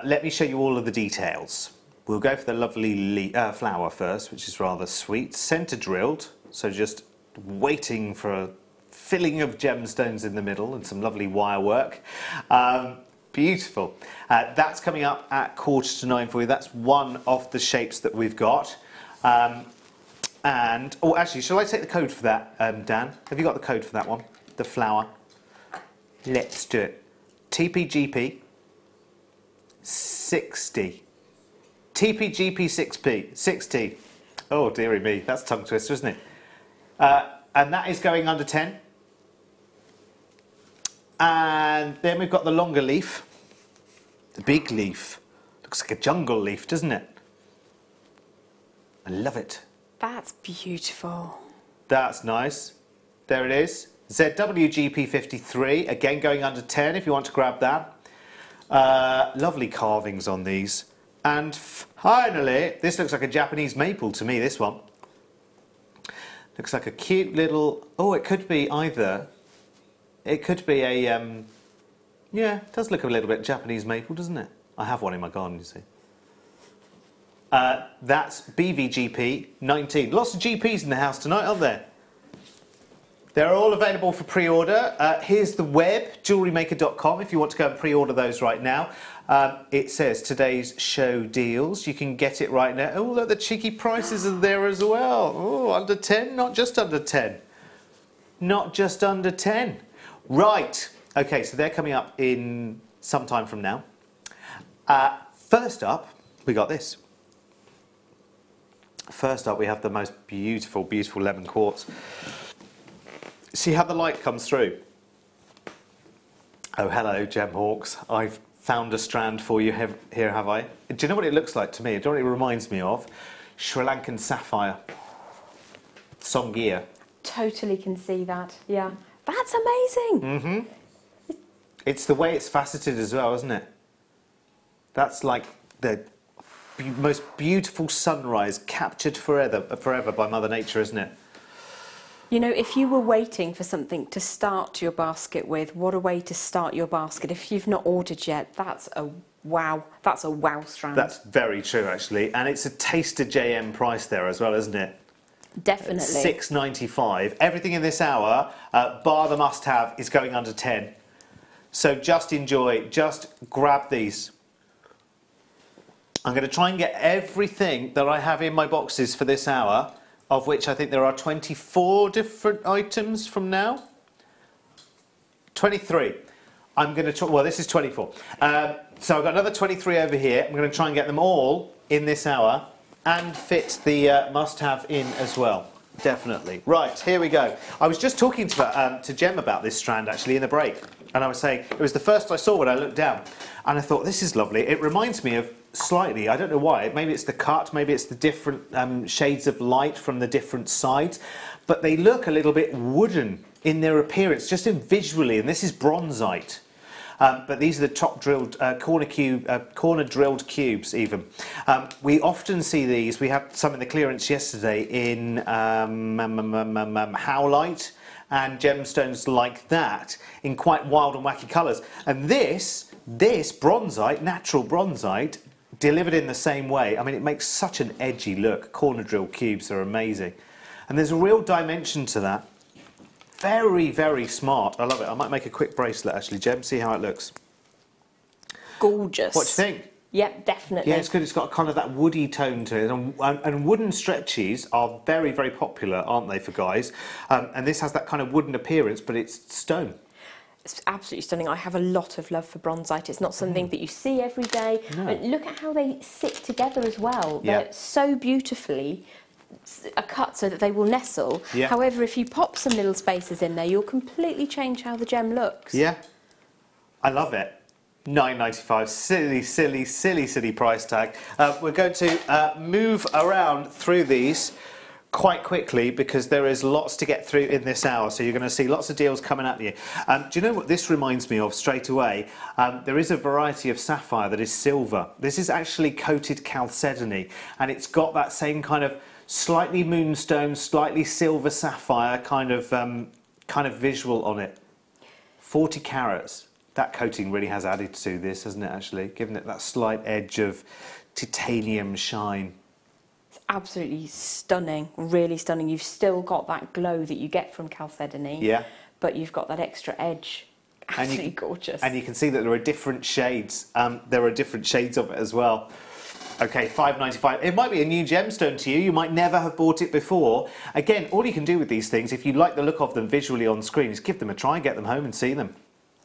let me show you all of the details. We'll go for the lovely flower first, which is rather sweet. Centre drilled, so just waiting for a filling of gemstones in the middle and some lovely wire work. Beautiful. That's coming up at 8:45 for you. That's one of the shapes that we've got. Oh, actually, shall I take the code for that, Dan? Have you got the code for that one? The flower? Let's do it. TPGP 60. TPGP 60. Oh, dearie me, that's a tongue twister, isn't it? And that is going under 10. And then we've got the longer leaf. The big leaf. Looks like a jungle leaf, doesn't it? I love it. That's beautiful. That's nice. There it is. ZWGP 53, again going under 10 if you want to grab that. Lovely carvings on these. And finally, this looks like a Japanese maple to me, this one. Looks like a cute little... Oh, it could be either... It could be a... yeah, it does look a little bit Japanese maple, doesn't it? I have one in my garden, you see. That's BVGP 19. Lots of GPs in the house tonight, aren't there? They're all available for pre-order. Here's the web, JewelleryMaker.com, if you want to go and pre-order those right now. It says today's show deals. You can get it right now. Oh, look, the cheeky prices are there as well. Oh, under 10? Not just under 10. Not just under 10. Right. Okay, so they're coming up in some time from now. First up, we got this. First up, we have the most beautiful, beautiful lemon quartz. See how the light comes through? Oh, hello, Gem Hawks. I've found a strand for you here, have I? Do you know what it looks like to me? Do you know what it reminds me of? Sri Lankan sapphire. Songea. Totally can see that, yeah. That's amazing. Mm-hmm. It's the way it's faceted as well, isn't it? That's like the most beautiful sunrise captured forever by Mother Nature, isn't it? You know, if you were waiting for something to start your basket with, what a way to start your basket. If you've not ordered yet, that's a wow. That's a wow strand. That's very true, actually. And it's a taster JM price there as well, isn't it? Definitely. $6.95. Everything in this hour, bar the must-have, is going under 10. So just enjoy. Just grab these. I'm going to try and get everything that I have in my boxes for this hour, of which I think there are 24 different items from now. 23. I'm going to try, well, this is 24. So I've got another 23 over here. I'm going to try and get them all in this hour and fit the must-have in as well. Definitely. Right, here we go. I was just talking to Jem about this strand actually in the break. And I was saying, it was the first I saw when I looked down. And I thought, this is lovely. It reminds me of slightly, I don't know why, maybe it's the cut, maybe it's the different shades of light from the different sides, but they look a little bit wooden in their appearance, just in visually, and this is bronzite. But these are the top drilled, corner drilled cubes even. We often see these, we had some in the clearance yesterday in howlite and gemstones like that in quite wild and wacky colours. And this bronzite, natural bronzite, delivered in the same way. I mean, it makes such an edgy look. Corner drill cubes are amazing. And there's a real dimension to that. Very, very smart. I love it. I might make a quick bracelet actually, Jem. See how it looks. Gorgeous. What do you think? Yep, definitely. Yeah, it's good. It's got kind of that woody tone to it. And wooden stretchies are very, very popular, aren't they, for guys? And this has that kind of wooden appearance, but it's stone. It's absolutely stunning. I have a lot of love for bronzite. It's not something that you see every day. No. But look at how they sit together as well. Yeah. They're so beautifully cut so that they will nestle. Yeah. However, if you pop some little spaces in there, you'll completely change how the gem looks. Yeah. I love it. $9.95, silly, silly, silly, silly price tag. We're going to move around through these quite quickly because there is lots to get through in this hour, so you're going to see lots of deals coming at you. Do you know what this reminds me of straight away? There is a variety of sapphire that is silver. This is actually coated chalcedony, and it's got that same kind of slightly moonstone, slightly silver sapphire kind of visual on it. 40 carats. That coating really has added to this, hasn't it, actually? Given it that slight edge of titanium shine. It's absolutely stunning, really stunning. You've still got that glow that you get from chalcedony. Yeah. But you've got that extra edge. Absolutely gorgeous. And you can see that there are different shades. There are different shades of it as well. Okay, $5.95. It might be a new gemstone to you. You might never have bought it before. Again, all you can do with these things, if you like the look of them visually on screen, is give them a try and get them home and see them.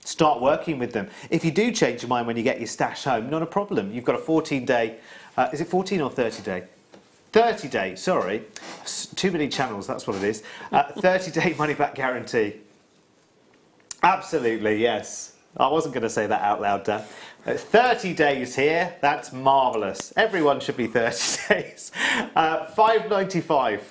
Start working with them. If you do change your mind when you get your stash home, not a problem. You've got a 14-day, is it 14 or 30-day? 30-day, sorry. Too many channels, that's what it is. 30-day money-back guarantee. Absolutely, yes. I wasn't going to say that out loud, Dan. 30 days here, that's marvellous. Everyone should be 30 days. $5.95.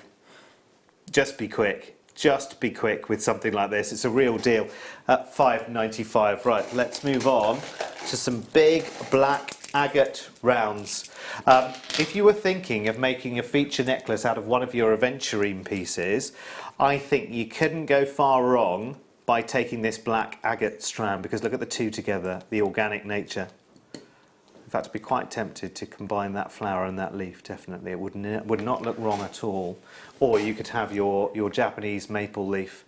Just be quick. Just be quick with something like this. It's a real deal at $5.95. Right, let's move on to some big black agate rounds. If you were thinking of making a feature necklace out of one of your aventurine pieces, I think you couldn't go far wrong by taking this black agate strand, because look at the two together, the organic nature. In fact, I'd be quite tempted to combine that flower and that leaf, definitely. It would not look wrong at all. Or you could have your Japanese maple leaf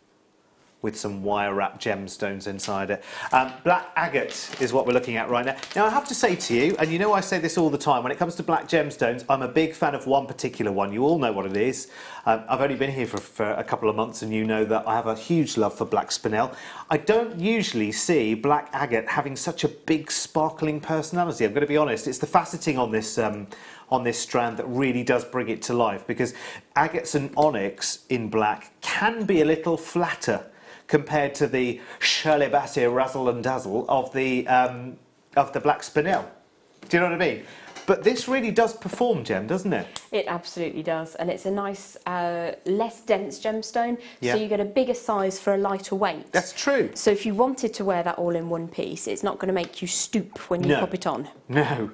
with some wire-wrapped gemstones inside it. Black agate is what we're looking at right now. Now, I have to say to you, and you know I say this all the time, when it comes to black gemstones, I'm a big fan of one particular one. You all know what it is. I've only been here for a couple of months, and you know that I have a huge love for black spinel. I don't usually see black agate having such a big, sparkling personality. I'm going to be honest. It's the faceting on this strand that really does bring it to life, because agates and onyx in black can be a little flatter compared to the Shirley Bassey razzle and dazzle of the black spinel. Do you know what I mean? But this really does perform, Gem, doesn't it? It absolutely does, and it's a nice, less dense gemstone, yeah. So you get a bigger size for a lighter weight. That's true. So if you wanted to wear that all in one piece, it's not going to make you stoop when you pop it on. No.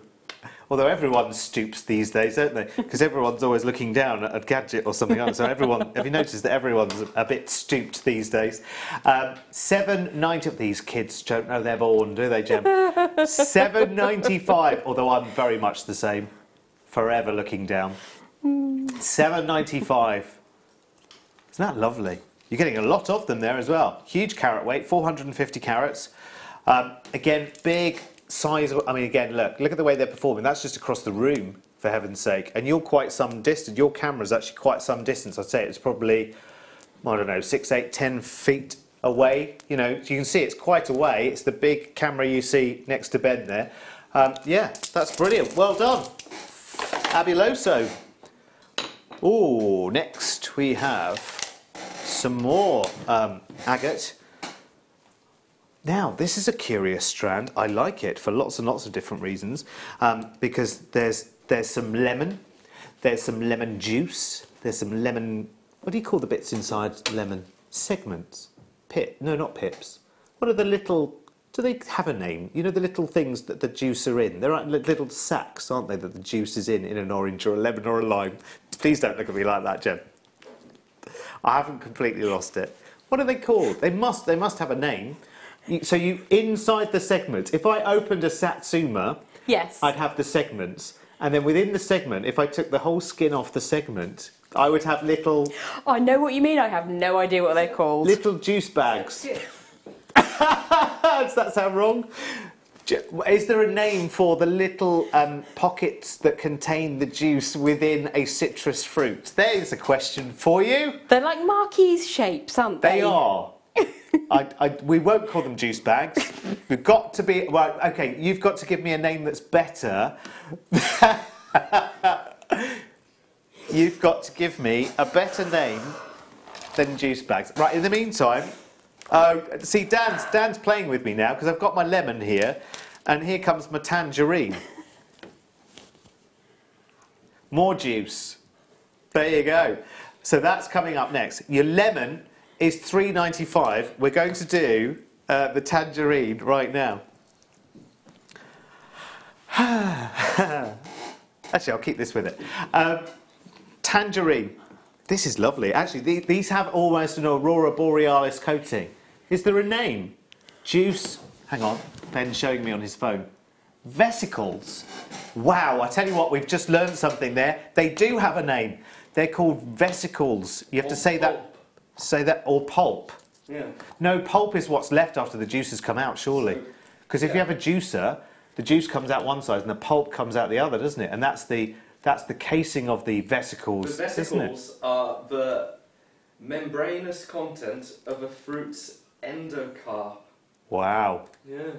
Although everyone stoops these days, don't they? Because everyone's always looking down at a gadget or something else. So everyone, have you noticed that everyone's a bit stooped these days? $7.90. These kids don't know they're born, do they, Gem? $7.95. Although I'm very much the same, forever looking down. $7.95. Isn't that lovely? You're getting a lot of them there as well. Huge carat weight, 450 carats. Again, big size. I mean, again, look at the way they're performing. That's just across the room, for heaven's sake. And you're quite some distance. Your camera's actually quite some distance. I'd say it's probably, I don't know, 6, 8, 10 feet away. You know, you can see it's quite away. It's the big camera you see next to Ben there. Yeah, that's brilliant. Well done. Fabuloso. Oh, next we have some more agate. Now, this is a curious strand. I like it for lots and lots of different reasons, because there's some lemon, there's some lemon juice, there's some lemon. What do you call the bits inside lemon? Segments? No, not pips. What are the little? Do they have a name? You know, the little things that the juice are in. They're like little sacks, aren't they? That the juice is in an orange or a lemon or a lime. Please don't look at me like that, Jem. I haven't completely lost it. What are they called? They must have a name. So you inside the segments. If I opened a satsuma, yes, I'd have the segments, and then within the segment, if I took the whole skin off the segment, I would have little. I know what you mean. I have no idea what they're called. Little juice bags. Does that sound wrong? Is there a name for the little pockets that contain the juice within a citrus fruit? There's a question for you. They're like marquise shapes, aren't they? They are. We won't call them juice bags. We've got to be... Well, OK, you've got to give me a name that's better. You've got to give me a better name than juice bags. Right, in the meantime... see, Dan's playing with me now, because I've got my lemon here, and here comes my tangerine. More juice. There you go. So that's coming up next. Your lemon is $3.95. We're going to do the tangerine right now. Actually, I'll keep this with it. Tangerine. This is lovely. Actually, these have almost an aurora borealis coating. Is there a name? Juice. Hang on. Ben's showing me on his phone. Vesicles. Wow, I tell you what, we've just learned something there. They do have a name. They're called vesicles. You have to say that. Say that, or pulp. Yeah. No, pulp is what's left after the juice has come out, surely. Because if you have a juicer, the juice comes out one side and the pulp comes out the other, doesn't it? And that's the casing of the vesicles. The vesicles are the membranous content of a fruit's endocarp. Wow. Yeah.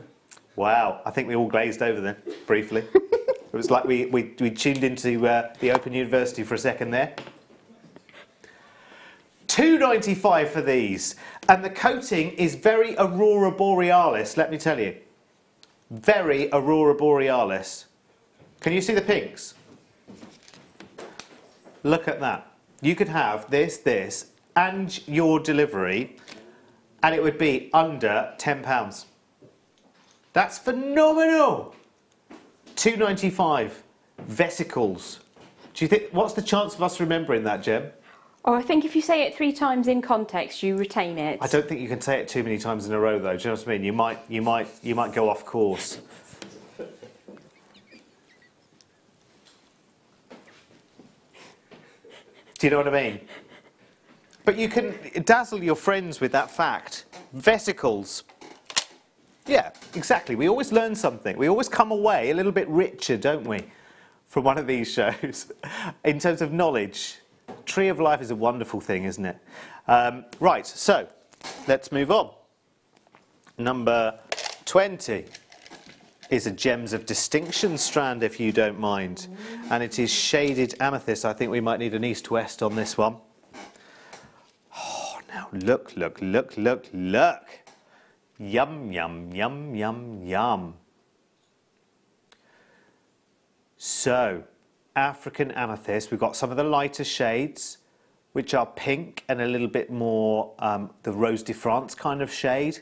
Wow. I think we all glazed over then, briefly. It was like we tuned into the Open University for a second there. $2.95 for these, and the coating is very aurora borealis, let me tell you. Very aurora borealis. Can you see the pinks? Look at that. You could have this, and your delivery, and it would be under £10. That's phenomenal. £2.95. Vesicles. Do you think, what's the chance of us remembering that, Gem? Oh, I think if you say it 3 times in context, you retain it. I don't think you can say it too many times in a row, though. Do you know what I mean? You might go off course. Do you know what I mean? But you can dazzle your friends with that fact. Vesicles. Yeah, exactly. We always learn something. We always come away a little bit richer, don't we, from one of these shows, in terms of knowledge. Tree of Life is a wonderful thing, isn't it? Right, so let's move on. Number 20 is a Gems of Distinction strand, if you don't mind. And it is shaded amethyst. I think we might need an east-west on this one. Oh, now look, look, look, look, look. Yum, yum, yum, yum, yum. So, African amethyst, we've got some of the lighter shades, which are pink and a little bit more the Rose de France kind of shade.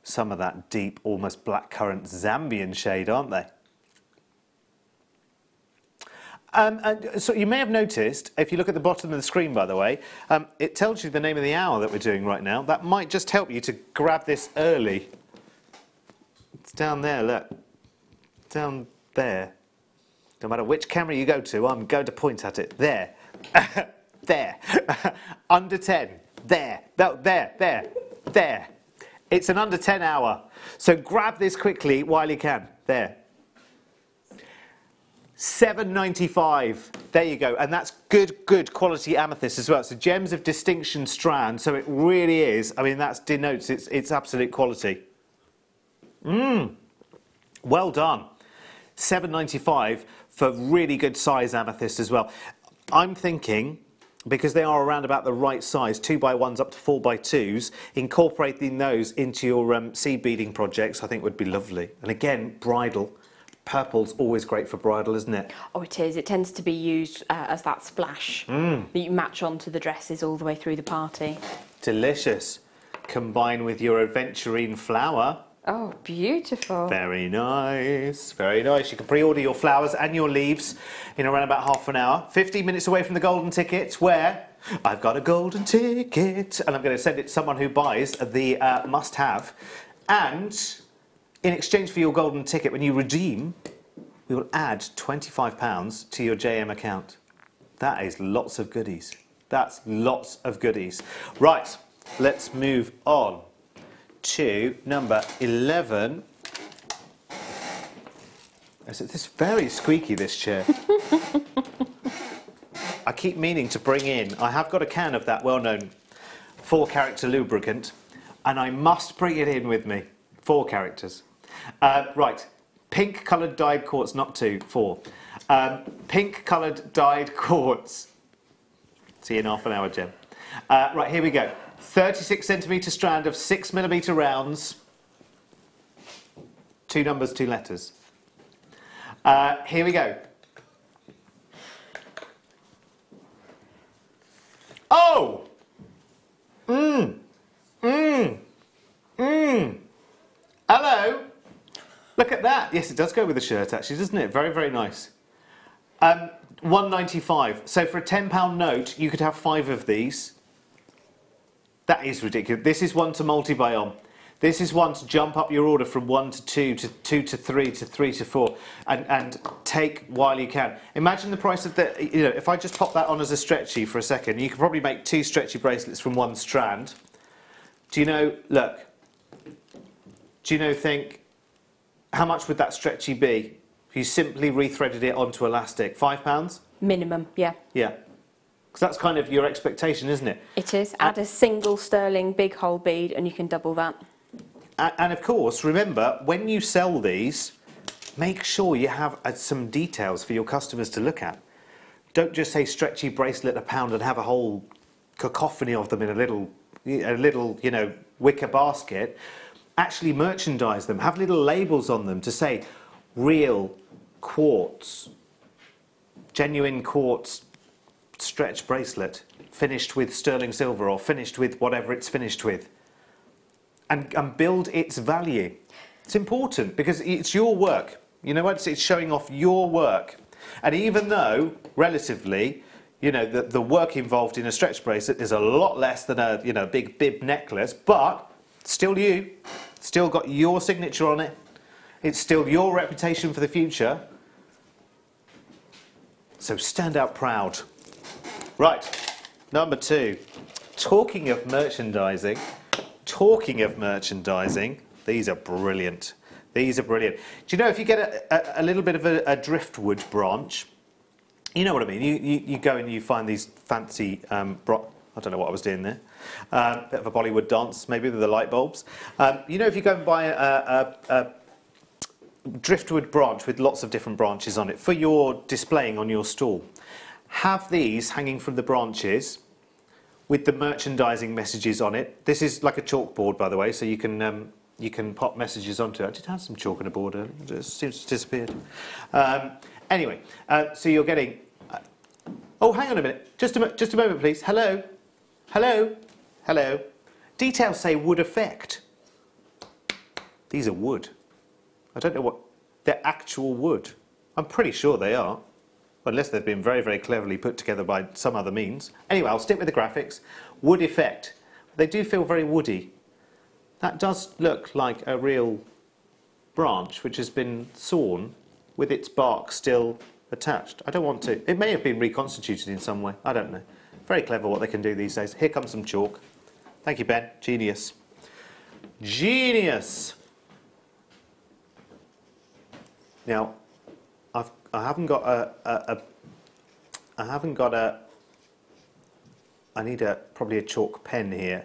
Some of that deep, almost blackcurrant Zambian shade, aren't they? So you may have noticed, if you look at the bottom of the screen, by the way, it tells you the name of the hour that we're doing right now. That might just help you to grab this early. It's down there, look. Down there. No matter which camera you go to, I'm going to point at it. There. There. Under 10. There. There. It's an under 10 hour. So grab this quickly while you can. There. £7.95. There you go. And that's good quality amethyst as well. So Gems of Distinction strand. So it really is. I mean, that denotes it's absolute quality. Well done. £7.95 for really good size amethyst as well. I'm thinking, because they are around about the right size, 2x1s up to 4x2s, incorporating those into your seed beading projects I think would be lovely. And again, bridal. Purple's always great for bridal, isn't it? Oh, it is. It tends to be used as that splash that you match onto the dresses all the way through the party. Delicious. Combine with your aventurine flower. Oh, beautiful. Very nice, very nice. You can pre-order your flowers and your leaves in around about half an hour. 15 minutes away from the golden ticket, where I've got a golden ticket and I'm going to send it to someone who buys the must-have. And in exchange for your golden ticket, when you redeem, we will add £25 to your JM account. That is lots of goodies. That's lots of goodies. Right, let's move on to number 11. It's very squeaky, this chair. I keep meaning to bring in, I have got a can of that well-known 4-character lubricant, and I must bring it in with me. 4 characters. Right, pink coloured dyed quartz, not 2, 4. Pink coloured dyed quartz. See you in half an hour, Jem. Right, here we go. 36cm strand of 6mm rounds. 2 numbers, 2 letters. Here we go. Oh! Hello? Look at that. Yes, it does go with the shirt, actually, doesn't it? Very, very nice. £1.95. So for a £10 note, you could have 5 of these. That is ridiculous. This is one to multi-buy on. This is one to jump up your order from 1 to 2 to 2 to 3 to 3 to 4 and take while you can. Imagine the price of the, you know, if I just pop that on as a stretchy for a second, you could probably make 2 stretchy bracelets from 1 strand. Do you know, look, do you know, think, how much would that stretchy be if you simply rethreaded it onto elastic? £5? Minimum, yeah. Yeah. Because that's kind of your expectation, isn't it? It is. Add a single sterling big hole bead and you can double that. And of course, remember, when you sell these, make sure you have some details for your customers to look at. Don't just say stretchy bracelet £1 and have a whole cacophony of them in a little, you know, wicker basket. Actually merchandise them. Have little labels on them to say real quartz, genuine quartz stretch bracelet, finished with sterling silver or finished with whatever it's finished with. And build its value. It's important because it's your work. You know what? It's showing off your work. And even though, relatively, you know, the work involved in a stretch bracelet is a lot less than a, you know, big bib necklace, but still you, still got your signature on it. It's still your reputation for the future. So stand out proud. Right, number 2. Talking of merchandising, these are brilliant. These are brilliant. Do you know, if you get a little bit of a driftwood branch, you know what I mean, you go and you find these fancy, I don't know what I was doing there, bit of a Bollywood dance, maybe with the light bulbs. You know, if you go and buy a driftwood branch with lots of different branches on it for your displaying on your stall, have these hanging from the branches with the merchandising messages on it. This is like a chalkboard, by the way, so you can pop messages onto it. I did have some chalk on a board earlier, it just seems to have disappeared. Anyway, so you're getting... oh, hang on a minute. Just a moment, please. Hello? Hello? Hello? Details say wood effect. These are wood. I don't know what... they're actual wood. I'm pretty sure they are. Unless they've been very, very cleverly put together by some other means. Anyway, I'll stick with the graphics. Wood effect. They do feel very woody. That does look like a real branch which has been sawn with its bark still attached. I don't want to. It may have been reconstituted in some way. I don't know. Very clever what they can do these days. Here comes some chalk. Thank you, Ben. Genius. Genius! Now, I haven't got I need probably a chalk pen here.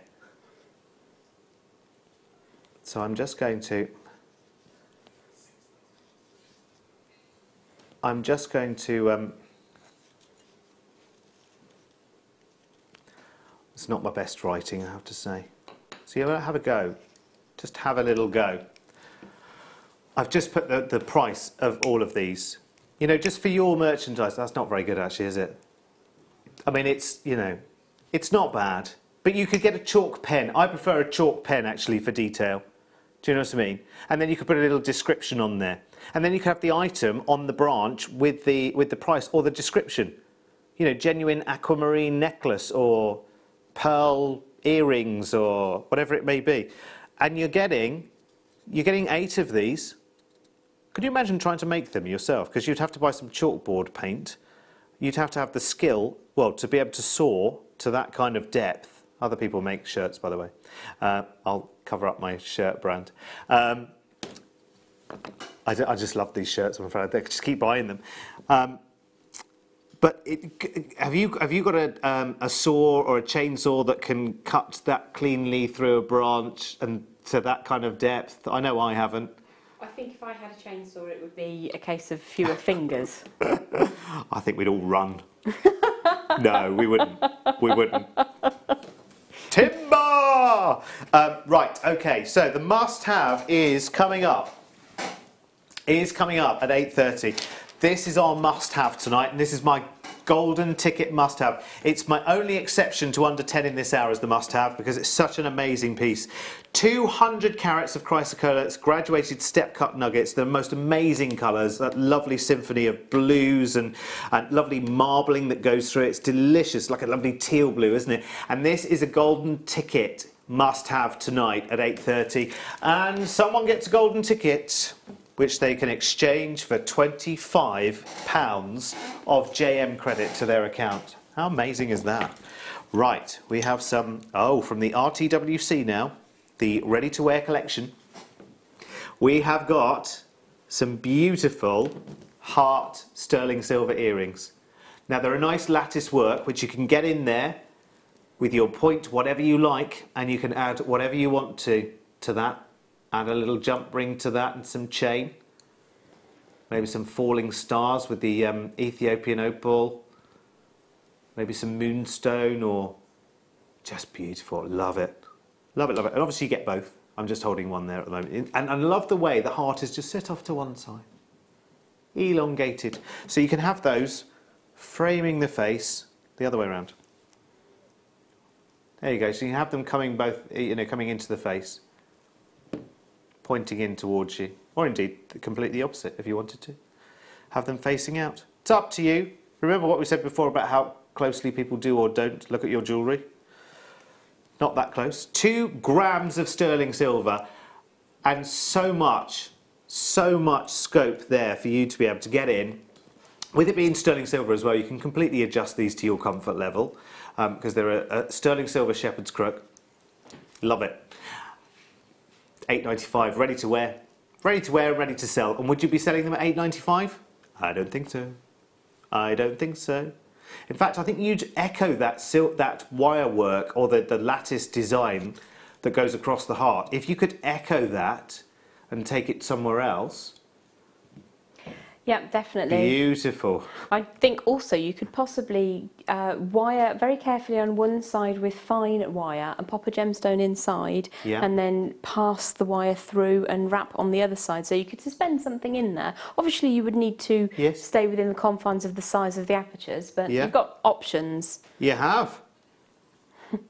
So I'm just going to it's not my best writing, I have to say. So you have a go. Just have a little go. I've just put the price of all of these. You know, just for your merchandise. That's not very good, actually, is it? I mean, it's, you know, it's not bad. But you could get a chalk pen. I prefer a chalk pen, actually, for detail. Do you know what I mean? And then you could put a little description on there. And then you could have the item on the branch with the price or the description. You know, genuine aquamarine necklace or pearl earrings or whatever it may be. And you're getting 8 of these. Could you imagine trying to make them yourself? Because you'd have to buy some chalkboard paint. You'd have to have the skill, well, to be able to saw to that kind of depth. Other people make shirts, by the way. I'll cover up my shirt brand. I just love these shirts, I'm afraid. I just keep buying them. But have you got a saw or a chainsaw that can cut that cleanly through a branch and to that kind of depth? I know I haven't. I think if I had a chainsaw, it would be a case of fewer fingers. I think we'd all run. No, we wouldn't. We wouldn't. Timber! Right, okay, so the must-have is coming up. At 8:30. This is our must-have tonight, and this is my golden ticket must-have. It's my only exception to under 10 in this hour as the must-have because it's such an amazing piece. 200 carats of chrysocolla, graduated step-cut nuggets, the most amazing colours, that lovely symphony of blues and lovely marbling that goes through it. It's delicious, like a lovely teal blue, isn't it? And this is a golden ticket must-have tonight at 8:30. And someone gets a golden ticket which they can exchange for £25 of JM credit to their account. How amazing is that? Right, we have some, from the RTWC now, the ready-to-wear collection. We have got some beautiful heart sterling silver earrings. Now, they're a nice lattice work, which you can get in there with your point, whatever you like, and you can add whatever you want to that. Add a little jump ring to that and some chain. Maybe some falling stars with the Ethiopian opal. Maybe some moonstone or just beautiful. Love it. Love it, love it. And obviously you get both. I'm just holding one there at the moment. And I love the way the heart is just set off to one side. Elongated. So you can have those framing the face the other way around. There you go. So you have them coming both, coming into the face. pointing in towards you, or indeed completely opposite if you wanted to. Have them facing out. It's up to you. Remember what we said before about how closely people do or don't look at your jewellery? Not that close. 2 grams of sterling silver and so much scope there for you to be able to get in. With it being sterling silver as well, you can completely adjust these to your comfort level because they're a sterling silver shepherd's crook. Love it. £8.95, ready to wear. Ready to wear, ready to sell. And would you be selling them at £8.95? I don't think so. I don't think so. In fact, I think you'd echo that wire work or the lattice design that goes across the heart. If you could echo that and take it somewhere else. Yeah, definitely. Beautiful. I think also you could possibly wire very carefully on one side with fine wire and pop a gemstone inside, and then pass the wire through and wrap on the other side, so you could suspend something in there. Obviously you would need to stay within the confines of the size of the apertures, but you've got options. You have.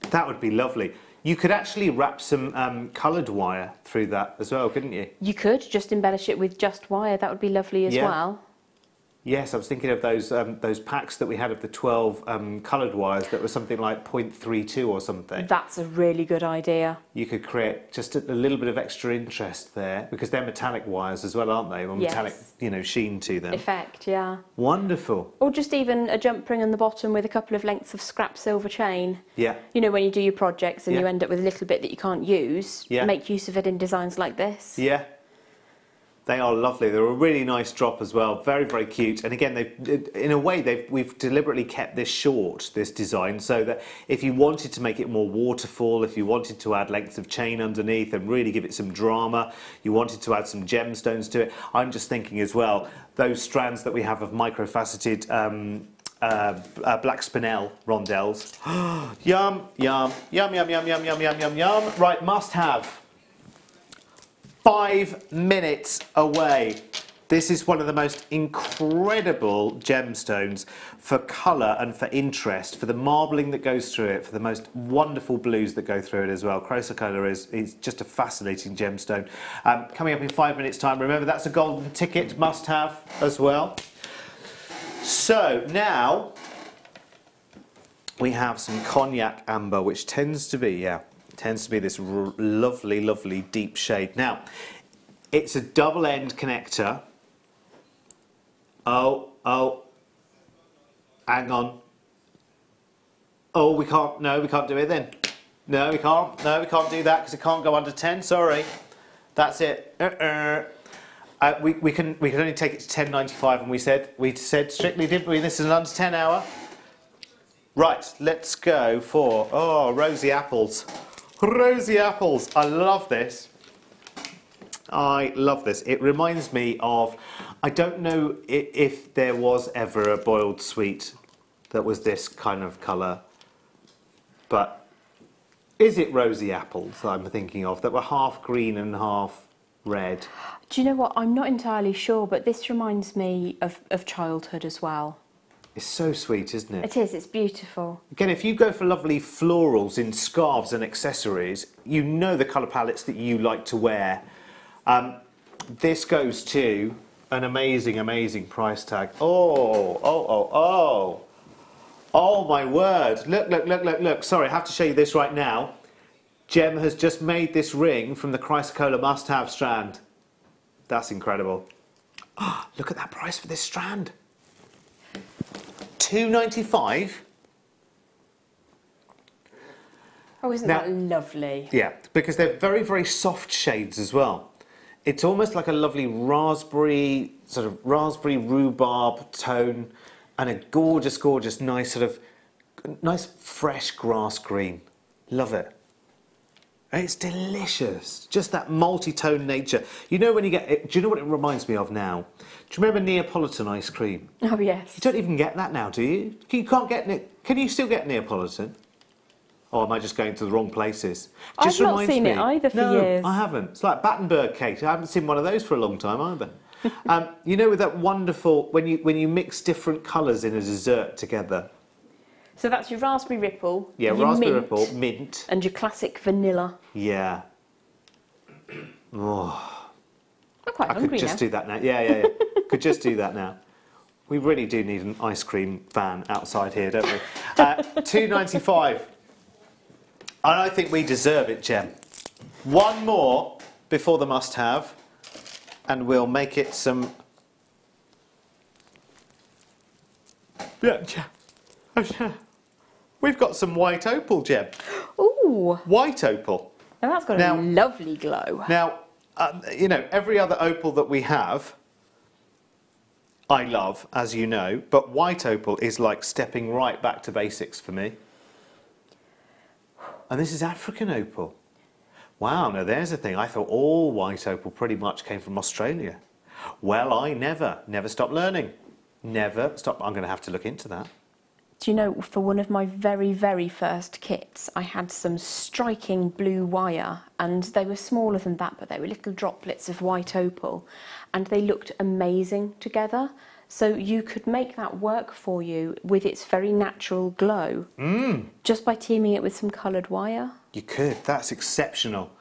That would be lovely. You could actually wrap some coloured wire through that as well, couldn't you? You could just embellish it with just wire. That would be lovely as well. Yes, I was thinking of those packs that we had of the 12 coloured wires that were something like 0.32 or something. That's a really good idea. You could create just a little bit of extra interest there because they're metallic wires as well, aren't they? With metallic, you know, sheen to them. Effect, yeah. Wonderful. Or just even a jump ring on the bottom with a couple of lengths of scrap silver chain. Yeah. You know, when you do your projects and you end up with a little bit that you can't use, make use of it in designs like this. Yeah. They are lovely. They're a really nice drop as well. Very, very cute. And again, in a way, we've deliberately kept this short, this design, so that if you wanted to make it more waterfall, if you wanted to add lengths of chain underneath and really give it some drama, you wanted to add some gemstones to it. I'm just thinking as well, those strands that we have of microfaceted black spinel rondelles. Yum, yum, yum, yum, yum, yum, yum, yum, yum, yum. Right, must have. 5 minutes away. This is one of the most incredible gemstones for colour and for interest, for the marbling that goes through it, for the most wonderful blues that go through it as well. Chrysocolla is just a fascinating gemstone. Coming up in 5 minutes' time. Remember, that's a golden ticket must have as well. So now we have some cognac amber, which tends to be, this lovely, lovely deep shade. Now, it's a double end connector. Oh, hang on. Oh, we can't do it then. No, we can't do that because it can't go under 10, sorry. That's it. We can only take it to 10.95, and we said strictly, didn't we? This is an under 10 hour. Right, let's go for, rosy apples. Rosy apples. I love this. I love this. It reminds me of, I don't know if there was ever a boiled sweet that was this kind of colour, but is it rosy apples that I'm thinking of that were half green and half red? Do you know what? I'm not entirely sure, but this reminds me of childhood as well. It's so sweet, isn't it? It is, it's beautiful. Again, if you go for lovely florals in scarves and accessories, you know the colour palettes that you like to wear. This goes to an amazing, amazing price tag. Oh my word. Look. Sorry, I have to show you this right now. Gem has just made this ring from the Chrysocolla must-have strand. That's incredible. Oh, look at that price for this strand. $2.95. Oh, isn't that lovely? Yeah, because they're very, very soft shades as well. It's almost like a lovely raspberry rhubarb tone and a gorgeous, gorgeous, nice fresh grass green. Love it. It's delicious. Just that multi-tone nature. You know when you get it, do you know what it reminds me of now? Do you remember Neapolitan ice cream? Oh, yes. You don't even get that now, do you? You can't get it. Can you still get Neapolitan? Or am I just going to the wrong places? I've not seen it either for years. No, I haven't. It's like Battenberg cake. I haven't seen one of those for a long time either. You know, with that wonderful, when you mix different colours in a dessert together. So that's your raspberry ripple. Yeah, raspberry ripple, mint. And your classic vanilla. Yeah. Oh, I'm quite hungry could just now. do that now. Yeah. Could just do that now. We really do need an ice cream van outside here, don't we? £2.95. And I think we deserve it, Jem. One more before the must-have, and we'll make it some... Yeah, we've got some white opal, Jem. Ooh. White opal. And that's got a lovely glow. Now, you know, every other opal that we have, I love, as you know, but white opal is like stepping right back to basics for me. And this is African opal. Wow, now there's a thing. I thought all white opal pretty much came from Australia. Well, I never stop learning. Never stop. I'm going to have to look into that. Do you know, for one of my very, very first kits, I had some striking blue wire, and they were smaller than that, but they were little droplets of white opal, and they looked amazing together. So you could make that work for you with its very natural glow, just by teaming it with some coloured wire. You could. That's exceptional.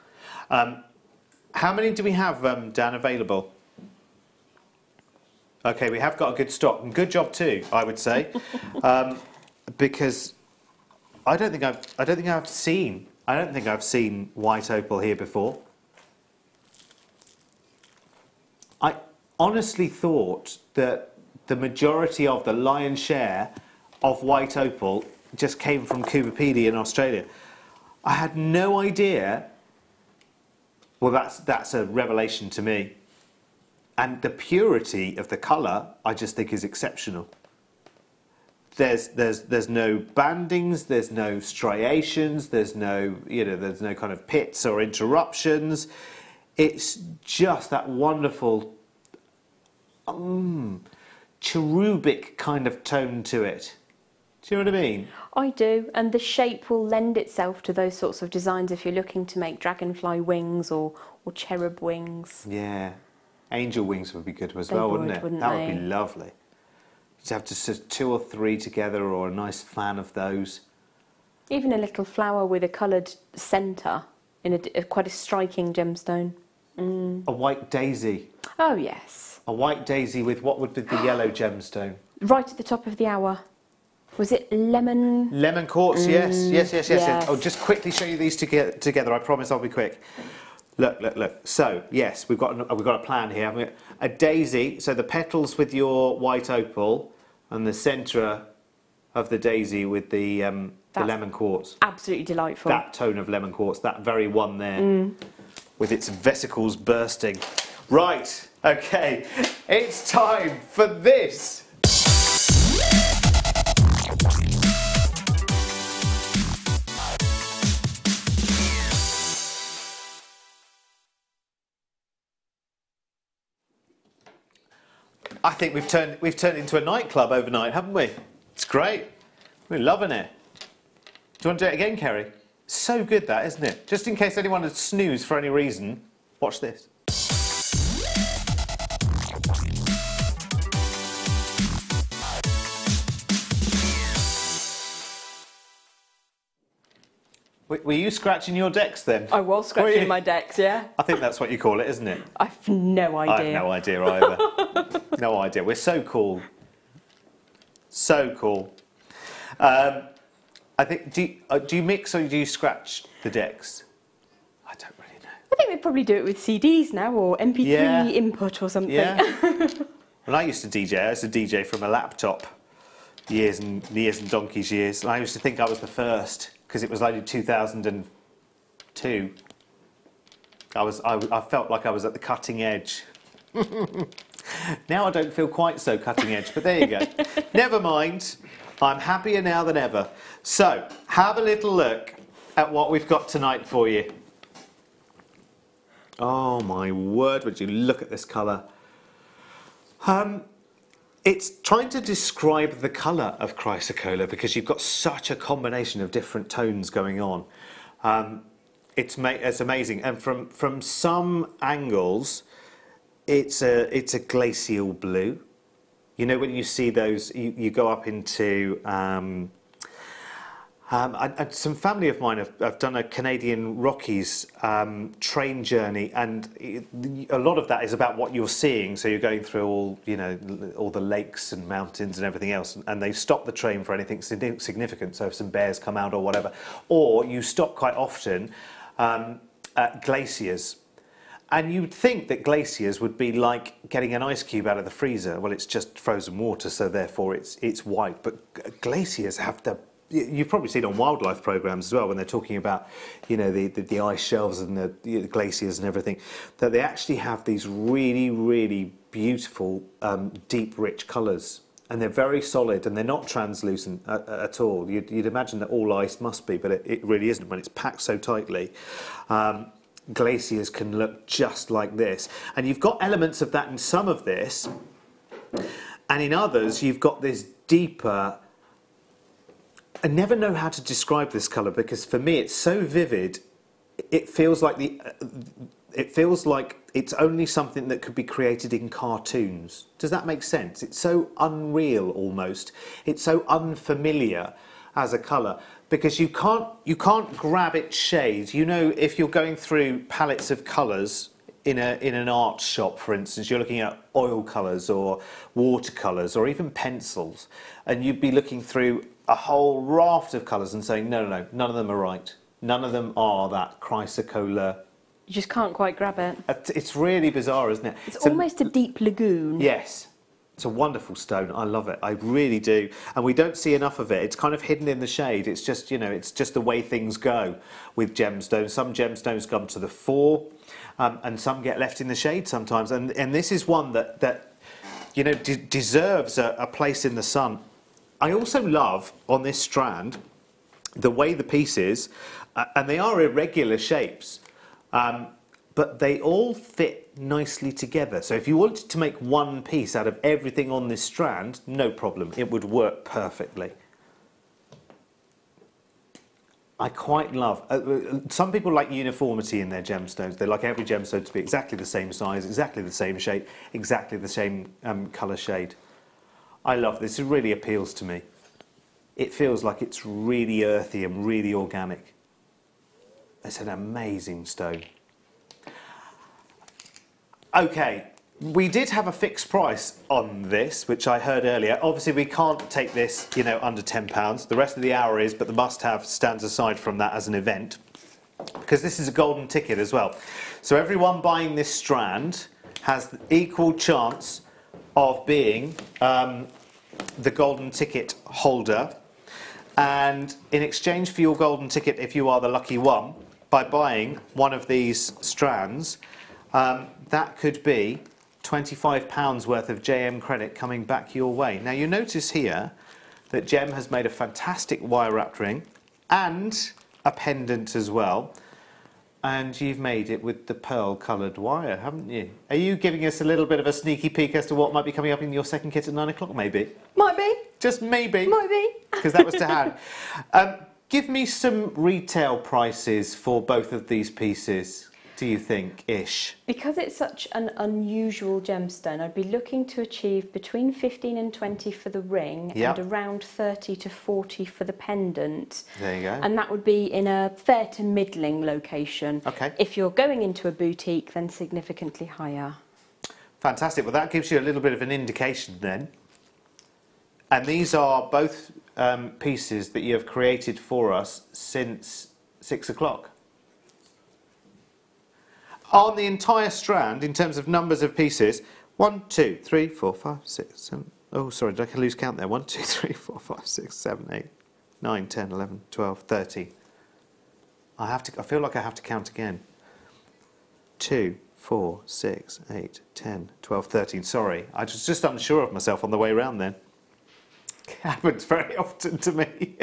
How many do we have, Dan, available? Okay, we have got a good stock, and good job too, I would say, because I don't think I've seen white opal here before. I honestly thought that the majority of the lion's share of white opal just came from Kubapedi in Australia. I had no idea. Well, that's a revelation to me. And the purity of the colour, I just think, is exceptional. There's no bandings, there's no striations, there's no kind of pits or interruptions. It's just that wonderful cherubic kind of tone to it. Do you know what I mean? I do, and the shape will lend itself to those sorts of designs if you're looking to make dragonfly wings or cherub wings. Yeah, angel wings would be good as well, wouldn't it? That would be lovely. You'd have to sit 2 or 3 together, or a nice fan of those. Even a little flower with a coloured centre in quite a striking gemstone. A white daisy. Oh yes. A white daisy with what would be the yellow gemstone? Right at the top of the hour. Was it lemon? Lemon quartz, yes. I'll just quickly show you these together. I promise I'll be quick. Look. So, yes, we've got a plan here, haven't we? A daisy, so the petals with your white opal and the centre of the daisy with the lemon quartz. Absolutely delightful. That tone of lemon quartz, that very one there, with its vesicles bursting. Right, okay, it's time for this. I think we've turned into a nightclub overnight, haven't we? It's great. We're loving it. Do you want to do it again, Kerry? So good that, isn't it? Just in case anyone had snoozed for any reason, watch this. Were you scratching your decks then? I was scratching my decks, yeah. I think that's what you call it, isn't it? I've no idea. I have no idea either. No idea. We're so cool. So cool. I think, do you mix or do you scratch the decks? I don't really know. I think they probably do it with CDs now, or MP3 input or something. Yeah. When I used to DJ from a laptop years and donkey's years. And I used to think I was the first, because it was like 2002. I felt like I was at the cutting edge. Now I don't feel quite so cutting edge, but there you go. Never mind. I'm happier now than ever. So, have a little look at what we've got tonight for you. Oh my word, would you look at this colour. It's trying to describe the colour of chrysocolla because you've got such a combination of different tones going on. It's amazing, and from some angles, it's a glacial blue. You know, when you see those, you go up into Some family of mine have done a Canadian Rockies train journey, and a lot of that is about what you're seeing. So you're going through all, you know, all the lakes and mountains and everything else, and they stop the train for anything significant. So if some bears come out or whatever, or you stop quite often at glaciers. And you'd think that glaciers would be like getting an ice cube out of the freezer. Well, it's just frozen water, so therefore it's white. But glaciers have the... You've probably seen on wildlife programs as well when they're talking about, you know, the ice shelves and the glaciers and everything, that they actually have these really, really beautiful, deep, rich colours. And they're very solid, and they're not translucent at all. You'd imagine that all ice must be, but it really isn't when it's packed so tightly. Glaciers can look just like this. And you've got elements of that in some of this, and in others you've got this deeper... I never know how to describe this colour, because for me it's so vivid. It feels like it's only something that could be created in cartoons. Does that make sense? It's so unreal almost. It's so unfamiliar as a colour, because you can't grab its shades. You know, if you're going through palettes of colours in an art shop, for instance, you're looking at oil colours or watercolours or even pencils, and you'd be looking through a whole raft of colours and saying, no, none of them are right. None of them are that chrysocolla. You just can't quite grab it. It's really bizarre, isn't it? It's almost a deep lagoon. Yes. It's a wonderful stone. I love it. I really do. And we don't see enough of it. It's kind of hidden in the shade. It's just, you know, it's just the way things go with gemstones. Some gemstones come to the fore, and some get left in the shade sometimes. And this is one that you know, deserves a place in the sun. I also love, on this strand, the way the pieces, and they are irregular shapes, but they all fit nicely together. So if you wanted to make one piece out of everything on this strand, no problem, it would work perfectly. I quite love, some people like uniformity in their gemstones. They like every gemstone to be exactly the same size, exactly the same shape, exactly the same colour shade. I love this. It really appeals to me. It feels like it's really earthy and really organic. It's an amazing stone. Okay, we did have a fixed price on this, which I heard earlier. Obviously, we can't take this, you know, under £10. The rest of the hour is, but the must-have stands aside from that as an event, because this is a golden ticket as well. So everyone buying this strand has the equal chance of being the golden ticket holder, and in exchange for your golden ticket, if you are the lucky one, by buying one of these strands, that could be £25 worth of JM credit coming back your way. Now you notice here that Jem has made a fantastic wire wrapped ring and a pendant as well. And you've made it with the pearl coloured wire, haven't you? Are you giving us a little bit of a sneaky peek as to what might be coming up in your second kit at 9 o'clock, maybe? Might be. Just maybe. Might be. Because that was to hand. Give me some retail prices for both of these pieces, do you think, ish? Because it's such an unusual gemstone, I'd be looking to achieve between 15 and 20 for the ring, yep, and around 30 to 40 for the pendant. There you go. And that would be in a fair to middling location. Okay. If you're going into a boutique, then significantly higher. Fantastic. Well, that gives you a little bit of an indication then. And these are both pieces that you have created for us since 6 o'clock. On the entire strand, in terms of numbers of pieces, 1, 2, 3, 4, 5, 6, 7... Oh, sorry, did I lose count there? 1, 2, 3, 4, 5, 6, 7, 8, 9, 10, 11, 12, 13. I feel like I have to count again. 2, 4, 6, 8, 10, 12, 13. Sorry, I was just unsure of myself on the way around then. It happens very often to me.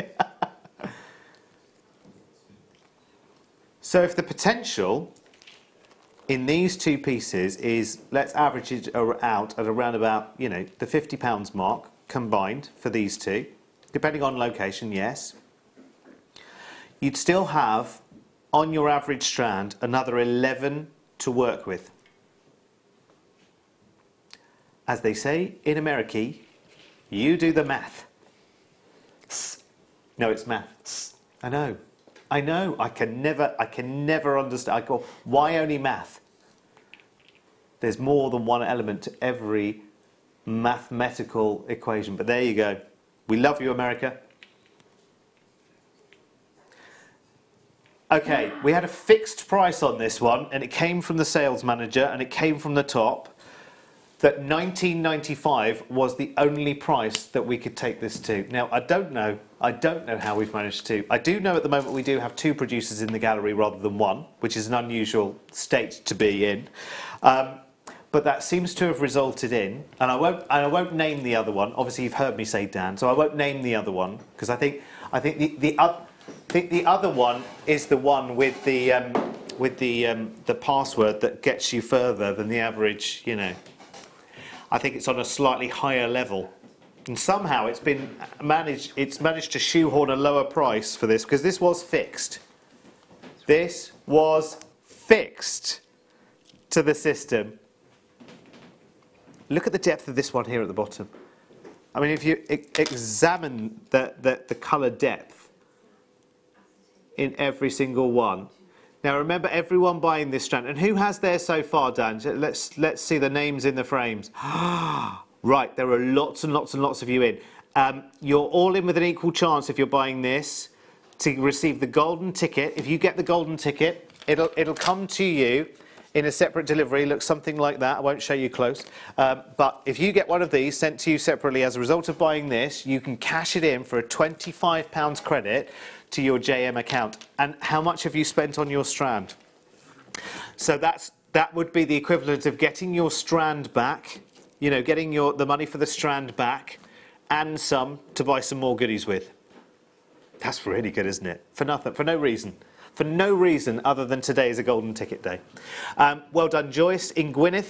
So if the potential in these two pieces is, let's average it out at around about, you know, the £50 mark combined for these two, depending on location, yes, you'd still have, on your average strand, another 11 to work with. As they say in America, you do the math. No, it's math. I know. I know. I can never understand. I go, why only math? There's more than one element to every mathematical equation. But there you go. We love you, America. Okay, we had a fixed price on this one, and it came from the sales manager, and it came from the top, that $19.95 was the only price that we could take this to. Now, I don't know how we've managed to. I do know at the moment we do have 2 producers in the gallery rather than 1, which is an unusual state to be in. But that seems to have resulted in, and I won't name the other one. Obviously, you've heard me say Dan, so I won't name the other one because I think the other one is the one with the password that gets you further than the average. You know, I think it's on a slightly higher level, and somehow it's managed to shoehorn a lower price for this because this was fixed. This was fixed to the system. Look at the depth of this one here at the bottom. I mean, if you examine the colour depth in every single one. Now remember, everyone buying this strand, and who has theirs so far, Dan? Let's see the names in the frames. Right, there are lots and lots and lots of you in. You're all in with an equal chance if you're buying this to receive the golden ticket. If you get the golden ticket, it'll come to you in a separate delivery. Looks something like that. I won't show you close. But if you get one of these sent to you separately as a result of buying this, you can cash it in for a £25 credit to your JM account. And how much have you spent on your strand? So that would be the equivalent of getting your strand back, you know, getting the money for the strand back and some to buy some more goodies with. That's really good, isn't it? For nothing, for no reason. For no reason other than today is a golden ticket day. Well done, Joyce in Gwynedd,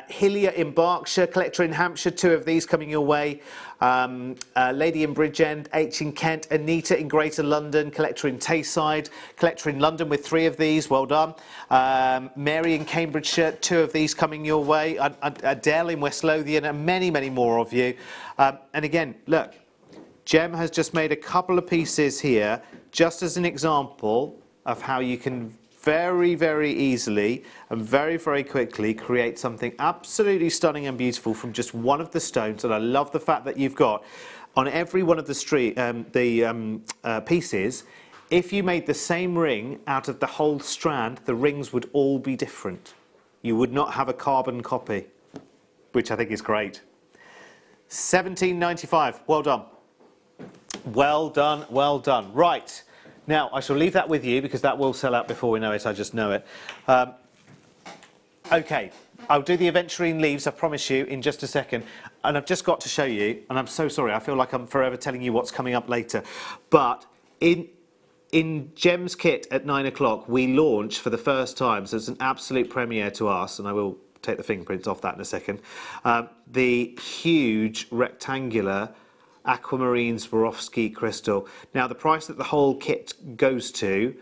Hillier in Berkshire, Collector in Hampshire, 2 of these coming your way. Lady in Bridgend, H in Kent, Anita in Greater London, Collector in Tayside, Collector in London with 3 of these, well done. Mary in Cambridgeshire, 2 of these coming your way. Adele in West Lothian, and many, many more of you. And again, look, Jem has just made a couple of pieces here just as an example of how you can very, very easily and very, very quickly create something absolutely stunning and beautiful from just one of the stones. And I love the fact that you've got on every one of the pieces, if you made the same ring out of the whole strand, the rings would all be different. You would not have a carbon copy, which I think is great. £17.95, well done. Well done, well done. Right, now I shall leave that with you because that will sell out before we know it, I just know it. Okay, I'll do the aventurine leaves, I promise you, in just a second. And I've just got to show you, and I'm so sorry, I feel like I'm forever telling you what's coming up later. But in Jem's kit at 9 o'clock, we launch for the first time, so it's an absolute premiere to us, and I will take the fingerprints off that in a second, the huge rectangular aquamarine Swarovski crystal. Now, the price that the whole kit goes to,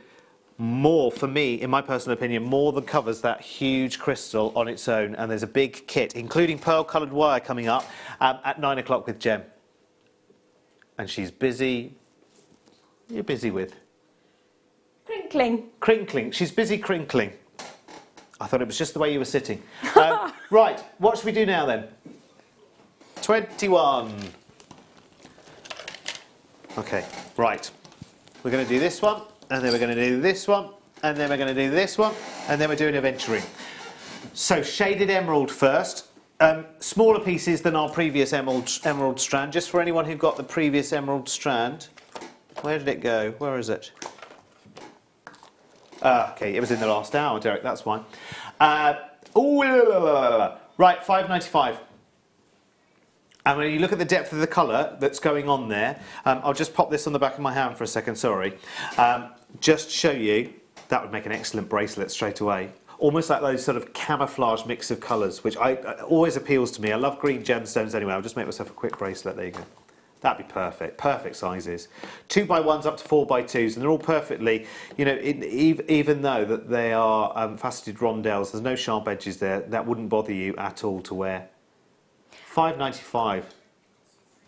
more, for me, in my personal opinion, more than covers that huge crystal on its own. And there's a big kit, including pearl-coloured wire, coming up at 9 o'clock with Jem. And she's busy. You're busy with? Crinkling. Crinkling. She's busy crinkling. I thought it was just the way you were sitting. Right, what should we do now then? 21. Okay, right. We're going to do this one, and then we're going to do this one, and then we're going to do this one, and then we're doing aventurine. So shaded emerald first. Smaller pieces than our previous emerald strand. Just for anyone who got the previous emerald strand. Where did it go? Where is it? Okay, it was in the last hour, Derek, that's why. Right, $5.95. And when you look at the depth of the colour that's going on there, I'll just pop this on the back of my hand for a second, sorry. Just to show you, that would make an excellent bracelet straight away. Almost like those sort of camouflage mix of colours, which always appeals to me. I love green gemstones anyway. I'll just make myself a quick bracelet. There you go. That'd be perfect. Perfect sizes. 2x1s up to 4x2s, and they're all perfectly, you know, even though that they are faceted rondelles, there's no sharp edges there. That wouldn't bother you at all to wear. $5.95.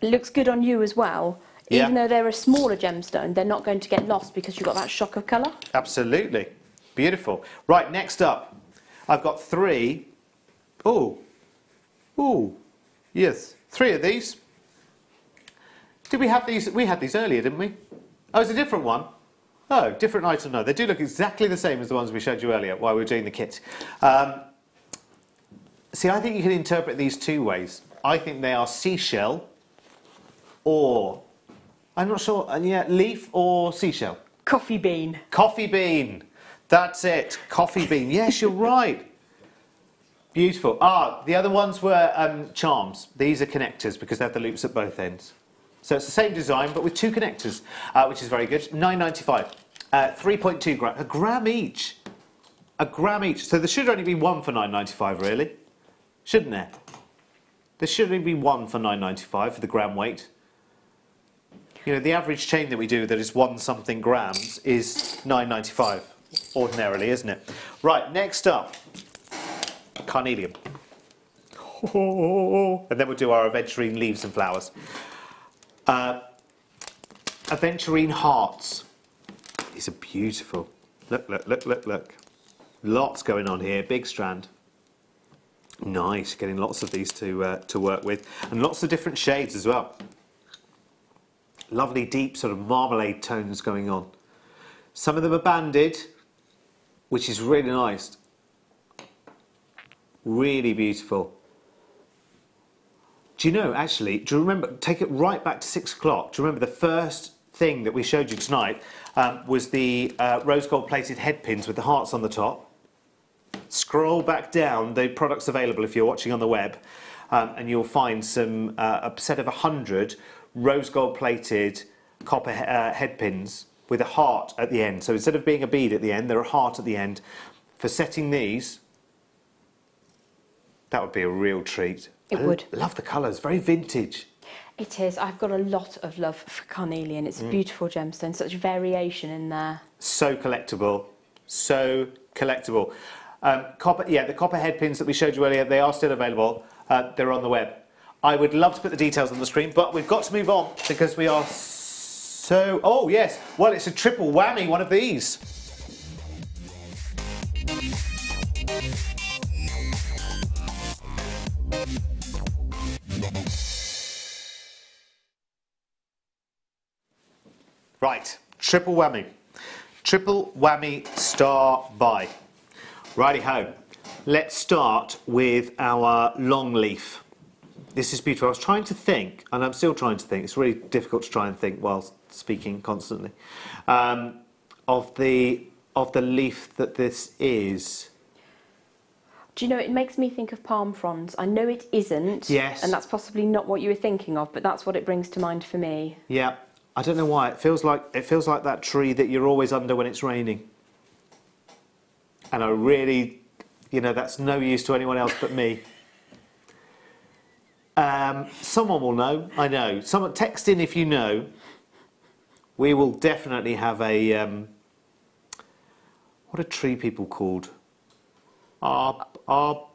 It looks good on you as well. Even though they're a smaller gemstone, they're not going to get lost because you've got that shock of colour. Absolutely. Beautiful. Right, next up, I've got 3. Oh, yes, 3 of these. Did we have these? We had these earlier, didn't we? Oh, it's a different one. Oh, different item. No, they do look exactly the same as the ones we showed you earlier while we were doing the kit. See, I think you can interpret these 2 ways. I think they are seashell or, I'm not sure, yeah, leaf or seashell. Coffee bean. Coffee bean. That's it. Coffee bean. Yes, you're right. Beautiful. Ah, the other ones were charms. These are connectors because they have the loops at both ends. So it's the same design but with 2 connectors, which is very good. £9.95. 3.2 grams. A gram each. A gram each. So there should only be one for £9.95, really. Shouldn't there? There should only be one for £9.95 for the gram weight. You know, the average chain that we do that is 1 something grams is £9.95 ordinarily, isn't it? Right, next up, carnelian. And then we'll do our aventurine leaves and flowers. Aventurine hearts. These are beautiful. Look, look, look, look, look. Lots going on here. Big strand. Nice. Getting lots of these to work with. And lots of different shades as well. Lovely deep sort of marmalade tones going on. Some of them are banded, which is really nice. Really beautiful. Do you know, actually, do you remember, take it right back to 6 o'clock. Do you remember the first thing that we showed you tonight was the rose gold plated head pins with the hearts on the top? Scroll back down, the products available if you're watching on the web, and you'll find some a set of 100 rose gold plated copper head pins with a heart at the end. So instead of being a bead at the end, they're a heart at the end. For setting these, that would be a real treat. It would. I love the colours, very vintage. It is. I've got a lot of love for carnelian. It's a beautiful gemstone, such variation in there. So collectible, so collectible. Copper, yeah, the copper head pins that we showed you earlier, they are still available. They're on the web. I would love to put the details on the screen, but we've got to move on because we are so... Oh, yes. Well, it's a triple whammy, one of these. Right, triple whammy. Triple whammy star buy. Righty-ho. Let's start with our long leaf. This is beautiful. I was trying to think, and I'm still trying to think, it's really difficult to try and think while speaking constantly, of the leaf that this is. Do you know, it makes me think of palm fronds. I know it isn't, yes, and that's possibly not what you were thinking of, but that's what it brings to mind for me. Yeah, I don't know why. It feels like that tree that you're always under when it's raining. And I really, you know, that's no use to anyone else but me. Someone will know, I know. Someone text in if you know. We will definitely have a, what are tree people called? Arborist?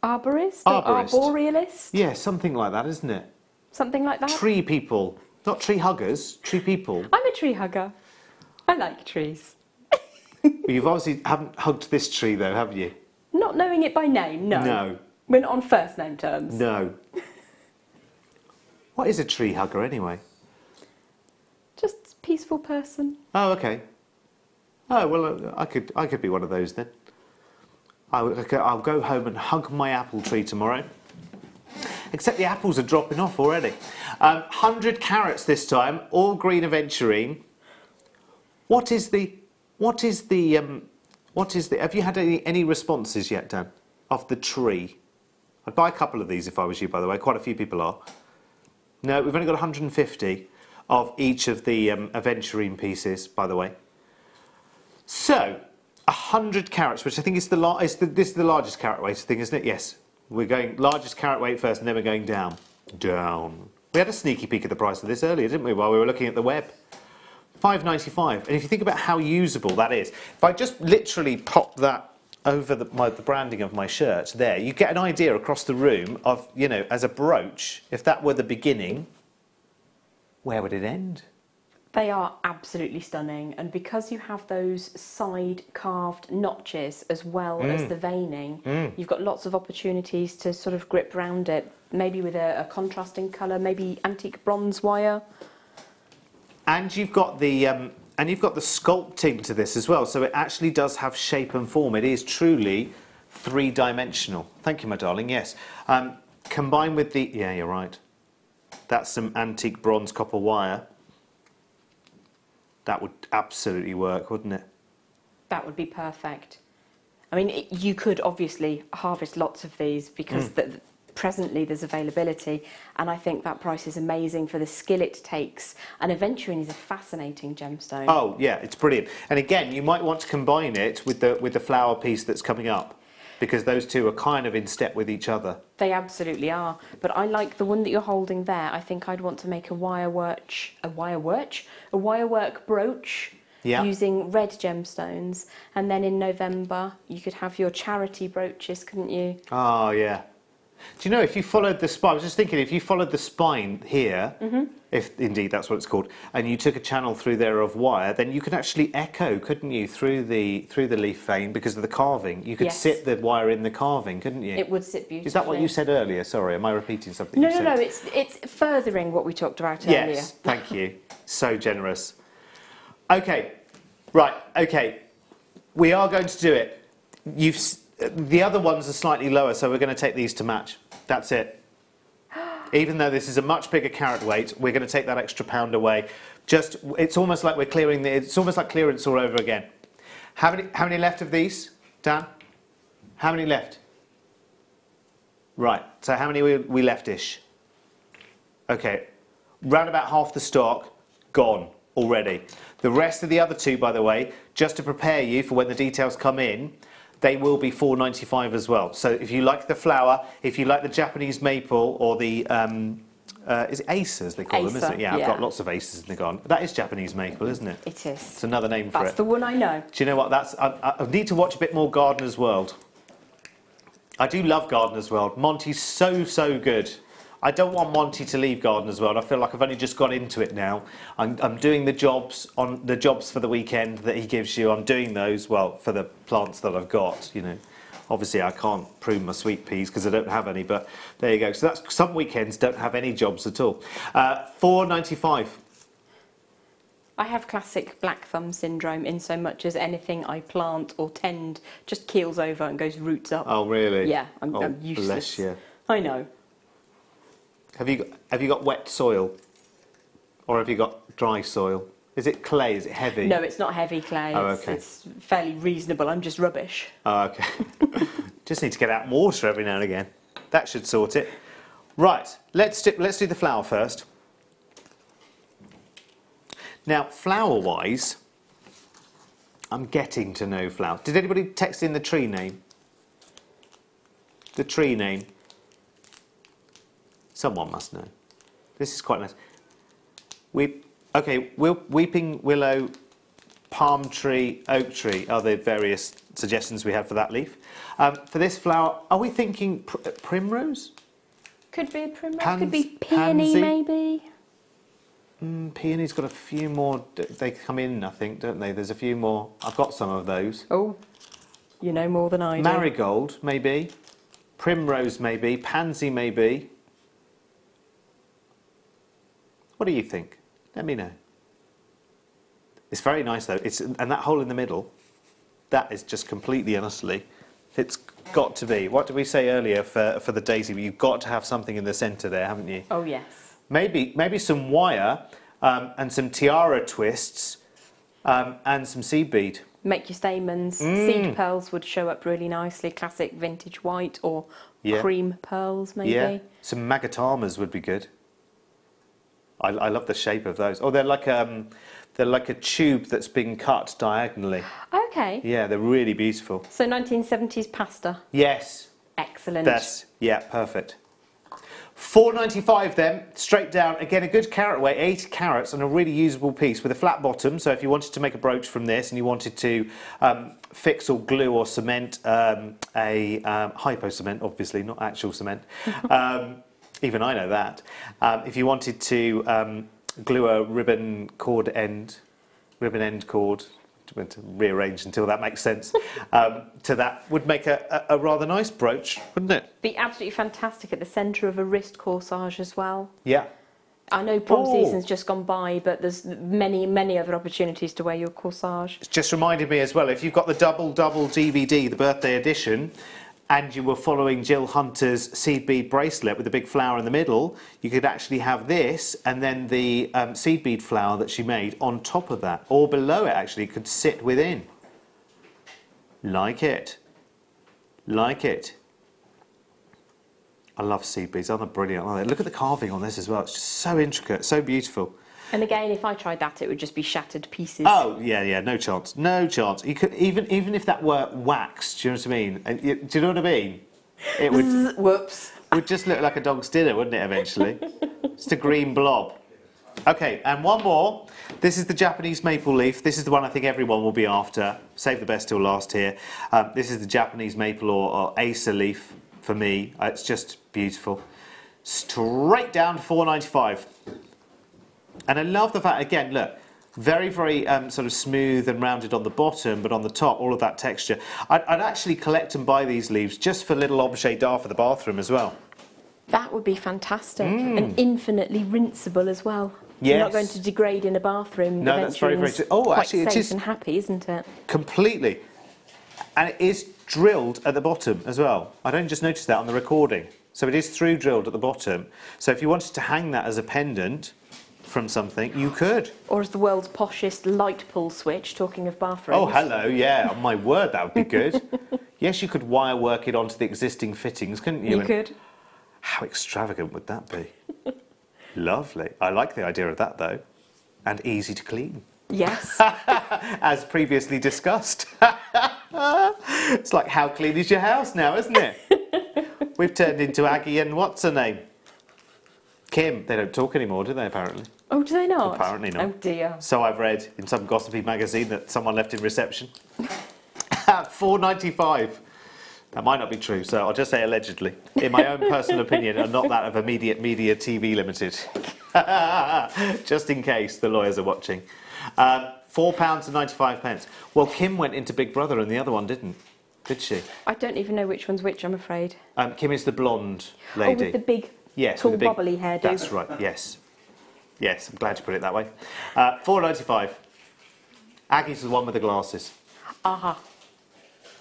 Arborist. Arborealist? Yeah, something like that, isn't it? Something like that? Tree people. Not tree huggers, tree people. I'm a tree hugger. I like trees. You've obviously haven't hugged this tree though, have you? Not knowing it by name, no. No. We're not on first name terms. No. What is a tree hugger anyway? Just a peaceful person. Oh, okay. Oh, well, I could be one of those then. I'll go home and hug my apple tree tomorrow. Except the apples are dropping off already. 100 carats this time, all green aventurine. What is the, have you had any responses yet, Dan, of the tree? I'd buy a couple of these if I was you, by the way. Quite a few people are. No, we've only got 150 of each of the aventurine pieces, by the way. So, 100 carats, which I think is this is the largest carat weight thing, isn't it? Yes. We're going largest carat weight first and then we're going down. Down. We had a sneaky peek at the price of this earlier, didn't we, while we were looking at the web? £5.95. And if you think about how usable that is, if I just literally pop that over the branding of my shirt there, you get an idea across the room of, you know, as a brooch, if that were the beginning, where would it end? They are absolutely stunning, and because you have those side carved notches as well as the veining, you've got lots of opportunities to sort of grip round it, maybe with a contrasting colour, maybe antique bronze wire. And you've got the sculpting to this as well, so it actually does have shape and form. It is truly three-dimensional. Thank you, my darling. Yes, combined with the you're right. That's some antique bronze copper wire. That would absolutely work, wouldn't it? That would be perfect. I mean, you could obviously harvest lots of these because presently there's availability, and I think that price is amazing for the skill it takes. And aventurine is a fascinating gemstone. Oh yeah, it's brilliant. And again, you might want to combine it with the flower piece that's coming up, because those two are kind of in step with each other. They absolutely are. But I like the one that you're holding there. I think I'd want to make a wirework brooch using red gemstones. And then in November, you could have your charity brooches, couldn't you? Oh, yeah. Do you know, if you followed the spine, I was just thinking, if you followed the spine here, if indeed that's what it's called, and you took a channel through there of wire, then you could actually echo, couldn't you, through the leaf vein because of the carving. You could sit the wire in the carving, couldn't you? It would sit beautifully. Is that what you said earlier? Sorry, am I repeating something you said? No, it's furthering what we talked about earlier. Yes, thank you. So generous. Okay, right, okay. We are going to do it. The other ones are slightly lower, so we're going to take these to match. That's it. Even though this is a much bigger carat weight, we're going to take that extra pound away. It's almost like we're clearing it's almost like clearance all over again. How many left of these, Dan? How many left? Right. So how many we left-ish? Okay. Round about half the stock gone already. The rest of the other two, by the way, just to prepare you for when the details come in, they will be $4.95 as well. So if you like the flower, if you like the Japanese maple or the, is it acers they call them, isn't it? Yeah, I've got lots of acers in the garden. That is Japanese maple, isn't it? It is. It's another name for it. That's the one I know. Do you know what? I need to watch a bit more Gardener's World. I do love Gardener's World. Monty's so good. I don't want Monty to leave Gardener's World. I feel like I've only just got into it now. I'm doing the jobs for the weekend that he gives you. I'm doing those, well, for the plants that I've got, you know. Obviously, I can't prune my sweet peas because I don't have any, but there you go. So that's some weekends don't have any jobs at all. $4.95. I have classic black thumb syndrome in so much as anything I plant or tend just keels over and goes roots up. Oh, really? Yeah, I'm useless. Bless you. I know. Have you got wet soil, or have you got dry soil? Is it clay? Is it heavy? No, it's not heavy clay. Oh, okay. It's fairly reasonable. I'm just rubbish. Oh, okay. Just need to get out water every now and again. That should sort it. Right. Let's do the flower first. Now, flower-wise, I'm getting to know flowers. Did anybody text in the tree name? The tree name. Someone must know. This is quite nice. Weeping willow, palm tree, oak tree are the various suggestions we have for that leaf. For this flower, are we thinking primrose? Could be a primrose. Could be peony, maybe. Peony's got a few more. They come in, I think, don't they? There's a few more. I've got some of those. Oh, you know more than I do. Marigold, maybe. Primrose, maybe. Pansy, maybe. What do you think? Let me know. It's very nice though. And that hole in the middle, that is just completely and utterly, it's got to be. What did we say earlier for the daisy? You've got to have something in the centre there, haven't you? Oh yes. Maybe some wire and some tiara twists and some seed bead. Make your stamens. Seed pearls would show up really nicely. Classic vintage white or cream pearls, maybe. Yeah. Some magatamas would be good. I love the shape of those. Oh, they're like a tube that's been cut diagonally. Okay. Yeah, they're really beautiful. So 1970s pasta. Yes. Excellent. Yeah, perfect. $4.95 then, straight down. Again, a good carat weight, 80 carats, and a really usable piece with a flat bottom. So if you wanted to make a brooch from this and you wanted to fix or glue or cement hypo cement, obviously, not actual cement. Even I know that. If you wanted to glue a ribbon end cord, to rearrange until that makes sense, to that would make a rather nice brooch, wouldn't it? Be absolutely fantastic at the centre of a wrist corsage as well. Yeah. I know prom season's just gone by, but there's many other opportunities to wear your corsage. It's just reminded me as well, if you've got the double DVD, the birthday edition, and you were following Jill Hunter's seed bead bracelet with the big flower in the middle, you could actually have this and then the seed bead flower that she made on top of that, or below it actually, could sit within. Like it. Like it. I love seed beads, aren't they brilliant? Aren't they? Look at the carving on this as well, it's just so intricate, so beautiful. And again, if I tried that, it would just be shattered pieces. Oh, yeah, no chance, no chance. You could, even if that were waxed, do you know what I mean? Do you know what I mean? It would, whoops. Would just look like a dog's dinner, wouldn't it, eventually? Just a green blob. Okay, and one more. This is the Japanese maple leaf. This is the one I think everyone will be after. Save the best till last here. This is the Japanese maple or Acer leaf for me. It's just beautiful. Straight down to $4.95. And I love the fact, again, look, very sort of smooth and rounded on the bottom, but on the top, all of that texture. I'd actually collect and buy these leaves just for little objet d'art for the bathroom as well. That would be fantastic and infinitely rinsable as well. Yes. You're not going to degrade in a bathroom. No, that's very true. Oh, quite actually, safe it is and happy, isn't it? Completely. And it is drilled at the bottom as well. I don't just notice that on the recording. So it is through drilled at the bottom. So if you wanted to hang that as a pendant from something, you could. Or as the world's poshest light pull switch, talking of bathrooms. Oh, hello, yeah, my word, that would be good. Yes, you could wire work it onto the existing fittings, couldn't you? You could. How extravagant would that be? Lovely. I like the idea of that, though. And easy to clean. Yes. As previously discussed. It's like, how clean is your house now, isn't it? We've turned into Aggie and what's her name? Kim. They don't talk anymore, do they, apparently? Oh, do they not? Apparently not. Oh, dear. So I've read in some gossipy magazine that someone left in reception. $4.95. That might not be true, so I'll just say allegedly, in my own personal opinion, and not that of Immediate Media TV Limited. Just in case the lawyers are watching. £4.95. Well, Kim went into Big Brother and the other one didn't, did she? I don't even know which one's which, I'm afraid. Kim is the blonde lady. Oh, with the big, yes, tall, with the big, bobbly hairdo. That's right, yes. Yes, I'm glad you put it that way. $4.95. Aggie's the one with the glasses. Aha.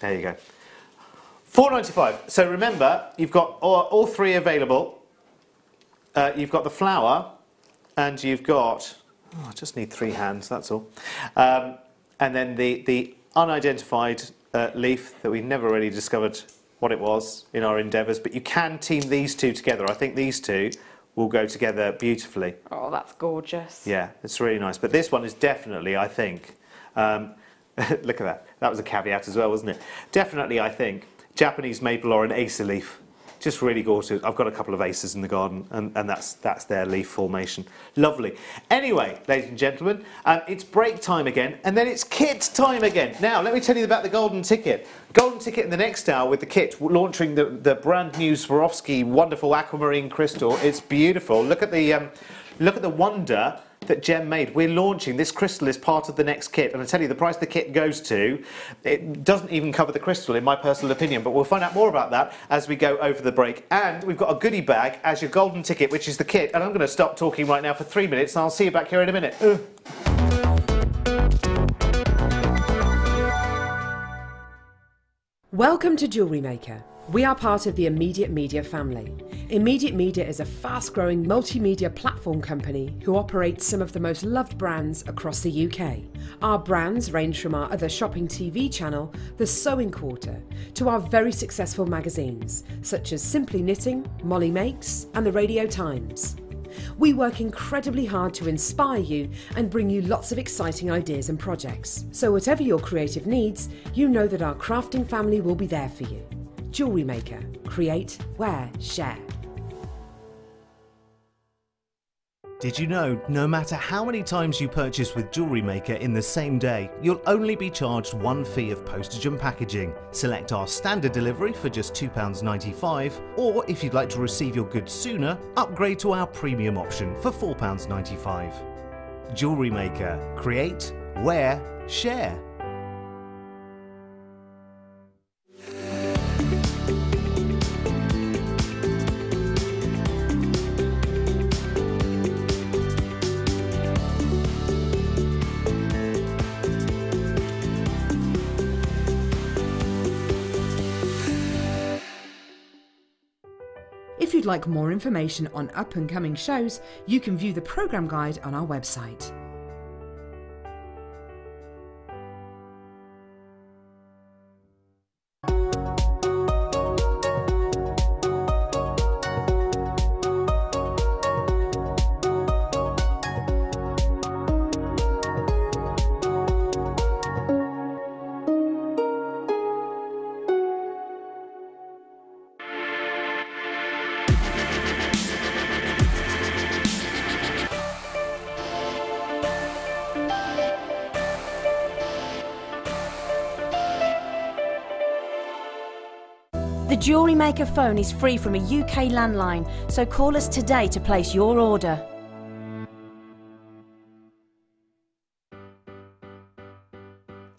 There you go. $4.95. So remember, you've got all three available. You've got the flower, and you've got... Oh, I just need 3 hands, that's all. And then the unidentified leaf that we never really discovered what it was in our endeavours, but you can team these two together. I think these two will go together beautifully. Oh, that's gorgeous. Yeah, it's really nice. But this one is definitely, I think... look at that. That was a caveat as well, wasn't it? Definitely, I think, Japanese maple or an acer leaf. Just really gorgeous. I've got a couple of acers in the garden, and that's their leaf formation. Lovely. Anyway, ladies and gentlemen, it's break time again, and then it's kit time again. Now, let me tell you about the golden ticket. Golden ticket in the next hour with the kit, launching the brand new Swarovski wonderful aquamarine crystal. It's beautiful. Look at the wonder that Jem made. We're launching this crystal as part of the next kit, and I tell you, the price the kit goes to, it doesn't even cover the crystal in my personal opinion, but we'll find out more about that as we go over the break. And we've got a goodie bag as your golden ticket, which is the kit, and I'm going to stop talking right now for 3 minutes, and I'll see you back here in a minute. Welcome to Jewellery Maker. We are part of the Immediate Media family. Immediate Media is a fast-growing multimedia platform company who operates some of the most loved brands across the UK. Our brands range from our other shopping TV channel, The Sewing Quarter, to our very successful magazines, such as Simply Knitting, Molly Makes, and The Radio Times. We work incredibly hard to inspire you and bring you lots of exciting ideas and projects. So whatever your creative needs, you know that our crafting family will be there for you. Jewellery Maker. Create, wear, share. Did you know, no matter how many times you purchase with Jewellery Maker in the same day, you'll only be charged one fee of postage and packaging. Select our standard delivery for just £2.95, or if you'd like to receive your goods sooner, upgrade to our premium option for £4.95. Jewellery Maker. Create, wear, share. If you'd like more information on up-and-coming shows, you can view the programme guide on our website. The Jewellery Maker phone is free from a UK landline, so call us today to place your order.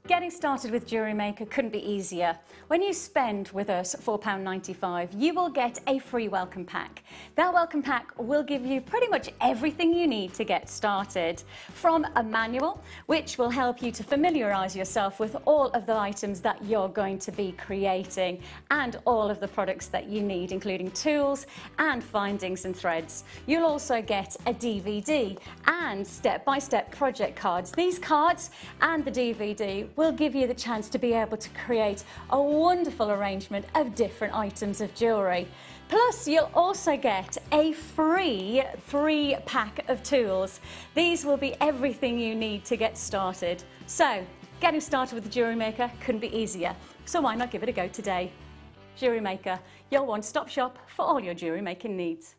Getting started with Jewellery Maker couldn't be easier. When you spend with us £4.95, you will get a free welcome pack. That welcome pack will give you pretty much everything you need to get started. From a manual, which will help you to familiarise yourself with all of the items that you're going to be creating and all of the products that you need, including tools and findings and threads. You'll also get a DVD and step-by-step project cards. These cards and the DVD will give you the chance to be able to create a wonderful arrangement of different items of jewellery. Plus, you'll also get a free 3-pack of tools. These will be everything you need to get started. So, getting started with the Jewellery Maker couldn't be easier. So why not give it a go today? Jewellery Maker, your one-stop shop for all your jewellery making needs.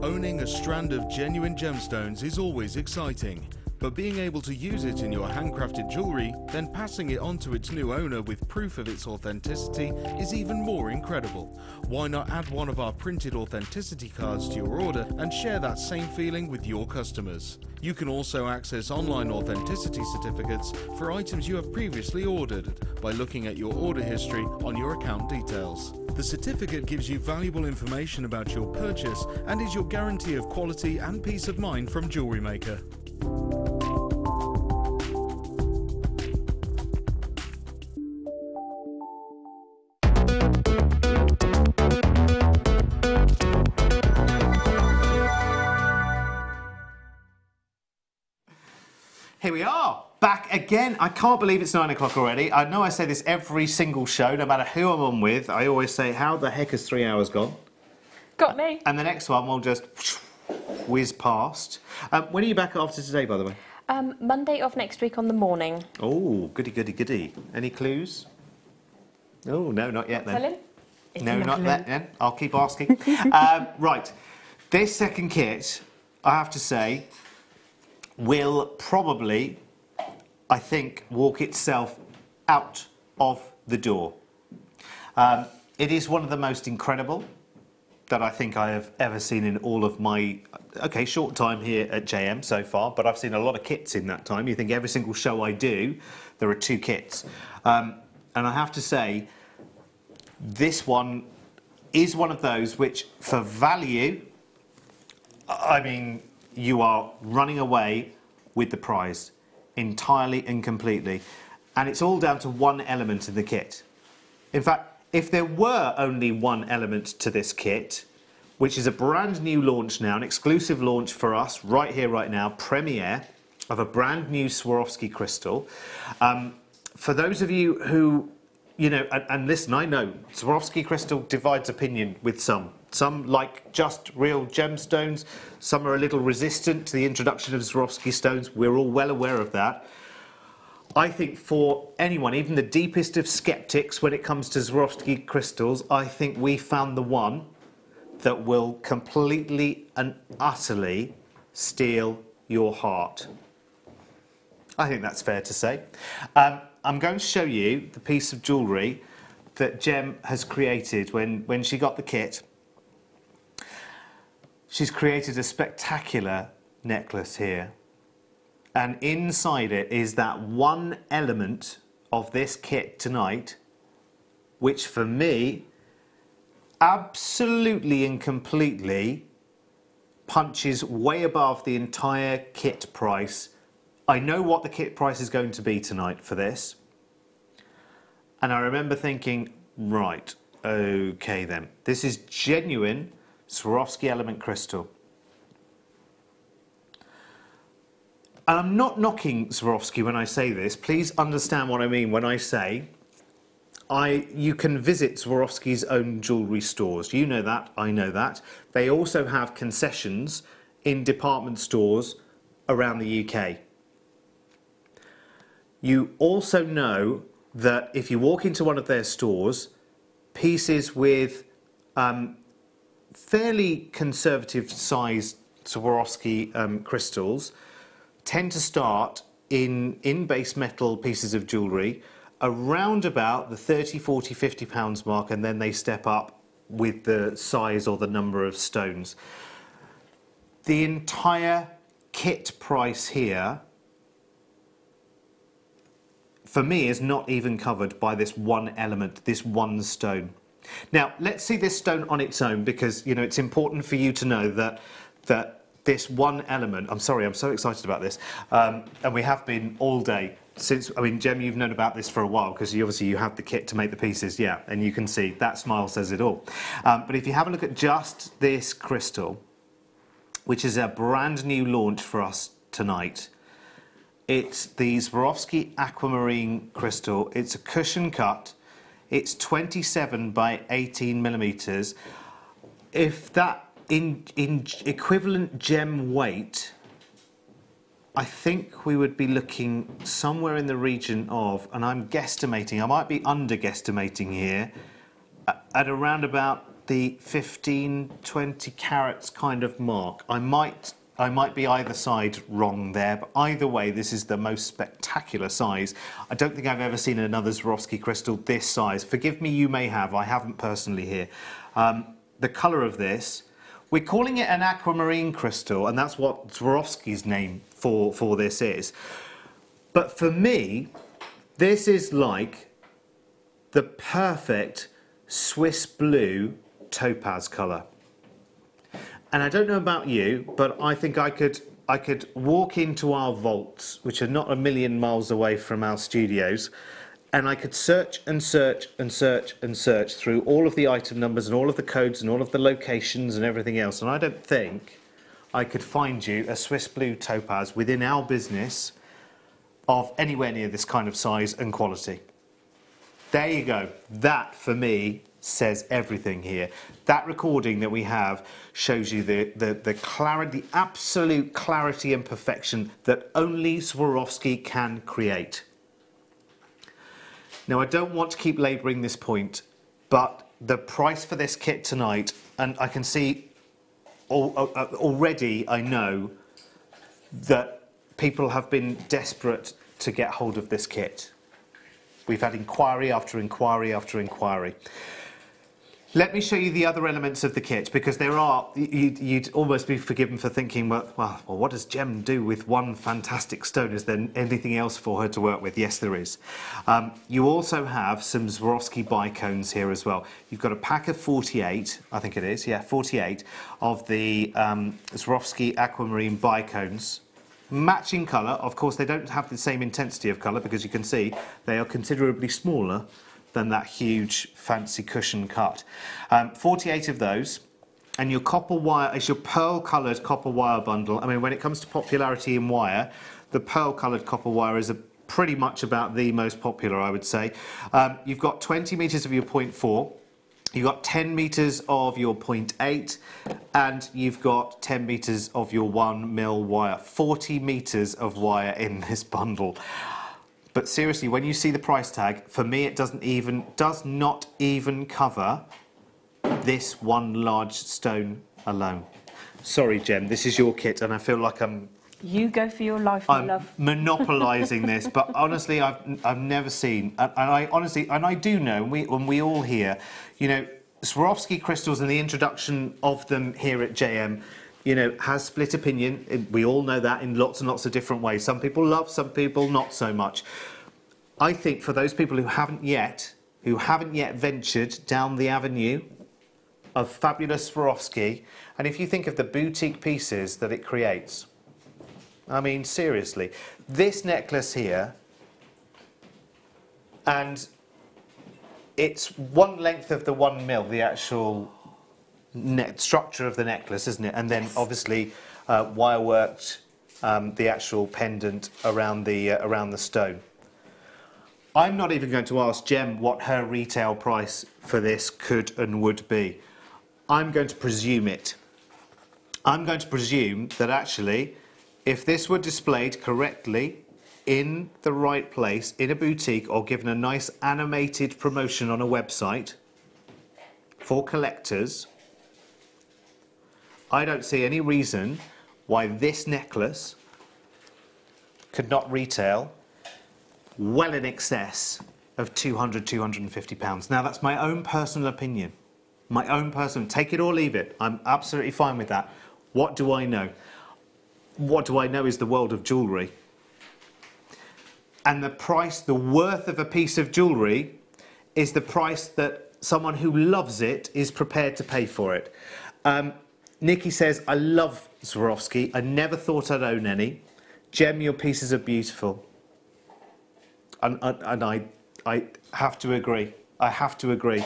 Owning a strand of genuine gemstones is always exciting, but being able to use it in your handcrafted jewellery, then passing it on to its new owner with proof of its authenticity is even more incredible. Why not add one of our printed authenticity cards to your order and share that same feeling with your customers? You can also access online authenticity certificates for items you have previously ordered by looking at your order history on your account details. The certificate gives you valuable information about your purchase and is your guarantee of quality and peace of mind from Jewellery Maker. Here we are, back again. I can't believe it's 9 o'clock already. I know I say this every single show, no matter who I'm on with. I always say, how the heck has 3 hours gone? Got me. And the next one will just whiz past. When are you back after today, by the way? Monday of next week on the morning. Oh, goody, goody, goody. Any clues? Oh, no, not yet then. Helen? No, not that then. I'll keep asking. Right, this second kit, I have to say, will probably, I think, walk itself out of the door. It is one of the most incredible that I think I have ever seen in all of my, short time here at JM so far, but I've seen a lot of kits in that time. You think every single show I do, there are 2 kits. And I have to say, this one is one of those which, for value, I mean, you are running away with the prize entirely and completely. And it's all down to one element in the kit. In fact, if there were only one element to this kit, which is a brand new launch now, an exclusive launch for us right here, right now, premiere of a brand new Swarovski crystal. For those of you who, you know, and listen, I know Swarovski crystal divides opinion with some. Some like just real gemstones, some are a little resistant to the introduction of Swarovski stones. We're all well aware of that. I think for anyone, even the deepest of skeptics when it comes to Swarovski crystals, I think we found the one that will completely and utterly steal your heart. I think that's fair to say. I'm going to show you the piece of jewellery that Jem has created when she got the kit. She's created a spectacular necklace here. And inside it is that one element of this kit tonight, which for me, absolutely and completely punches way above the entire kit price. I know what the kit price is going to be tonight for this. And I remember thinking, right, okay then. This is genuine Swarovski element crystal. And I'm not knocking Swarovski when I say this. Please understand what I mean when I say you can visit Swarovski's own jewellery stores. You know that, I know that. They also have concessions in department stores around the UK. You also know that if you walk into one of their stores, pieces with fairly conservative sized Swarovski crystals tend to start in base metal pieces of jewellery around about the 30, 40, 50 pounds mark, and then they step up with the size or the number of stones. The entire kit price here, for me, is not even covered by this one element, this one stone. Now, let's see this stone on its own, because, you know, it's important for you to know that this one element, I'm sorry, I'm so excited about this, and we have been all day since, I mean, Jem, you've known about this for a while, because obviously you have the kit to make the pieces, yeah, and you can see that smile says it all. But if you have a look at just this crystal, which is a brand new launch for us tonight, it's the Swarovski Aquamarine crystal. It's a cushion cut. It's 27 by 18 millimeters. If that in equivalent gem weight, I think we would be looking somewhere in the region of, and I'm guesstimating, I might be under-guesstimating here, at around about the 15, 20 carats kind of mark. I might be either side wrong there, but either way, this is the most spectacular size. I don't think I've ever seen another Swarovski crystal this size. Forgive me, you may have. I haven't personally here. The colour of this, we're calling it an aquamarine crystal, and that's what Swarovski's name for this is. But for me, this is like the perfect Swiss blue topaz colour. And I don't know about you, but I think I could walk into our vaults, which are not a million miles away from our studios, and I could search and search and search and search through all of the item numbers and all of the codes and all of the locations and everything else, and I don't think I could find you a Swiss blue topaz within our business of anywhere near this kind of size and quality. There you go. That, for me, says everything here. That recording that we have shows you the clarity, the absolute clarity and perfection that only Swarovski can create. Now, I don't want to keep labouring this point, but the price for this kit tonight, and I can see already, I know that people have been desperate to get hold of this kit. We've had inquiry after inquiry after inquiry. Let me show you the other elements of the kit, because there are, you'd almost be forgiven for thinking, well, what does Jem do with one fantastic stone? Is there anything else for her to work with? Yes, there is. You also have some Swarovski bicones here as well. You've got a pack of 48, I think it is, yeah, 48 of the Swarovski Aquamarine bicones. Matching colour. Of course, they don't have the same intensity of colour, because you can see they are considerably smaller than that huge fancy cushion cut. 48 of those, and your copper wire is your pearl coloured copper wire bundle. I mean, when it comes to popularity in wire, the pearl coloured copper wire is pretty much about the most popular, I would say. You've got 20 metres of your 0.4, you've got 10 metres of your 0.8, and you've got 10 metres of your 1 mil wire. 40 metres of wire in this bundle. But seriously, when you see the price tag, for me it does not even cover this one large stone alone. Sorry, Jem, this is your kit, and I feel like You go for your life, my love. monopolising this, but honestly, I've never seen, and I do know, and we all hear, you know, Swarovski crystals and the introduction of them here at JM, you know, has split opinion. We all know that in lots and lots of different ways. Some people love, some people not so much. I think for those people who haven't yet ventured down the avenue of fabulous Swarovski, and if you think of the boutique pieces that it creates, I mean, seriously, this necklace here, and it's one length of the 1 mil, the actual structure of the necklace, isn't it? And then obviously wire worked the actual pendant around the stone. I'm not even going to ask Jem what her retail price for this could and would be. I'm going to presume it. I'm going to presume that actually, if this were displayed correctly in the right place, in a boutique, or given a nice animated promotion on a website for collectors, I don't see any reason why this necklace could not retail well in excess of £200, £250. Now, that's my own personal opinion. My own personal, take it or leave it. I'm absolutely fine with that. What do I know? What do I know is the world of jewellery. And the price, the worth of a piece of jewellery is the price that someone who loves it is prepared to pay for it. Nikki says, I love Swarovski. I never thought I'd own any. Jem, your pieces are beautiful. And I have to agree. I have to agree.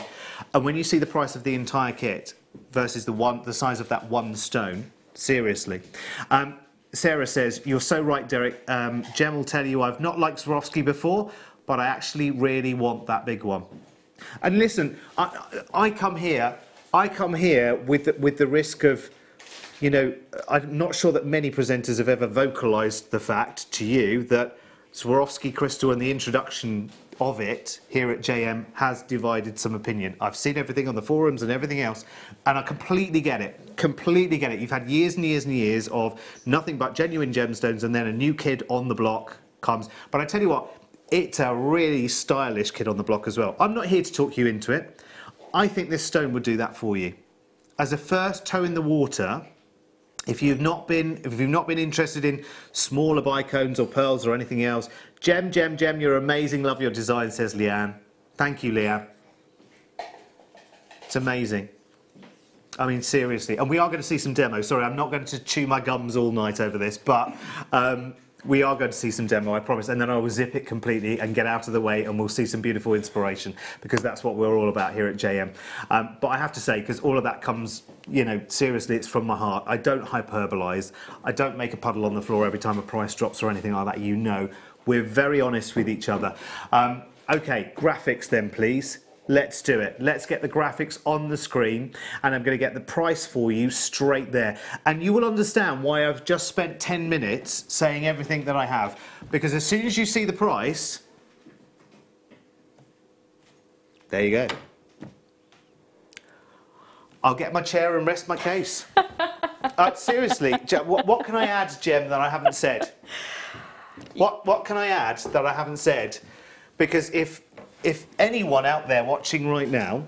And when you see the price of the entire kit versus the size of that one stone, seriously. Sarah says, you're so right, Derek. Jem will tell you I've not liked Swarovski before, but I actually really want that big one. And listen, I come here with the risk of, you know, I'm not sure that many presenters have ever vocalised the fact to you that Swarovski crystal and the introduction of it here at JM has divided some opinion. I've seen everything on the forums and everything else, and I completely get it. Completely get it. You've had years and years and years of nothing but genuine gemstones, and then a new kid on the block comes. But I tell you what, it's a really stylish kid on the block as well. I'm not here to talk you into it. I think this stone would do that for you. As a first toe in the water, if you've not been interested in smaller bicones or pearls or anything else, Jem, you're amazing. Love your design, says Leanne. Thank you, Leanne. It's amazing. I mean, seriously. And we are going to see some demos. Sorry, I'm not going to chew my gums all night over this, but we are going to see some demo, I promise. And then I will zip it completely and get out of the way, and we'll see some beautiful inspiration, because that's what we're all about here at JM. But I have to say, because all of that comes, you know, seriously, it's from my heart. I don't hyperbolise. I don't make a puddle on the floor every time a price drops or anything like that, you know. We're very honest with each other. Okay, graphics then, please. Let's do it. Let's get the graphics on the screen, and I'm going to get the price for you straight there. And you will understand why I've just spent 10 minutes saying everything that I have, because as soon as you see the price, there you go. I'll get my chair and rest my case. Seriously, what can I add, Jem, that I haven't said? What can I add that I haven't said? Because if anyone out there watching right now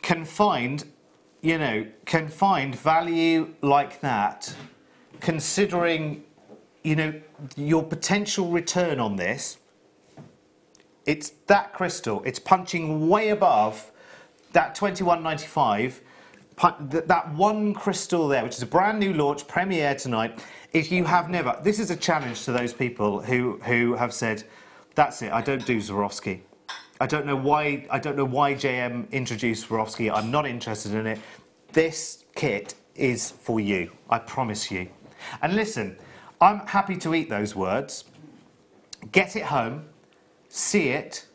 can find value like that, considering, you know, your potential return on this, it's that crystal. It's punching way above that $21.95. That one crystal there, which is a brand new launch, premiere tonight. If you have never, this is a challenge to those people who have said, that's it, I don't do Swarovski. I don't know why JM introduced Swarovski. I'm not interested in it. This kit is for you, I promise you. And listen, I'm happy to eat those words. Get it home, see it,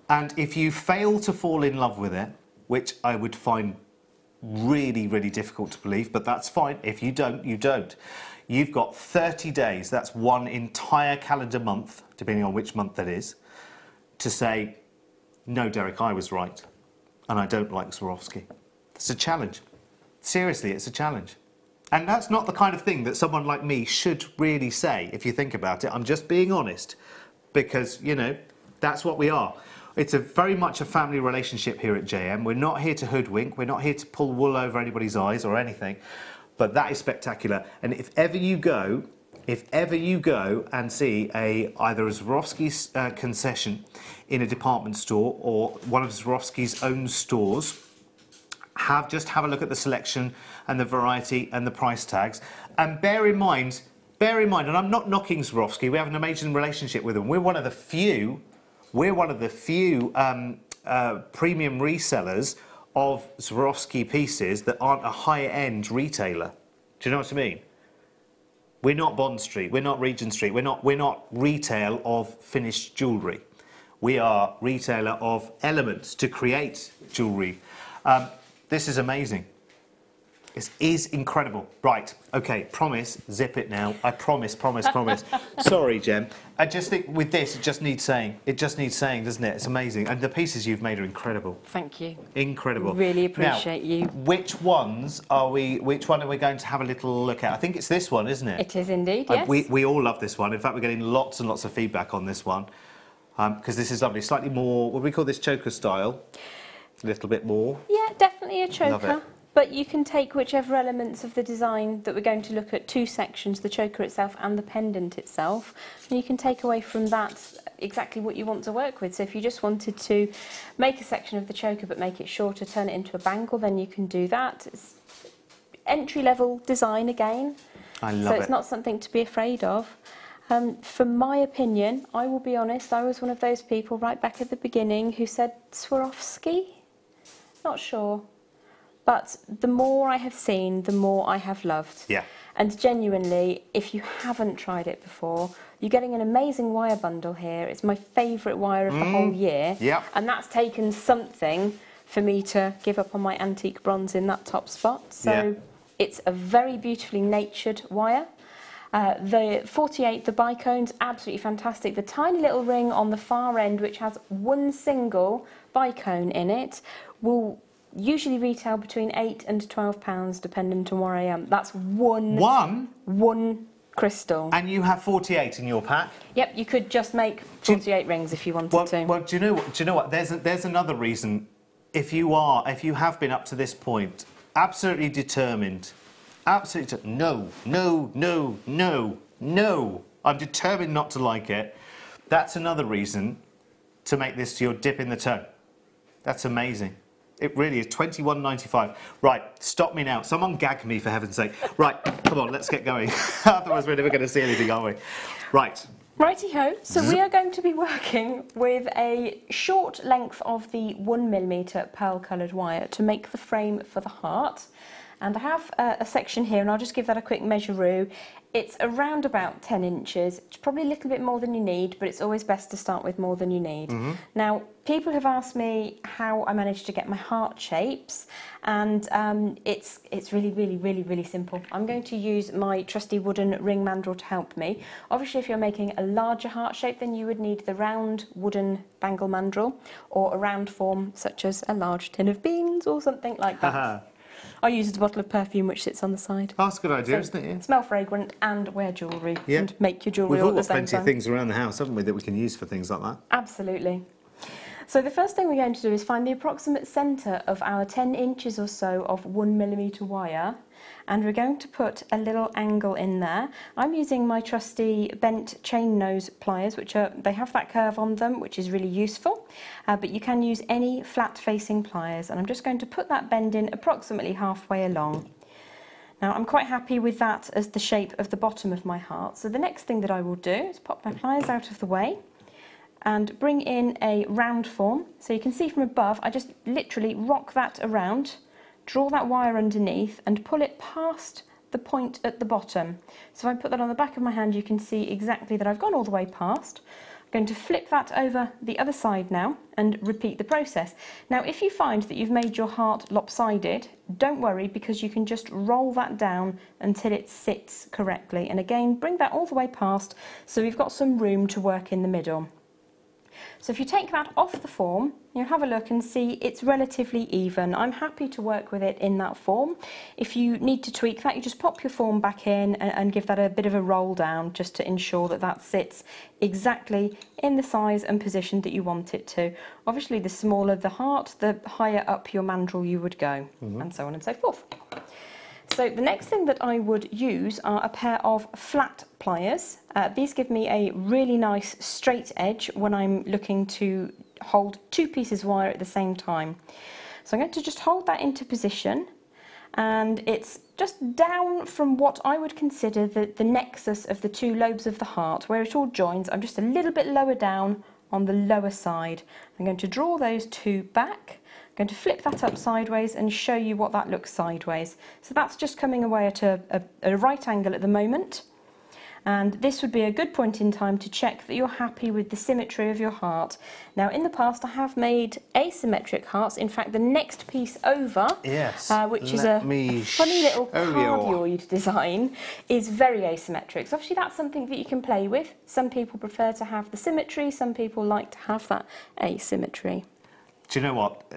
and if you fail to fall in love with it, which I would find really, really difficult to believe, but that's fine. If you don't, you don't. You've got 30 days, that's one entire calendar month, depending on which month that is, to say, no, Derek, I was right, and I don't like Swarovski. It's a challenge. Seriously, it's a challenge. And that's not the kind of thing that someone like me should really say, if you think about it. I'm just being honest, because, you know, that's what we are. It's very much a family relationship here at JM. We're not here to hoodwink. We're not here to pull wool over anybody's eyes or anything. But that is spectacular. And if ever you go and see either a Swarovski's concession in a department store or one of Swarovski's own stores, just have a look at the selection and the variety and the price tags. And bear in mind, and I'm not knocking Swarovski, we have an amazing relationship with them. We're one of the few premium resellers of Swarovski pieces that aren't a high-end retailer. Do you know what I mean? We're not Bond Street, we're not Regent Street, we're not retail of finished jewellery. We are retailer of elements to create jewellery. This is amazing. This is incredible. Right, okay, promise, zip it now. I promise. Sorry, Jem. I just think with this, it just needs saying. It just needs saying, doesn't it? It's amazing. And the pieces you've made are incredible. Thank you. Incredible. Really appreciate you. Which one are we going to have a little look at? I think it's this one, isn't it? It is indeed, yes. We all love this one. In fact, we're getting lots and lots of feedback on this one. Because this is lovely. Slightly more, what do we call this, choker style? A little bit more. Yeah, definitely a choker. Love it. But you can take whichever elements of the design that we're going to look at, two sections, the choker itself and the pendant itself, and you can take away from that exactly what you want to work with. So if you just wanted to make a section of the choker but make it shorter, turn it into a bangle, then you can do that. It's entry-level design again. I love it. So it's not something to be afraid of. From my opinion, I will be honest, I was one of those people right back at the beginning who said, Swarovski? Not sure. But the more I have seen, the more I have loved. Yeah. And genuinely, if you haven't tried it before, you're getting an amazing wire bundle here. It's my favourite wire of the whole year. Yeah. And that's taken something for me to give up on my antique bronze in that top spot. So it's a very beautifully natured wire. The 48, the bicone's absolutely fantastic. The tiny little ring on the far end, which has one single bicone in it, will usually retail between £8 and £12, depending on where I am. That's one crystal. And you have 48 in your pack? Yep, you could just make 48 rings if you wanted to. Well, do you know what? There's another reason. If you have been up to this point, absolutely determined. Absolutely, no, I'm determined not to like it. That's another reason to make this your dip in the toe. That's amazing. It really is. £21.95. Right, stop me now. Someone gag me, for heaven's sake. Right, come on, let's get going. Otherwise we're never going to see anything, are we? Right. Righty-ho. So we are going to be working with a short length of the 1mm pearl-coloured wire to make the frame for the heart. And I have a section here, and I'll just give that a quick measuroo. It's around about 10 inches. It's probably a little bit more than you need, but it's always best to start with more than you need. Now, people have asked me how I managed to get my heart shapes, and it's really simple. I'm going to use my trusty wooden ring mandrel to help me. Obviously, if you're making a larger heart shape, then you would need the round wooden bangle mandrel, or a round form such as a large tin of beans or something like that. I used a bottle of perfume which sits on the side. Oh, that's a good idea, isn't it? Yeah. Smell fragrant and wear jewellery and make your jewellery all at the same time. We've all got plenty of things around the house, haven't we, that we can use for things like that? Absolutely. So the first thing we're going to do is find the approximate centre of our 10 inches or so of 1mm wire, and we're going to put a little angle in there. I'm using my trusty bent chain nose pliers, which they have that curve on them, which is really useful, but you can use any flat facing pliers, and I'm just going to put that bend in approximately halfway along. Now I'm quite happy with that as the shape of the bottom of my heart, so the next thing that I will do is pop my pliers out of the way and bring in a round form. So you can see from above, I just literally rock that around, draw that wire underneath and pull it past the point at the bottom. So if I put that on the back of my hand, you can see exactly that I've gone all the way past. I'm going to flip that over the other side now and repeat the process. Now, if you find that you've made your heart lopsided, don't worry, because you can just roll that down until it sits correctly. And again, bring that all the way past so we've got some room to work in the middle. So if you take that off the form, you'll have a look and see it's relatively even. I'm happy to work with it in that form. If you need to tweak that, you just pop your form back in and give that a bit of a roll down just to ensure that that sits exactly in the size and position that you want it to. Obviously, the smaller the heart, the higher up your mandrel you would go, and so on and so forth. So the next thing that I would use are a pair of flat pliers. These give me a really nice straight edge when I'm looking to hold two pieces of wire at the same time. So I'm going to just hold that into position, and it's just down from what I would consider the nexus of the two lobes of the heart, where it all joins. I'm just a little bit lower down on the lower side. I'm going to draw those two back. I'm going to flip that up sideways and show you what that looks sideways. So that's just coming away at a right angle at the moment. And this would be a good point in time to check that you're happy with the symmetry of your heart. Now, in the past, I have made asymmetric hearts. In fact, the next piece over, which is a funny little cardioid design, is very asymmetric. So obviously, that's something that you can play with. Some people prefer to have the symmetry. Some people like to have that asymmetry. Do you know what?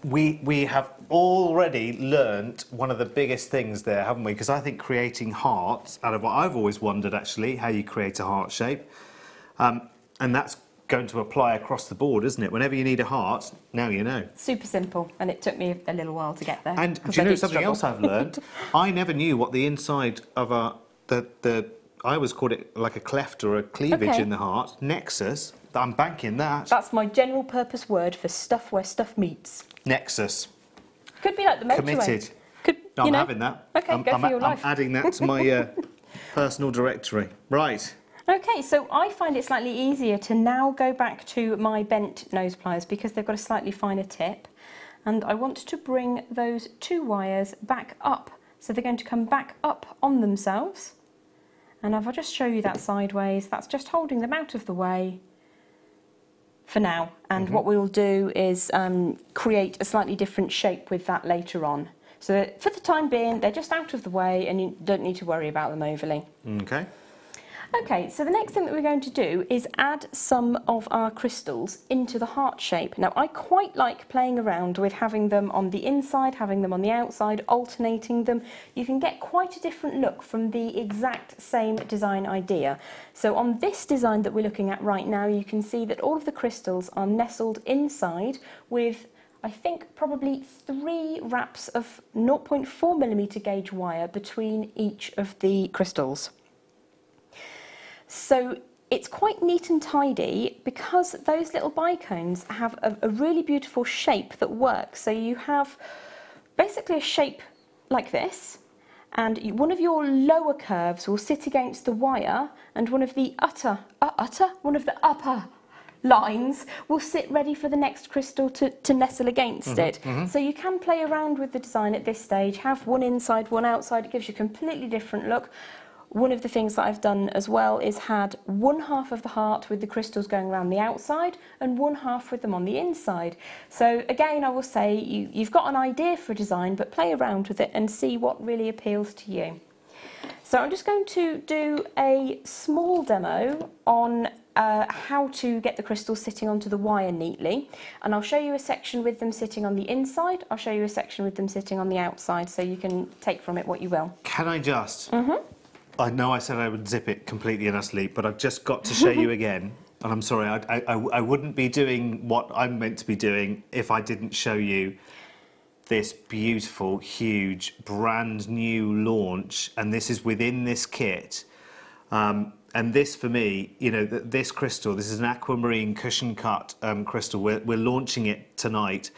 We have already learnt one of the biggest things there, haven't we? Because I think creating hearts, out of what I've always wondered actually, how you create a heart shape. And that's going to apply across the board, isn't it? Whenever you need a heart, now you know. Super simple, and it took me a little while to get there. And do you know something else I've learnt? I never knew what the inside of I always called it like a cleft or a cleavage in the heart, nexus. I'm banking that. That's my general purpose word for stuff where stuff meets. Nexus. Could be like the motorway. Committed. I'm having that. Okay, go for your life. I'm adding that to my personal directory. Right. Okay, so I find it slightly easier to now go back to my bent nose pliers because they've got a slightly finer tip. And I want to bring those two wires back up. So they're going to come back up on themselves. And if I just show you that sideways, that's just holding them out of the way for now. And what we'll do is create a slightly different shape with that later on. So for the time being, they're just out of the way and you don't need to worry about them overly. Okay. Okay, so the next thing that we're going to do is add some of our crystals into the heart shape. Now, I quite like playing around with having them on the inside, having them on the outside, alternating them. You can get quite a different look from the exact same design idea. So on this design that we're looking at right now, you can see that all of the crystals are nestled inside with, I think, probably 3 wraps of 0.4mm gauge wire between each of the crystals. So it's quite neat and tidy because those little bicones have a really beautiful shape that works. So you have basically a shape like this, and one of your lower curves will sit against the wire, and one of the upper lines will sit ready for the next crystal to nestle against it. So you can play around with the design at this stage, have one inside, one outside. It gives you a completely different look. One of the things that I've done as well is had one half of the heart with the crystals going around the outside and one half with them on the inside. So again, I will say you've got an idea for a design, but play around with it and see what really appeals to you. So I'm just going to do a small demo on how to get the crystals sitting onto the wire neatly, and I'll show you a section with them sitting on the inside. I'll show you a section with them sitting on the outside, so you can take from it what you will. Can I just... I know I said I would zip it completely and utterly, but I've just got to show you again, and I'm sorry, I wouldn't be doing what I'm meant to be doing if I didn't show you this beautiful, huge, brand new launch, and this is within this kit. And this, for me, you know, this crystal, this is an aquamarine cushion cut crystal. We're launching it tonight.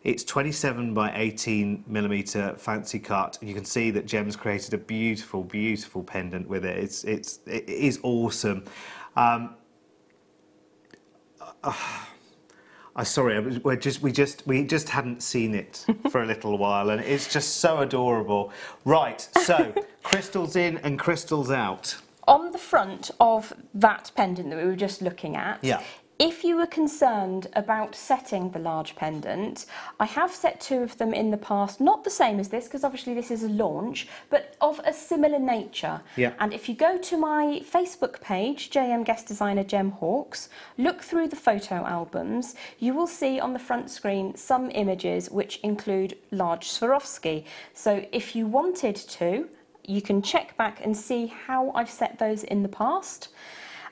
It's 27 by 18mm fancy cut. You can see that Gem's created a beautiful, beautiful pendant with it. It is awesome. Sorry, we just hadn't seen it for a little while, and it's just so adorable. Right, so crystals in and crystals out. on the front of that pendant that we were just looking at, yeah. If you were concerned about setting the large pendant, I have set 2 of them in the past, not the same as this, because obviously this is a launch, but of a similar nature. Yeah. And if you go to my Facebook page, JM Guest Designer Gem Hawks, look through the photo albums, you will see on the front screen some images which include large Swarovski. So if you wanted to, you can check back and see how I've set those in the past.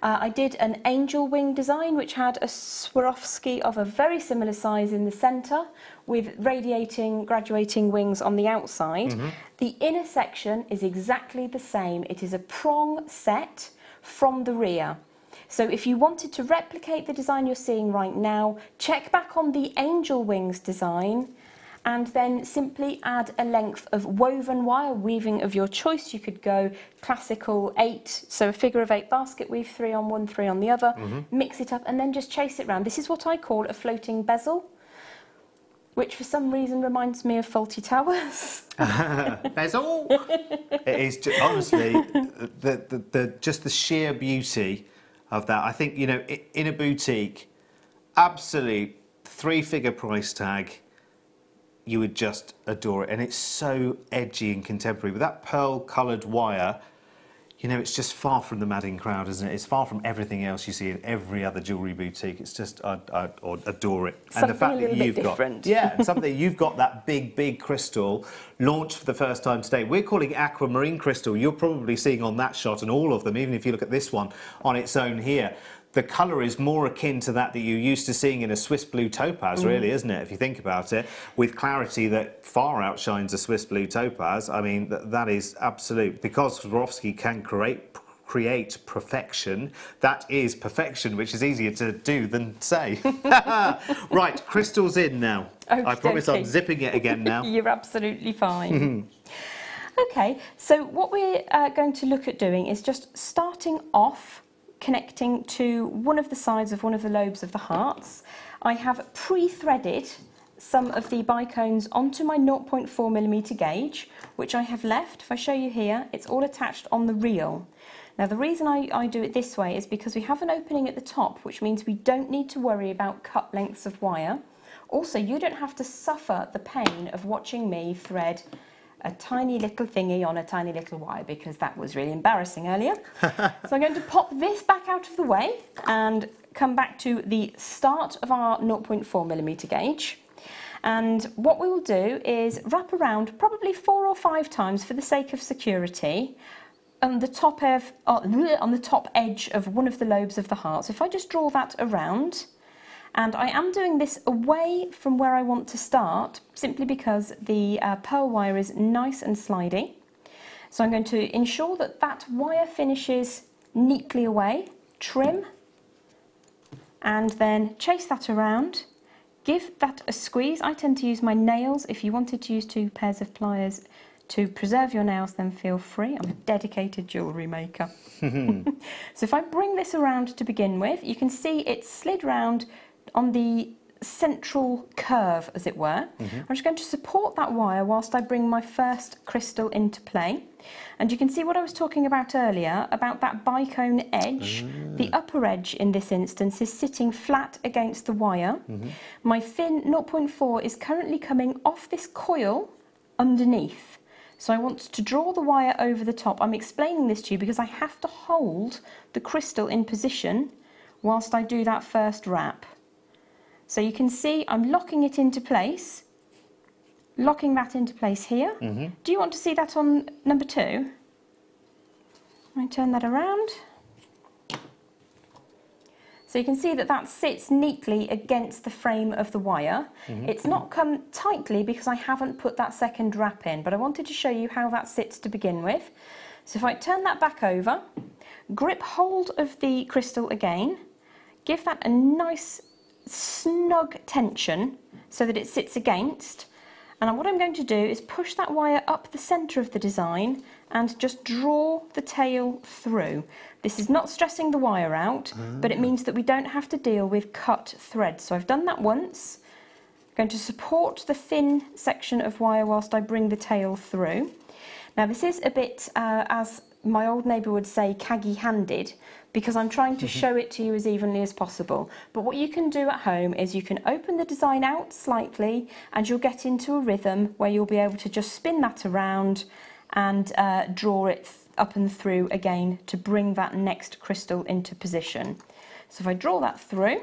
I did an angel wing design which had a Swarovski of a very similar size in the centre with radiating, graduating wings on the outside. Mm-hmm. The inner section is exactly the same. It is a prong set from the rear. So if you wanted to replicate the design you're seeing right now, check back on the angel wings design and then simply add a length of woven wire, weaving of your choice. You could go classical 8, so a figure of 8 basket weave, 3 on one, 3 on the other, mix it up and then just chase it round. This is what I call a floating bezel, which for some reason reminds me of Faulty Towers. Bezel! It is just, honestly, just the sheer beauty of that. I think, you know, in a boutique, absolute 3-figure price tag, you would just adore it. And it's so edgy and contemporary. With that pearl-coloured wire, you know, it's just far from the madding crowd, isn't it? It's far from everything else you see in every other jewellery boutique. It's just, I adore it. Something and the fact a little that you've bit got, different. yeah, and something that you've got that big crystal launched for the first time today. We're calling aquamarine crystal. You're probably seeing on that shot and all of them, even if you look at this one on its own here. The colour is more akin to that you're used to seeing in a Swiss blue topaz, really, isn't it? If you think about it, with clarity that far outshines a Swiss blue topaz. I mean, that is absolute. Because Swarovski can create perfection, that is perfection, which is easier to do than say. Right, crystal's in now. Okey I promise dokey. I'm zipping it again now. You're absolutely fine. Okay, so what we're going to look at doing is just starting off connecting to one of the sides of one of the lobes of the hearts. I have pre-threaded some of the bicones onto my 0.4mm gauge, which I have left. If I show you here, it's all attached on the reel. Now the reason I do it this way is because we have an opening at the top, which means we don't need to worry about cut lengths of wire. Also, you don't have to suffer the pain of watching me thread a tiny little thingy on a tiny little wire, because that was really embarrassing earlier. So I'm going to pop this back out of the way and come back to the start of our 0.4mm gauge. And what we will do is wrap around probably 4 or 5 times for the sake of security on the top edge of one of the lobes of the heart. So if I just draw that around, and I am doing this away from where I want to start, simply because the pearl wire is nice and slidey. So I'm going to ensure that that wire finishes neatly away, trim, and then chase that around. Give that a squeeze. I tend to use my nails. If you wanted to use 2 pairs of pliers to preserve your nails, then feel free. I'm a dedicated jewellery maker. So if I bring this around to begin with, you can see it's slid round on the central curve, as it were. I'm just going to support that wire whilst I bring my first crystal into play. And you can see what I was talking about earlier, about that bicone edge. The upper edge in this instance is sitting flat against the wire. My thin 0.4 is currently coming off this coil underneath. So I want to draw the wire over the top. I'm explaining this to you because I have to hold the crystal in position whilst I do that first wrap. So you can see I'm locking it into place, locking that into place here. Do you want to see that on number 2? I turn that around. So you can see that that sits neatly against the frame of the wire. It's not come tightly because I haven't put that second wrap in, but I wanted to show you how that sits to begin with. So if I turn that back over, grip hold of the crystal again, give that a nice snug tension so that it sits against, and what I'm going to do is push that wire up the centre of the design and just draw the tail through. This is not stressing the wire out, but it means that we don't have to deal with cut threads. So I've done that once. I'm going to support the thin section of wire whilst I bring the tail through. Now this is a bit, as my old neighbour would say, caggy-handed, because I'm trying to show it to you as evenly as possible. But what you can do at home is you can open the design out slightly and you'll get into a rhythm where you'll be able to just spin that around and draw it up and through again to bring that next crystal into position. So if I draw that through,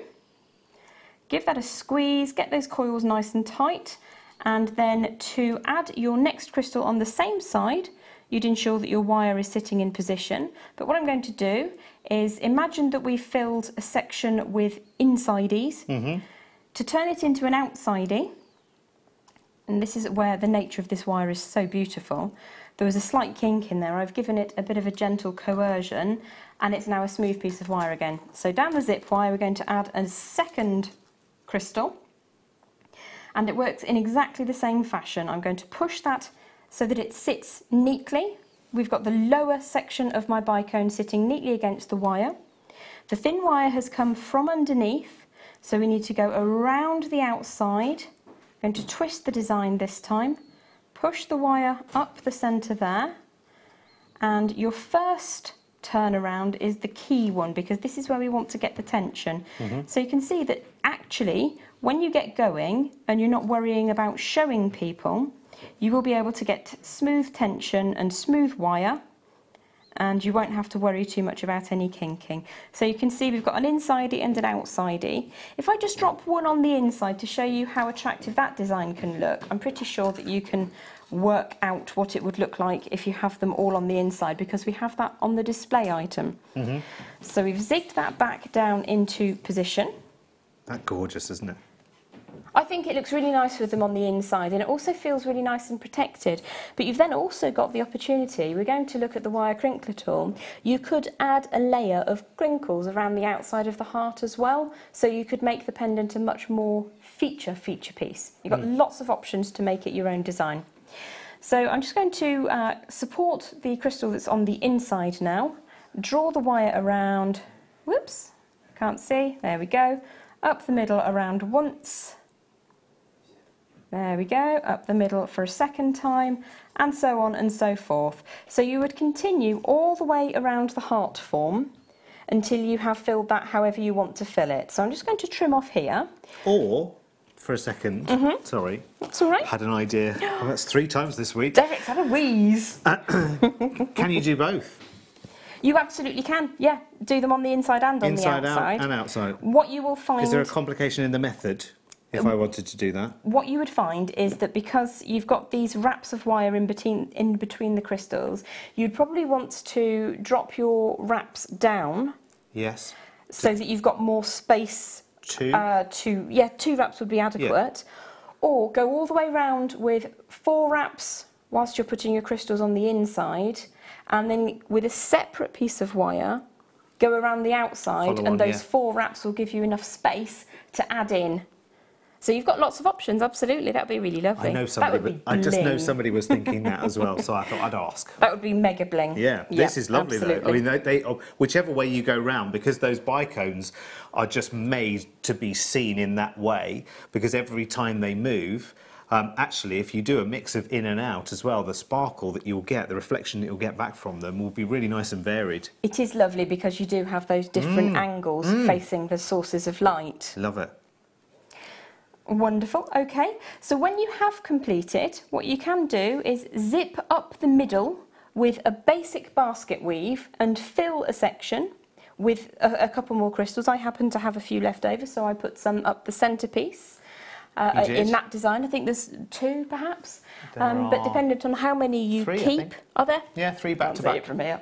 give that a squeeze, get those coils nice and tight, and then to add your next crystal on the same side, you'd ensure that your wire is sitting in position. But what I'm going to do is imagine that we've filled a section with insideies. To turn it into an outsidey, and this is where the nature of this wire is so beautiful, there was a slight kink in there. I've given it a bit of a gentle coercion, and it's now a smooth piece of wire again. So down the zip wire, we're going to add a second crystal, and it works in exactly the same fashion. I'm going to push that so that it sits neatly. We've got the lower section of my bicone sitting neatly against the wire. The thin wire has come from underneath, so we need to go around the outside. I'm going to twist the design this time, push the wire up the centre there, and your first turnaround is the key one because this is where we want to get the tension. So you can see that actually when you get going and you're not worrying about showing people, you will be able to get smooth tension and smooth wire, and you won't have to worry too much about any kinking. So you can see we've got an insidey and an outsidey. If I just drop one on the inside to show you how attractive that design can look, I'm pretty sure that you can work out what it would look like if you have them all on the inside, because we have that on the display item. So we've zigged that back down into position. That's gorgeous, isn't it? I think it looks really nice with them on the inside, and it also feels really nice and protected. But you've then also got the opportunity, we're going to look at the wire crinkler tool, you could add a layer of crinkles around the outside of the heart as well, so you could make the pendant a much more feature piece. You've got lots of options to make it your own design. So I'm just going to support the crystal that's on the inside now, draw the wire around, whoops, can't see, there we go, up the middle around once. There we go, up the middle for a second time, and so on and so forth. So you would continue all the way around the heart form until you have filled that however you want to fill it. So I'm just going to trim off here. Or, for a second, sorry. That's all right. Had an idea. Well, that's 3 times this week. Derek's had a wheeze. Can you do both? You absolutely can, yeah. Do them on the inside and on the outside. Inside out and outside. What you will find... Is there a complication in the method? If I wanted to do that. What you would find is that because you've got these wraps of wire in between the crystals, you'd probably want to drop your wraps down. Yes. So that you've got more space. 2? 2 wraps would be adequate. Yeah. Or go all the way round with 4 wraps whilst you're putting your crystals on the inside, and then with a separate piece of wire, go around the outside, and those 4 wraps will give you enough space to add in. So you've got lots of options, absolutely. That would be really lovely. I know somebody, I just know somebody was thinking that as well, so I thought I'd ask. That would be mega bling. Yeah, this is lovely absolutely. though. I mean, whichever way you go round, because those bicones are just made to be seen in that way, because every time they move, actually, if you do a mix of in and out as well, the sparkle that you'll get, the reflection that you'll get back from them will be really nice and varied. It is lovely because you do have those different angles facing the sources of light. Love it. Wonderful, okay. So when you have completed, what you can do is zip up the middle with a basic basket weave and fill a section with a couple more crystals. I happen to have a few left over, so I put some up the centrepiece. In that design, I think there's 2 perhaps, but dependent on how many you 3, keep. Are there? Yeah, 3 back to back. It from here.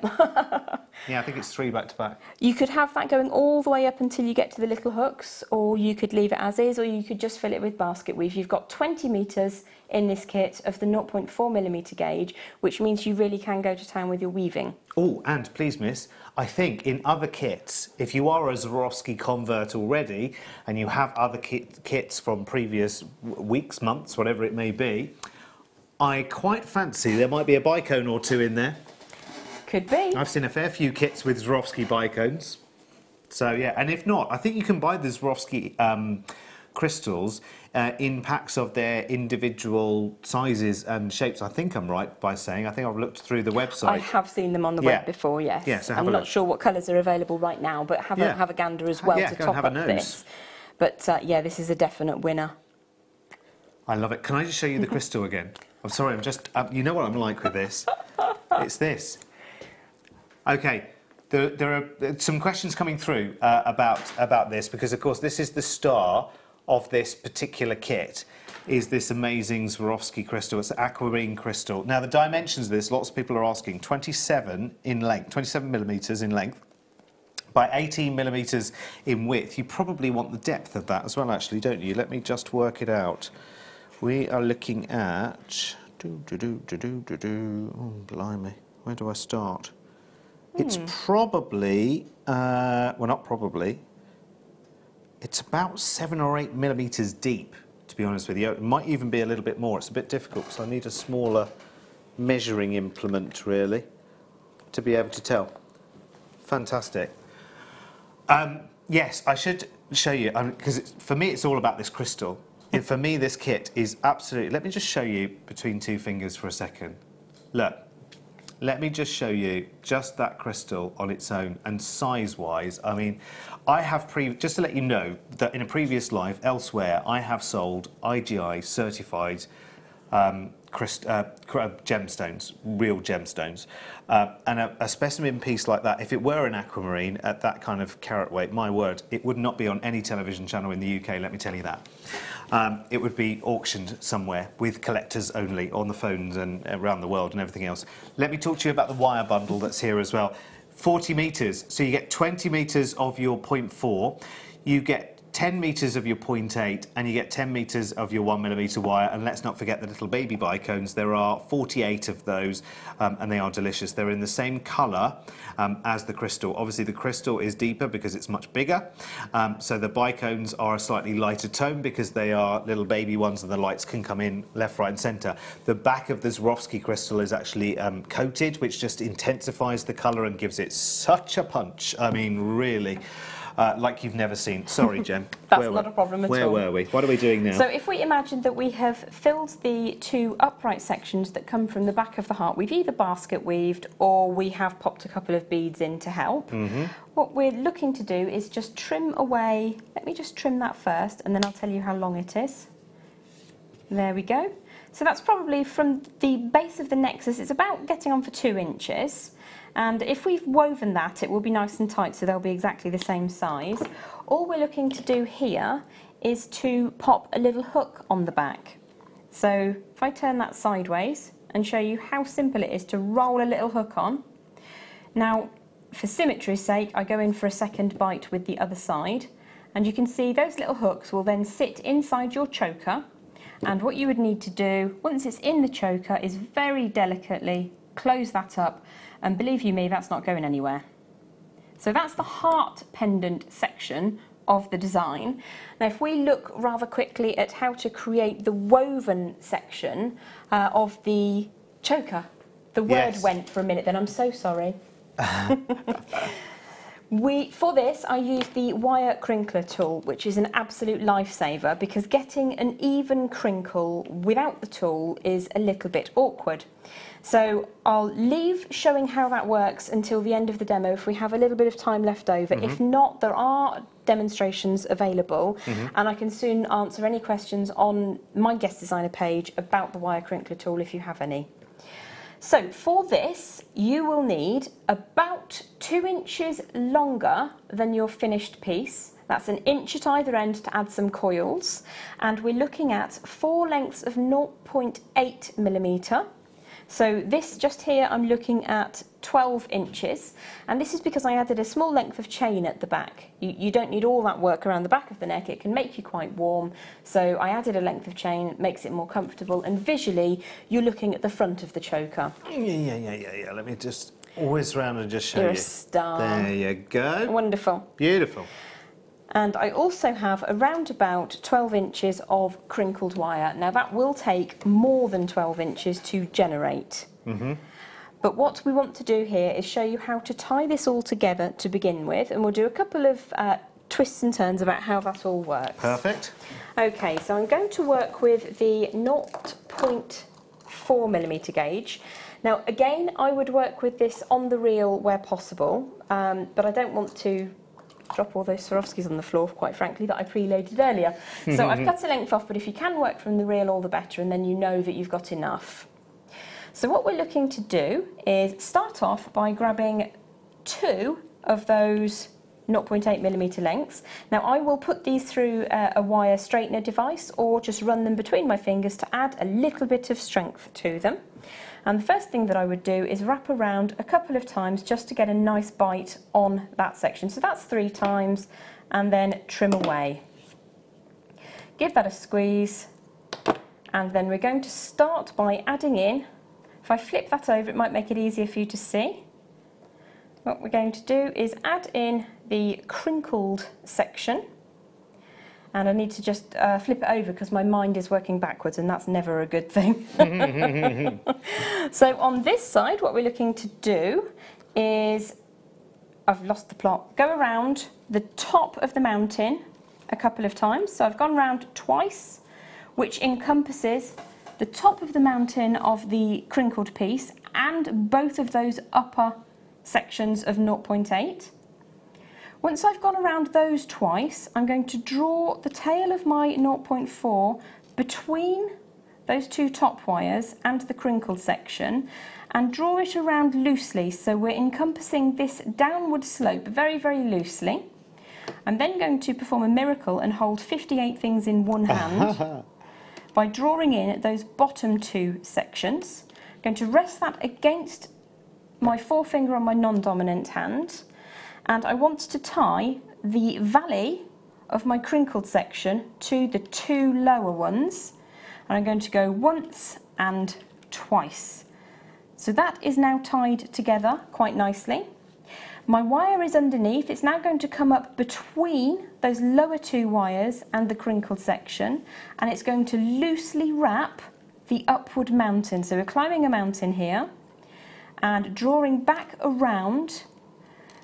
Yeah, I think it's 3 back to back. You could have that going all the way up until you get to the little hooks, or you could leave it as is, or you could just fill it with basket weave. You've got 20 metres in this kit of the 0.4mm gauge, which means you really can go to town with your weaving. Oh, and please, miss, I think in other kits, if you are a Swarovski convert already and you have other kits from previous weeks, months, whatever it may be, I quite fancy there might be a bicone or 2 in there. Could be. I've seen a fair few kits with Swarovski bicones. So, yeah, and if not, I think you can buy the Swarovski crystals in packs of their individual sizes and shapes. I think I'm right by saying, I think I've looked through the website. I have seen them on the web before, yes. Yeah, so I'm not sure what colours are available right now, but have a gander as well to top up this. But yeah, this is a definite winner. I love it. Can I just show you the crystal again? I'm sorry, I'm just, you know what I'm like with this? It's this. Okay, there are some questions coming through about this, because of course this is the star of this particular kit, is this amazing Swarovski crystal. It's aquamarine crystal. Now the dimensions of this, lots of people are asking, 27 in length, 27 millimetres in length, by 18 millimetres in width. You probably want the depth of that as well, actually, don't you? Let me just work it out. We are looking at... Oh, blimey. Where do I start? It's probably... well, not probably. It's about 7 or 8 millimetres deep, to be honest with you. It might even be a little bit more. It's a bit difficult, because I need a smaller measuring implement, really, to be able to tell. Fantastic. Yes, I should show you, because for me it's all about this crystal. And for me this kit is absolutely... Let me just show you between two fingers for a second. Look, let me just show you just that crystal on its own, and size-wise, I mean, I have just to let you know that in a previous life elsewhere, I have sold IGI certified gemstones, real gemstones, and a specimen piece like that, if it were an aquamarine at that kind of carat weight, my word, it would not be on any television channel in the UK, let me tell you that. It would be auctioned somewhere with collectors only on the phones and around the world and everything else. Let me talk to you about the wire bundle that's here as well. 40 metres, so you get 20 metres of your 0.4, you get 10 metres of your 0.8, and you get 10 metres of your 1mm wire. And let's not forget the little baby bicones. There are 48 of those, and they are delicious. They're in the same colour as the crystal. Obviously the crystal is deeper because it's much bigger, so the bicones are a slightly lighter tone because they are little baby ones and the lights can come in left, right and centre. The back of the Swarovski crystal is actually coated, which just intensifies the colour and gives it such a punch. I mean, really. Like you've never seen. Sorry, Jem. That's not a problem at all. Where were we? What are we doing now? So if we imagine that we have filled the two upright sections that come from the back of the heart, we've either basket weaved or we have popped a couple of beads in to help. What we're looking to do is just trim away. Let me just trim that first, and then I'll tell you how long it is. There we go. So that's probably from the base of the nexus. It's about getting on for 2 inches. And if we've woven that, it will be nice and tight, so they'll be exactly the same size. All we're looking to do here is to pop a little hook on the back. So if I turn that sideways and show you how simple it is to roll a little hook on. Now, for symmetry's sake, I go in for a second bite with the other side, and you can see those little hooks will then sit inside your choker. And what you would need to do, once it's in the choker, is very delicately close that up. And believe you me, that's not going anywhere. So that's the heart pendant section of the design. Now if we look rather quickly at how to create the woven section of the choker. The word went for a minute then, I'm so sorry. For this, I used the wire crinkler tool, which is an absolute lifesaver because getting an even crinkle without the tool is a little bit awkward. So I'll leave showing how that works until the end of the demo if we have a little bit of time left over. If not, there are demonstrations available, and I can soon answer any questions on my guest designer page about the wire crinkler tool if you have any. So for this, you will need about 2 inches longer than your finished piece. That's 1 inch at either end to add some coils. And we're looking at 4 lengths of 0.8mm. So this just here, I'm looking at 12 inches. And this is because I added a small length of chain at the back. You don't need all that work around the back of the neck. It can make you quite warm. So I added a length of chain, it makes it more comfortable. And visually, you're looking at the front of the choker. Yeah. Let me just whiz round and just show you. You're a star. There you go. Wonderful. Beautiful. And I also have around about 12 inches of crinkled wire. Now that will take more than 12 inches to generate. But what we want to do here is show you how to tie this all together to begin with, and we'll do a couple of twists and turns about how that all works. Perfect. Okay, so I'm going to work with the 0.4mm gauge. Now again, I would work with this on the reel where possible, but I don't want to drop all those Swarovskis on the floor, quite frankly, that I preloaded earlier. So I've cut a length off, but if you can work from the reel, all the better, and then you know that you've got enough. So what we're looking to do is start off by grabbing 2 of those 0.8mm lengths. Now I will put these through a wire straightener device or just run them between my fingers to add a little bit of strength to them. And the first thing that I would do is wrap around a couple of times just to get a nice bite on that section. So that's 3 times, and then trim away. Give that a squeeze, and then we're going to start by adding in, if I flip that over it might make it easier for you to see. What we're going to do is add in the crinkled section. And I need to just flip it over because my mind is working backwards, and that's never a good thing. So on this side, what we're looking to do is, I've lost the plot, go around the top of the mountain a couple of times. So I've gone round twice, which encompasses the top of the mountain of the crinkled piece and both of those upper sections of 0.8. Once I've gone around those twice, I'm going to draw the tail of my 0.4 between those 2 top wires and the crinkled section and draw it around loosely, so we're encompassing this downward slope very, very loosely. I'm then going to perform a miracle and hold 58 things in one hand by drawing in those bottom 2 sections. I'm going to rest that against my forefinger on my non-dominant hand. And I want to tie the valley of my crinkled section to the 2 lower ones. And I'm going to go once and twice. So that is now tied together quite nicely. My wire is underneath. It's now going to come up between those lower 2 wires and the crinkled section. And it's going to loosely wrap the upward mountain. So we're climbing a mountain here and drawing back around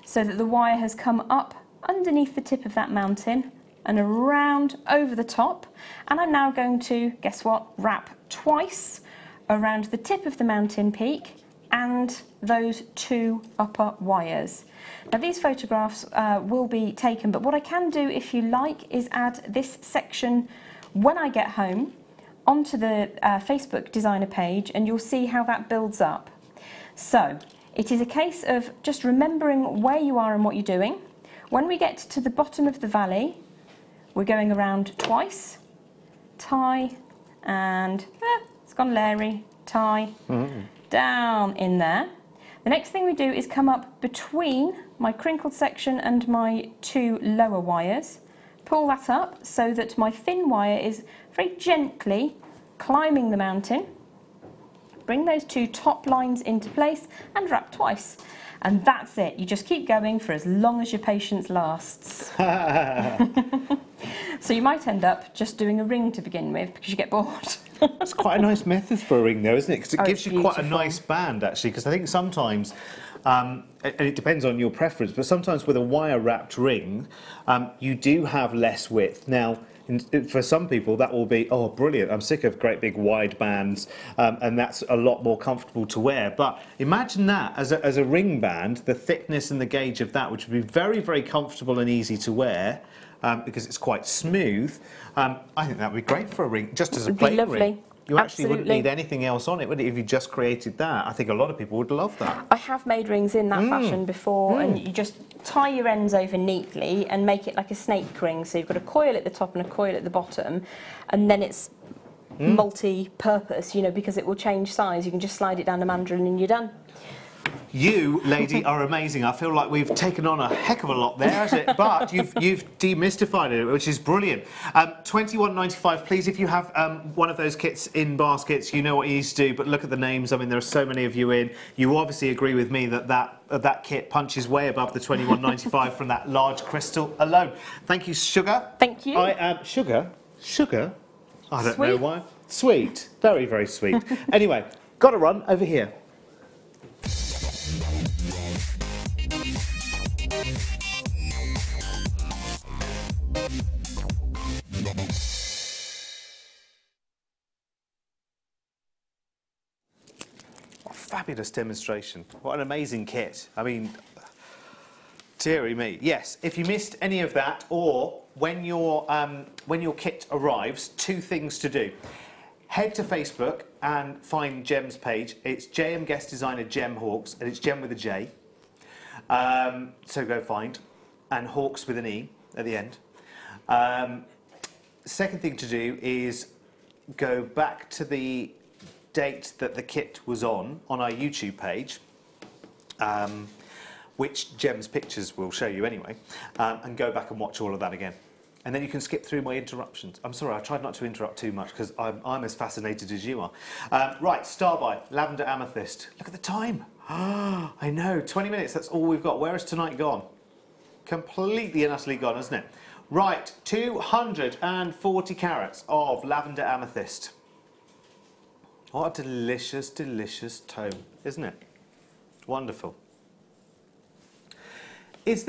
so that the wire has come up underneath the tip of that mountain and around over the top. And I'm now going to, guess what, wrap twice around the tip of the mountain peak and those 2 upper wires. Now these photographs will be taken, but what I can do if you like is add this section when I get home onto the Facebook designer page, and you'll see how that builds up. So it is a case of just remembering where you are and what you're doing. When we get to the bottom of the valley, we're going around twice, tie, and it's gone Larry, tie, down in there. The next thing we do is come up between my crinkled section and my 2 lower wires, pull that up so that my thin wire is very gently climbing the mountain. Bring those 2 top lines into place and wrap twice. And that's it. You just keep going for as long as your patience lasts. So you might end up just doing a ring to begin with because you get bored. It's quite a nice method for a ring though, isn't it? Because it gives you beautiful. quite a nice band actually, because I think sometimes, and it depends on your preference, but sometimes with a wire wrapped ring, you do have less width. Now, for some people that will be, oh brilliant, I'm sick of great big wide bands, and that's a lot more comfortable to wear. But imagine that as a ring band, the thickness and the gauge of that, which would be very, very comfortable and easy to wear, because it's quite smooth. I think that would be great for a ring, just as a plain ring. You actually wouldn't need anything else on it, would it, if you just created that? I think a lot of people would love that. I have made rings in that fashion before, and you just tie your ends over neatly and make it like a snake ring. So you've got a coil at the top and a coil at the bottom, and then it's multi-purpose, you know, because it will change size. You can just slide it down a mandrel and you're done. You, lady, are amazing. I feel like we've taken on a heck of a lot there, hasn't it? But you've demystified it, which is brilliant. £21.95, please. If you have one of those kits in baskets, you know what you need to do. But look at the names. I mean, there are so many of you in. You obviously agree with me that that kit punches way above the £21.95 from that large crystal alone. Thank you, Sugar. Thank you. I am Sugar. Sugar. I don't know why. Sweet. Very, very sweet. Anyway, got to run over here. fabulous demonstration. What an amazing kit. I mean, dearie me. Yes, if you missed any of that, or when your kit arrives, 2 things to do. Head to Facebook and find Gem's page. It's JM Guest Designer Gem Hawkes, and it's Gem with a J. So go find, and Hawkes with an E at the end. Second thing to do is go back to the date that the kit was on our YouTube page, which Gem's pictures will show you anyway, and go back and watch all of that again. And then you can skip through my interruptions. I'm sorry, I tried not to interrupt too much because I'm as fascinated as you are. Right, Star by Lavender Amethyst. Look at the time. I know, 20 minutes, that's all we've got. Where has tonight gone? Completely and utterly gone, hasn't it? Right, 240 carats of Lavender Amethyst. What a delicious, delicious tone, isn't it? Wonderful. Is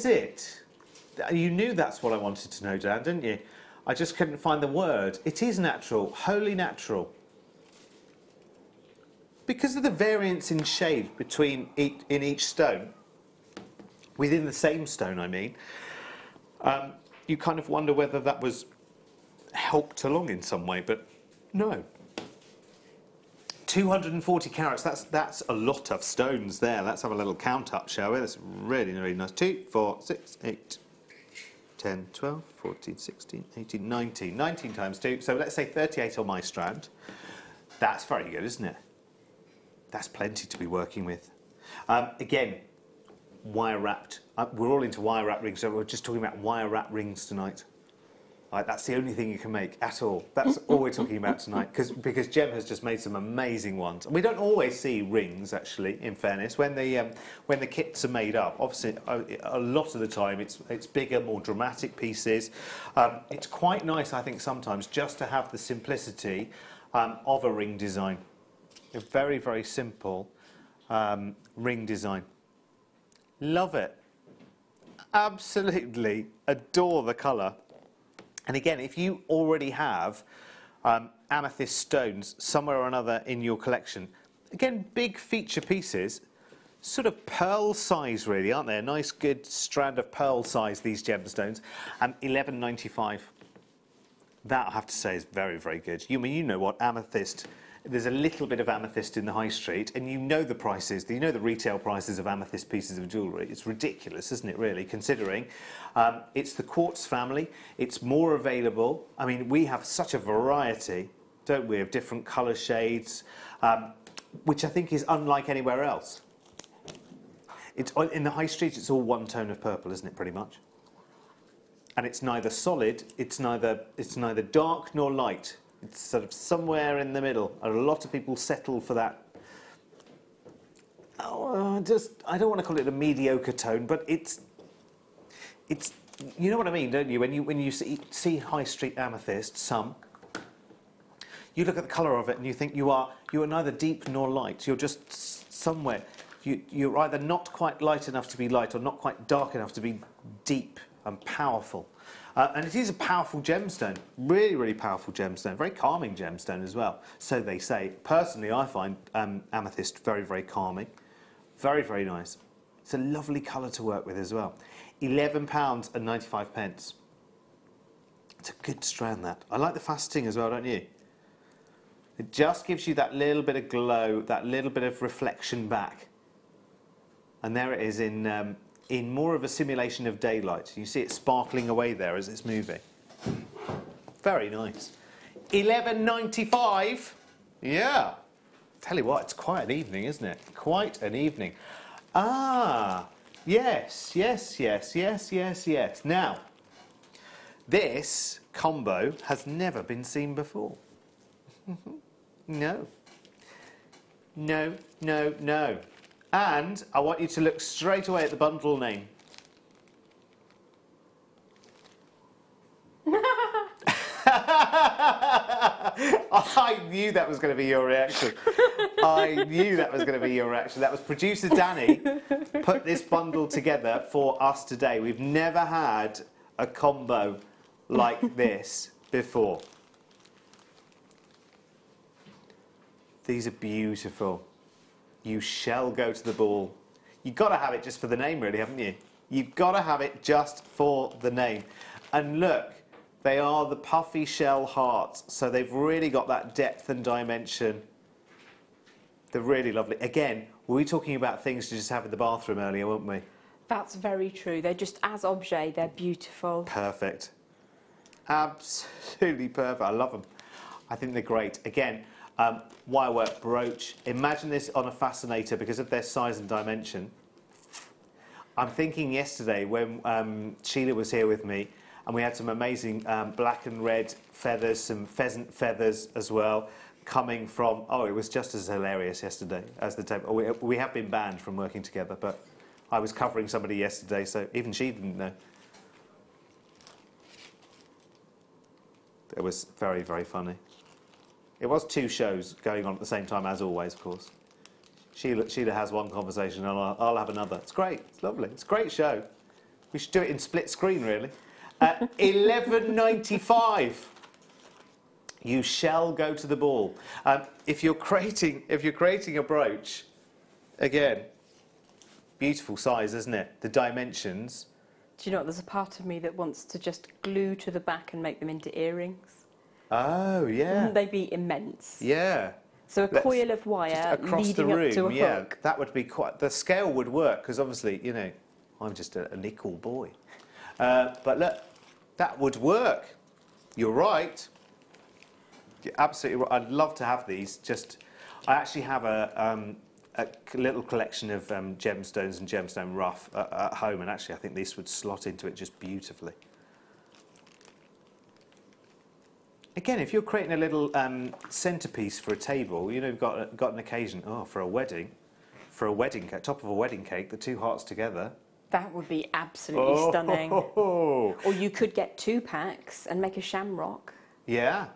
it? You knew that's what I wanted to know, Dan, didn't you? I just couldn't find the word. It is natural, wholly natural. Because of the variance in shade between in each stone, within the same stone, I mean, you kind of wonder whether that was helped along in some way, but no. 240 carats, that's a lot of stones there. Let's have a little count up, shall we? That's really, really nice. 2, 4, 6, 8, 10, 12, 14, 16, 18, 19. 19 times 2, so let's say 38 on my strand. That's very good, isn't it? That's plenty to be working with. Again, wire wrapped. We're all into wire wrap rings, so we're just talking about wire wrap rings tonight. Right, that's the only thing you can make at all. That's all we're talking about tonight, because Gem has just made some amazing ones. And we don't always see rings, actually, in fairness, when the kits are made up. Obviously, a lot of the time it's bigger, more dramatic pieces. It's quite nice, I think, sometimes just to have the simplicity of a ring design. A very, very simple ring design. Love it. Absolutely adore the colour. And again, if you already have amethyst stones somewhere or another in your collection, again, big feature pieces, sort of pearl size really, aren't they? A nice good strand of pearl size, these gemstones, and $11.95. That, I have to say, is very, very good. You know what, amethyst, there's a little bit of amethyst in the high street, and you know the prices, you know the retail prices of amethyst pieces of jewellery. It's ridiculous, isn't it, really, considering it's the quartz family, it's more available. I mean, we have such a variety, don't we, of different colour shades, which I think is unlike anywhere else. It's, in the high street, it's all one tone of purple, isn't it, pretty much? And it's neither solid, it's neither dark nor light. It's sort of somewhere in the middle. A lot of people settle for that. Oh, I don't want to call it a mediocre tone, but it's. You know what I mean, don't you? When you see high street amethyst, you look at the colour of it and you think you are neither deep nor light. You're just somewhere. You're either not quite light enough to be light or not quite dark enough to be deep and powerful. And it is a powerful gemstone, really, really powerful gemstone, very calming gemstone as well, so they say. Personally, I find amethyst very, very calming, very, very nice. It's a lovely colour to work with as well. £11.95. It's a good strand, that. I like the faceting as well, don't you? It just gives you that little bit of glow, that little bit of reflection back. And there it is in more of a simulation of daylight. You see it sparkling away there as it's moving. Very nice. $11.95. Yeah. Tell you what, it's quite an evening, isn't it? Quite an evening. Ah, yes, yes, yes, yes, yes, yes. Now, this combo has never been seen before. No. No, no, no. And I want you to look straight away at the bundle name. I knew that was going to be your reaction. I knew that was going to be your reaction. That was producer Danny put this bundle together for us today. We've never had a combo like this before. These are beautiful. You shall go to the ball. You've got to have it just for the name, really, haven't you? You've got to have it just for the name. And look, they are the puffy shell hearts, so they've really got that depth and dimension. They're really lovely. Again, were we talking about things to just have in the bathroom earlier, weren't we? That's very true. They're just, as objet, they're beautiful. Perfect. Absolutely perfect. I love them. I think they're great. Again, wirework brooch. Imagine this on a fascinator because of their size and dimension. I'm thinking yesterday when Sheila was here with me, and we had some amazing black and red feathers, some pheasant feathers as well, coming from, oh, it was just as hilarious yesterday as the table. We have been banned from working together, but I was covering somebody yesterday, so even she didn't know. It was very, very funny. It was 2 shows going on at the same time, as always, of course. Sheila has one conversation and I'll have another. It's great. It's lovely. It's a great show. We should do it in split screen, really. $11.95. You shall go to the ball. If you're creating a brooch, again, beautiful size, isn't it? The dimensions. Do you know what? There's a part of me that wants to just glue to the back and make them into earrings. Oh, yeah. Wouldn't they be immense? Yeah. So a coil of wire leading up to a hook. That would be quite... The scale would work, because obviously, you know, I'm just a nickel boy. But look, that would work. You're right. You're absolutely right. I'd love to have these. I actually have a little collection of gemstones and gemstone rough at home, and actually I think these would slot into it just beautifully. Again, if you're creating a little centerpiece for a table, you know, you've got an occasion, for a wedding cake, top of a wedding cake, the 2 hearts together. That would be absolutely stunning. Or you could get 2 packs and make a shamrock. Yeah.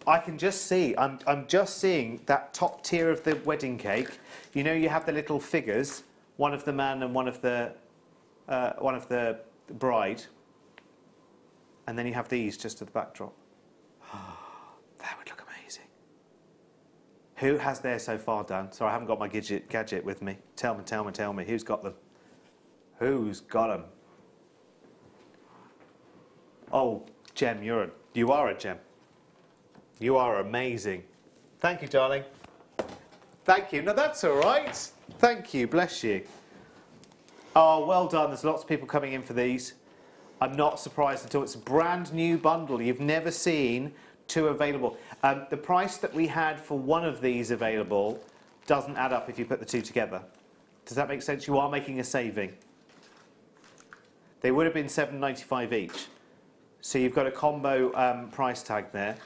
I can just see, I'm just seeing that top tier of the wedding cake. You know, you have the little figures, one of the man and one of the bride, and then you have these just at the backdrop. That would look amazing. Who has theirs so far done? Sorry, I haven't got my gadget with me. Tell me. Who's got them? Who's got them? Oh, Gem, you are a gem. You are amazing. Thank you, darling. Thank you. No, that's all right. Thank you. Bless you. Oh, well done. There's lots of people coming in for these. I'm not surprised at all. It's a brand new bundle. You've never seen 2 available. The price that we had for one of these available doesn't add up if you put the 2 together. Does that make sense? You are making a saving. They would have been $7.95 each. So you've got a combo price tag there.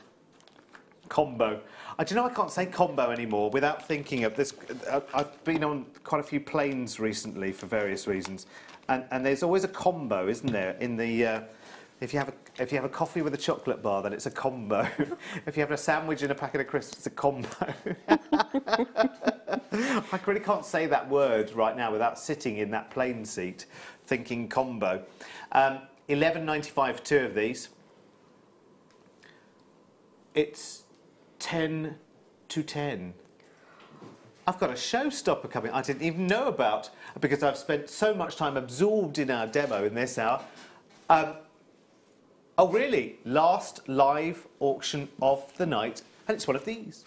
Combo. Do you know I can't say combo anymore without thinking of this. I've been on quite a few planes recently for various reasons, and there's always a combo, isn't there? In the if you have a coffee with a chocolate bar, then it's a combo. If you have a sandwich and a packet of crisps, it's a combo. I really can't say that word right now without sitting in that plane seat thinking combo. $11.95 2 of these. It's 10 to 10. I've got a showstopper coming I didn't even know about because I've spent so much time absorbed in our demo in this hour. Oh really? Last live auction of the night, and it's one of these.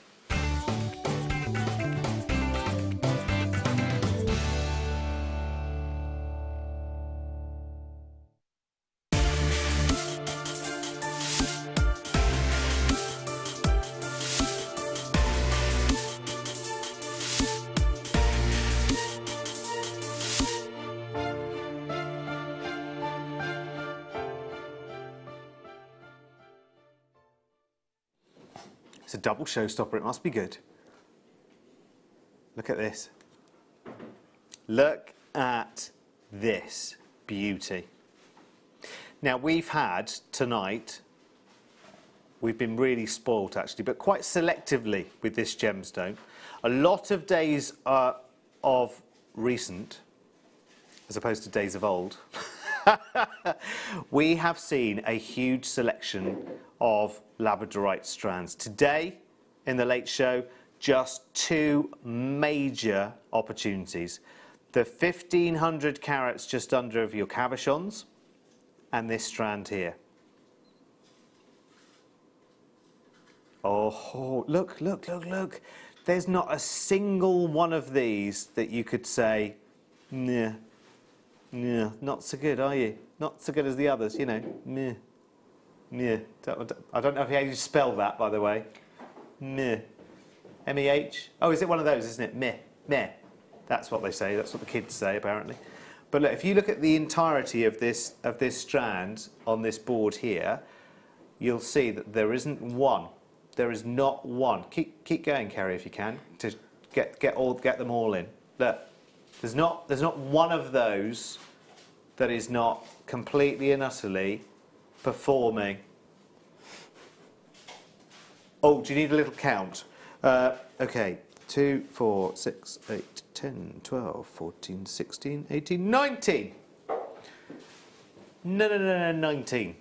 It's a double showstopper, it must be good. Look at this. Look at this beauty. Now we've had tonight, we've been really spoilt actually, but quite selectively with this gemstone. A lot of days of recent, as opposed to days of old, we have seen a huge selection of labradorite strands. Today, in the late show, just two major opportunities. The 1,500 carats just under of your cabochons and this strand here. Oh, look, look, look, look. There's not a single one of these that you could say, nah, nah, not so good, are you? Not so good as the others, you know, meh, meh. I don't know how you spell that, by the way. Meh. M-E-H? Oh, is it one of those, isn't it? Meh, meh. That's what they say, that's what the kids say, apparently. But look, if you look at the entirety of this strand on this board here, you'll see that there isn't one. There is not one. Keep going, Kerry, if you can, to get them all in. Look, there's not one of those that is not completely and utterly performing. Oh, do you need a little count? Okay, 2, 4, 6, 8, 10, 12, 14, 16, 18, 19. No, 19.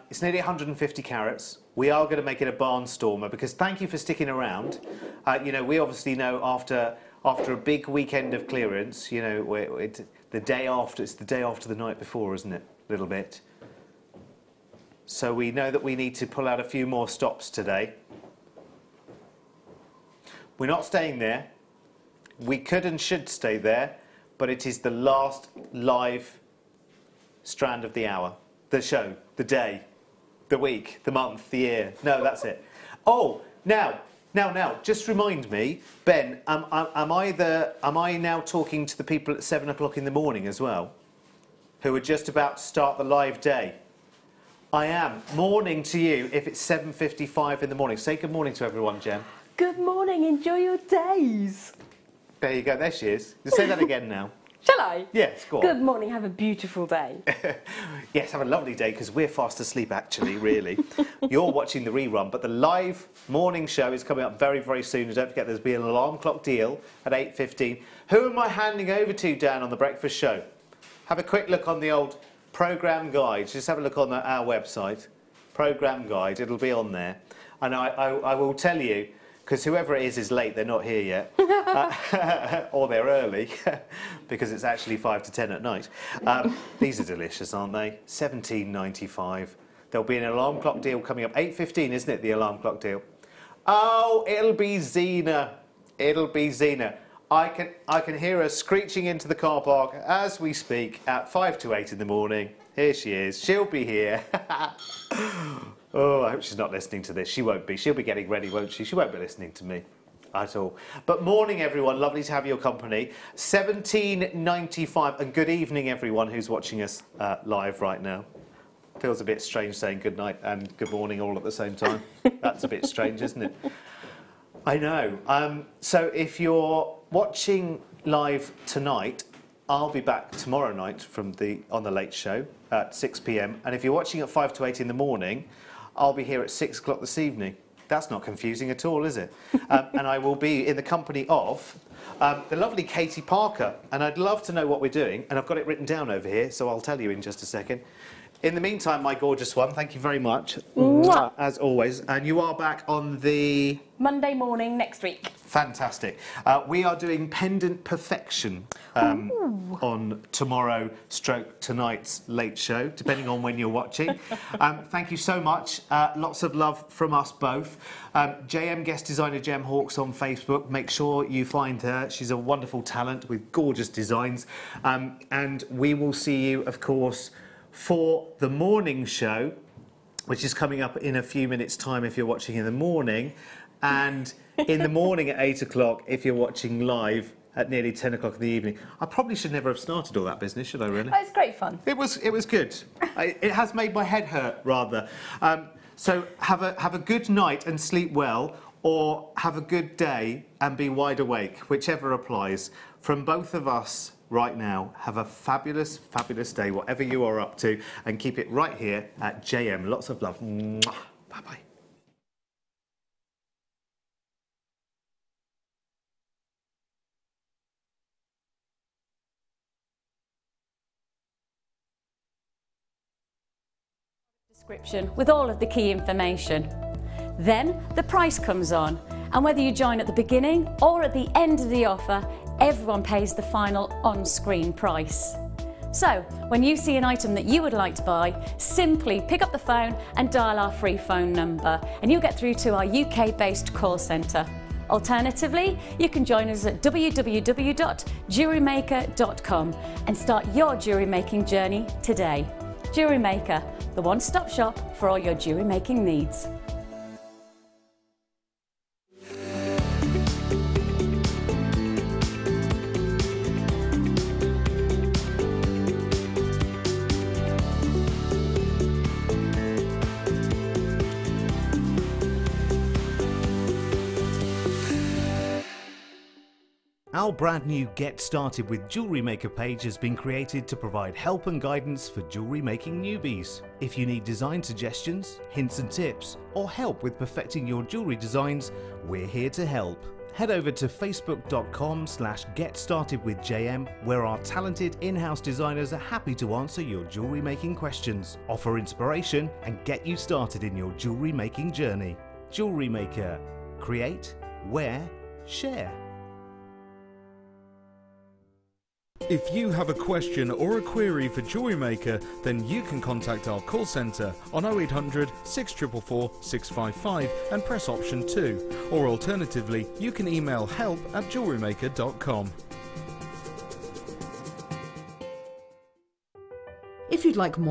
It's nearly 150 carats. We are going to make it a barnstormer because thank you for sticking around. You know, we obviously know after a big weekend of clearance, you know, it's the day after the night before, isn't it? A little bit. So we know that we need to pull out a few more stops today. We're not staying there. We could and should stay there, but it is the last live strand of the hour, the show, the day, the week, the month, the year. No, that's it. Oh, now, just remind me, Ben, am I now talking to the people at 7 o'clock in the morning as well, who are just about to start the live day? I am. Morning to you if it's 7:55 in the morning. Say good morning to everyone, Jem. Good morning, enjoy your days. There you go, there she is. Just say that again now. Shall I? Yes, go on. Good morning, have a beautiful day. Yes, have a lovely day because we're fast asleep actually, really. You're watching the rerun, but the live morning show is coming up very, very soon. And don't forget there's been an alarm clock deal at 8:15. Who am I handing over to, Dan, on the breakfast show? Have a quick look on the old programme guide. Just have a look on our website. Programme guide, it'll be on there. And I will tell you, because whoever it is late, they're not here yet. Or they're early, because it's actually 5 to 10 at night. These are delicious, aren't they? £17.95. There'll be an alarm clock deal coming up. 8:15, isn't it, the alarm clock deal? Oh, it'll be Zena. It'll be Zena. I can hear her screeching into the car park as we speak at 5 to 8 in the morning. Here she is. She'll be here. Oh, I hope she's not listening to this. She won't be. She'll be getting ready, won't she? She won't be listening to me at all. But morning, everyone. Lovely to have your company. £17.95. And good evening, everyone who's watching us live right now. Feels a bit strange saying good night and good morning all at the same time. That's a bit strange, isn't it? I know. So if you're watching live tonight, I'll be back tomorrow night on the Late Show at 6 p.m. And if you're watching at 5 to 8 in the morning, I'll be here at 6 o'clock this evening. That's not confusing at all, is it? And I will be in the company of the lovely Katie Parker. And I'd love to know what we're doing. And I've got it written down over here, so I'll tell you in just a second. In the meantime, my gorgeous one, thank you very much, Mwah. as always. And you are back on the... Monday morning next week. Fantastic. We are doing Pendant Perfection on tonight's Late Show, depending on when you're watching. Thank you so much. Lots of love from us both. JM Guest Designer Jem Hawkes on Facebook. Make sure you find her. She's a wonderful talent with gorgeous designs. And we will see you, of course, for the morning show, which is coming up in a few minutes' time if you're watching in the morning, and in the morning at 8 o'clock if you're watching live at nearly 10 o'clock in the evening. I probably should never have started all that business, should I really? Oh, it's great fun. It was good. It has made my head hurt, rather. So have a good night and sleep well, or have a good day and be wide awake, whichever applies. From both of us right now, have a fabulous, fabulous day, whatever you are up to, and keep it right here at JM. Lots of love. Mwah. Bye-bye. Description with all of the key information. Then the price comes on, And whether you join at the beginning or at the end of the offer, everyone pays the final on-screen price. So, when you see an item that you would like to buy, simply pick up the phone and dial our free phone number, and you'll get through to our UK-based call centre. Alternatively, you can join us at www.JewelleryMaker.com and start your jewellery making journey today. Jewellery Maker, the one-stop shop for all your jewellery making needs. Our brand new Get Started with Jewellery Maker page has been created to provide help and guidance for jewellery making newbies. If you need design suggestions, hints and tips, or help with perfecting your jewellery designs, we're here to help. Head over to facebook.com/getstartedwithjm, where our talented in-house designers are happy to answer your jewellery making questions, offer inspiration, and get you started in your jewellery making journey. Jewellery Maker. Create, wear, share. If you have a question or a query for Jewellery Maker, then you can contact our call centre on 0800 644 655 and press option 2, or alternatively you can email help@jewellerymaker.com. If you'd like more